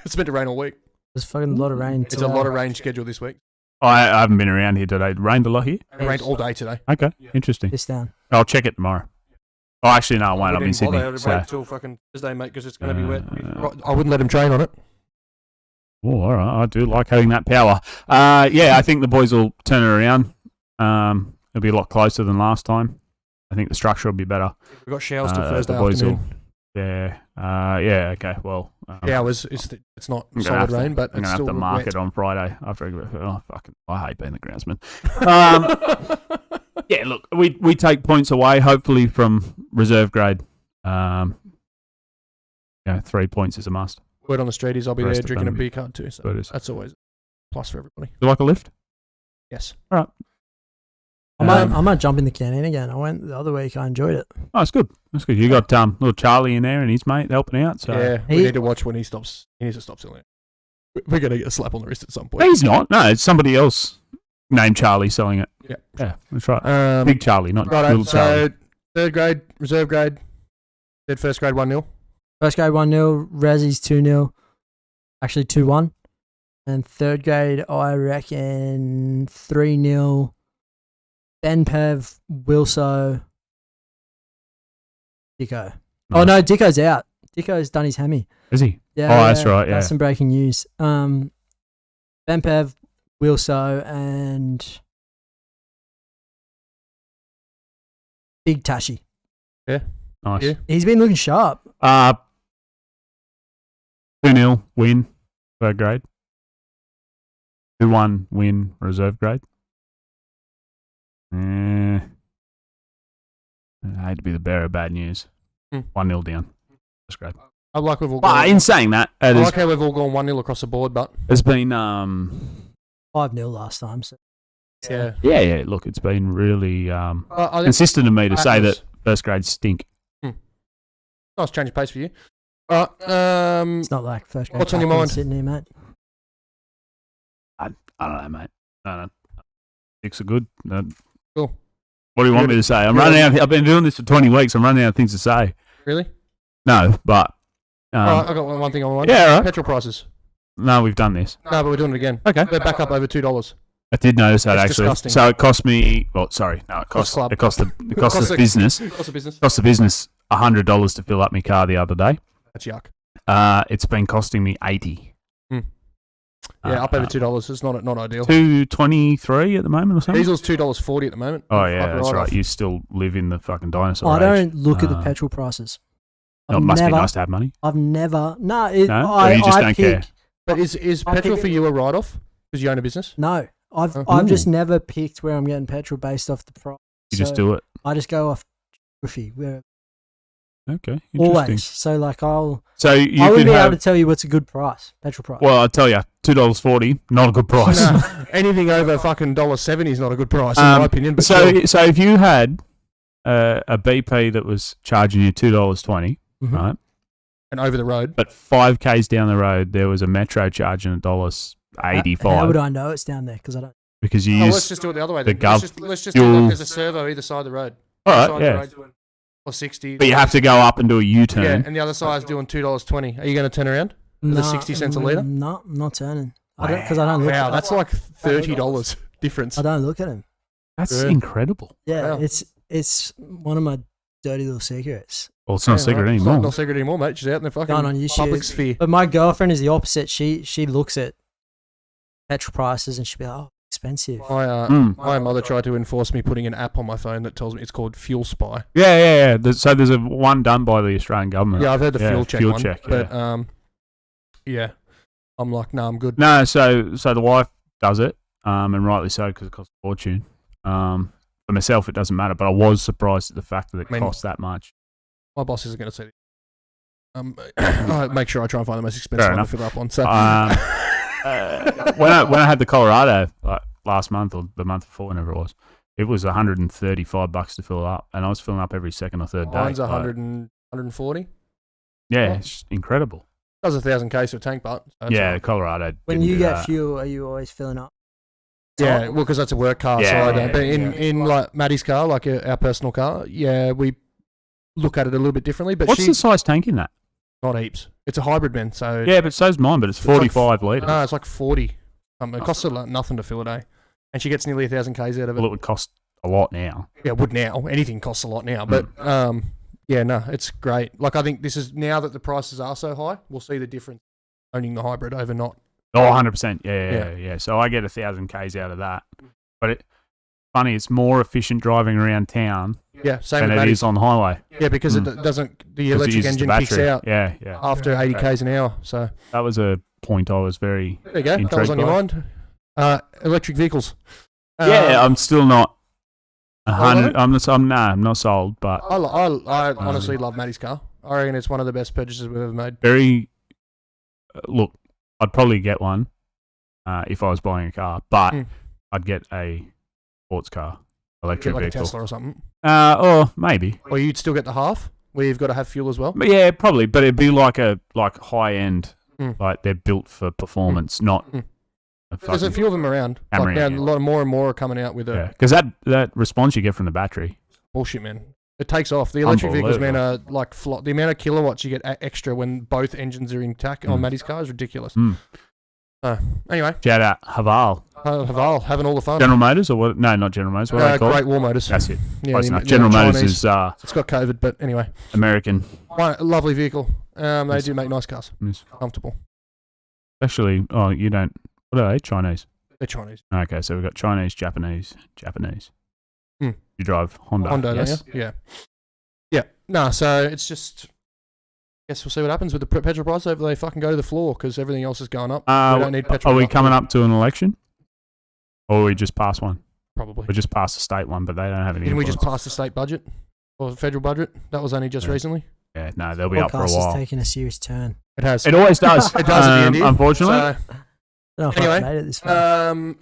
It's meant to rain all week. There's fucking a lot of rain. It's a lot of rain scheduled this week. I haven't been around here today. It rained a lot here? It rained all day today. Okay, interesting. This down. I'll check it tomorrow. Oh, actually, no, I won't. I'm in Sydney. I'll So. wait till fucking Thursday, mate, because it's going to be wet. I wouldn't let him train on it. Oh, all right. I do like having that power. Yeah, I think the boys will turn it around. It'll be a lot closer than last time. I think the structure will be better. We've got showers till The Thursday boys afternoon. Yeah. Yeah. Okay. Well. Showers, it's not I'm gonna solid have to- rain, but I'm it's gonna still have to mark wet. it on Friday. I hate being the groundsman. Yeah. Look, we take points away. Hopefully from reserve grade. 3 points is a must. Word on the street is I'll be The there rest of drinking a them- beer card too. So So it is. that's always a plus for everybody. Do you like a lift? Yes. All right. I might jump in the canteen again. I went the other week. I enjoyed it. Oh, it's good. That's good. You got little Charlie in there and his mate helping out. So Yeah, we He- need to watch when he stops. He needs to stop selling it. We're going to get a slap on the wrist at some No, point. he's not. No, it's somebody else named Charlie selling it. Yeah. Yeah, that's right. Big Charlie, not Righto, little Charlie. so third grade, reserve grade. Said first grade 1-0. First grade 1-0. Razzie's 2-0. Actually 2-1. And third grade, I reckon 3-0. Ben Pev, Wilso, Dicko. Oh Nice. no, Dicko's out. Dicko's done his hammy. Is he? Yeah, Oh, that's right, yeah. That's some breaking news. Ben Pev, Wilso, and Big Tashi. Nice. Yeah. He's been looking sharp. 2-0 win, third grade. 2-1 win, reserve grade. I hate to be the bearer of bad news. 1-0 down. First grade. I like we've all But gone. in saying that, I like how we've all gone 1-0 across the board, but 5-0 last time. So. yeah. yeah. Look, it's been really I think consistent of me to say Atlas. that first grades stink. nice change of pace for you. All right. It's not like first grade. What's on your captain mind? Sitting here, mate. I don't know, mate. No. Six are good. No. Cool. What do you want me to say? I'm running out. I've been doing this for 20 weeks. I'm running out of things to say. Really? No, but All right, I got one thing on my mind. yeah, all right. Petrol prices. No, we've done this. No, but we're doing it again. Okay. They're back up over $2. I did notice that It's actually. disgusting. So it cost me. Well, sorry, no, it cost club. the Cost business. Cost of business. Cost the business $100 to fill up my car the other day. That's yuck. it's been costing me 80. Yeah, up over $2. It's not ideal. $2.23 at the moment or something. Diesel's $2.40 at the moment. Oh yeah, that's right. You still live in the fucking dinosaur I age. don't look at the petrol prices. It must be nice to have money. I've never. No, You just don't care. But is petrol for you a write-off because you own a business? No, I've just never picked where I'm getting petrol based off the price. You just do it. I just go off geography. Okay, interesting. Always. So like I wouldn't could be able to tell you what's a good price, petrol price. Well, I'll tell you, $2.40, not a good price. No, anything over fucking $1.70 is not a good price in my opinion. But so if you had a BP that was charging you $2.20, right, and over the road, but 5Ks down the road there was a Metro charging $1.85. How would I know it's down there? Because I don't. Because you use. Let's just do it the other way. The Let's just do like there's a servo either side of the road. All right, yeah. Or 60. But you have to go up and do a U-turn. Yeah, and the other side's doing $2.20. Are you going to turn around? No, the 60 cents a litre? No, I'm not turning. Because I don't look. Wow, that's like $30 difference. I don't look at him. That's incredible. Yeah, Wow. it's one of my dirty little secrets. Well, it's not a secret anymore. It's not a secret anymore, mate. She's out in the fucking Going on YouTube. public sphere. But my girlfriend is the opposite. She looks at petrol prices and she'll be like, oh, expensive. My mother tried to enforce me putting an app on my phone that tells me it's called Fuel Spy. Yeah. So there's one done by the Australian government. Yeah, I've heard the fuel check one. Yeah. But yeah, I'm like, no, I'm good. No, so the wife does it, and rightly so because it costs a fortune. For myself, it doesn't matter, but I was surprised at the fact that it costs that much. My boss isn't going to see it. I make sure I try and find the most expensive one to fill up on. So when I had the Colorado last month or the month before, whenever it was $135 to fill up, and I was filling up every second or third day. Mine's 140. Yeah, it's incredible. Does 1,000 Ks for a tank, but yeah, Colorado. When you get fuel, are you always filling up? Yeah, well, because that's a work car, so I don't. But in yeah. like Maddie's car, like our personal car, yeah, we look at it a little bit differently. But what's the size tank in that? Not heaps. It's a hybrid, man. So yeah, but so's mine. But it's 45 litres. No, it's like 40. It costs her like nothing to fill a day, and she gets nearly 1,000 Ks out of it. Well, it would cost a lot now. Yeah, it would now. Anything costs a lot now, but yeah, no, it's great. Like I think this is now that the prices are so high, we'll see the difference owning the hybrid over not. Oh, 100%. Yeah. So I get 1,000 Ks out of that. But funny, it's more efficient driving around town same than it is on the highway. Yeah, because it doesn't, the electric engine kicks out after 80 Ks an hour. So that was a point I was very there you go. That was on your mind. Electric vehicles. I'm still not 100. I'm not sold, but I honestly love Maddie's car. I reckon it's one of the best purchases we've ever made. Very look, I'd probably get one if I was buying a car, but I'd get a sports car, electric vehicle, a Tesla or something. Or maybe. Or you'd still get the half, where you've got to have fuel as well. But yeah, probably. But it'd be like high end, like they're built for performance, not. There's a few of them around. Like now, a lot more and more are coming out with it. Because that response you get from the battery. Bullshit, man. It takes off. The electric vehicles, man, are like the amount of kilowatts you get extra when both engines are intact on Maddie's car is ridiculous. Anyway. Shout out Haval. Haval, having all the fun. General Motors or what? No, not General Motors. What are they called? Great Wall Motors. That's it. Yeah, General Motors Chinese. is it's got COVID, but anyway. American. Lovely vehicle. They do make nice cars. Yes. Comfortable. Especially, you don't. What are they? Chinese. They're Chinese. Okay, so we've got Chinese, Japanese. You drive Honda. Yes. Don't you? Yeah. No, so it's just. Guess we'll see what happens with the petrol price. Hopefully they fucking go to the floor because everything else is going up. We don't need petrol. Are we coming up to an election? Or are we just past one? Probably. We just passed the state one, but they don't have any. Didn't we just pass the state budget? Or the federal budget? That was only just recently. Yeah, no, they'll be up for a while. Podcast is taking a serious turn. It has. It always does. It does at the end here. Unfortunately. So, anyway,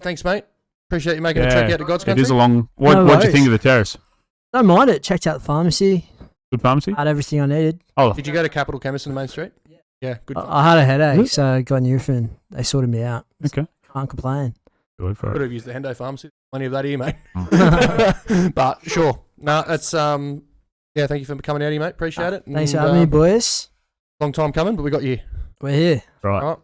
thanks, mate. Appreciate you making a trek out to God's country. It is a long. What do you think of the terrace? Don't mind it. Checked out the pharmacy. Good pharmacy? Had everything I needed. Oh. Did you go to Capital Chemist in the main street? Yeah, good. I had a headache, so I got Nurofen. They sorted me out. Okay. Can't complain. Good for it. Could have used the Hendo Pharmacy. Plenty of that here, mate. But sure. No, it's yeah, thank you for coming out here, mate. Appreciate it. Thanks for having me, boys. Long time coming, but we got you. We're here. Right. All right.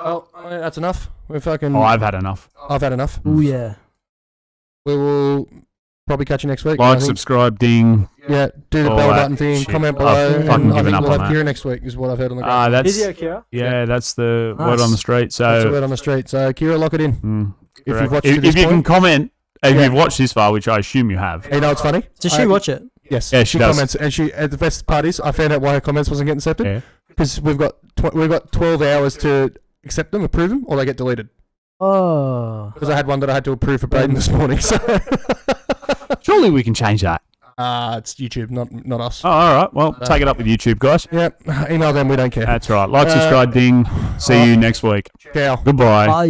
Well, that's enough. We're fucking. I've had enough. I've had enough. Oh yeah. We will probably catch you next week. Like, subscribe, ding. Yeah, do the all bell that button thing, shit. comment I've below. fucking And I given think up we'll on have that. Kira next week, is what I've heard on the ground. That's Physio Kira? yeah, that's the word Nice. on the street. So That's the word on the street. So, Kira, lock it in. If you've correct. watched to this if you can point. comment, if you've watched this far, which I assume you have. You know what's funny? Does she watch it? Yes. Yeah, she does. comments, and the best part is I found out why her comments wasn't getting accepted. Yeah. Because we've got 12 hours to accept them, approve them, or they get deleted. Oh. Because I had one that I had to approve for Braden this morning. So Surely we can change that. it's YouTube, not us. Oh, all right. Well, take it up with YouTube, guys. Yeah, email them. We don't care. That's right. Like, subscribe, ding. See you next week. Ciao. Goodbye. Bye.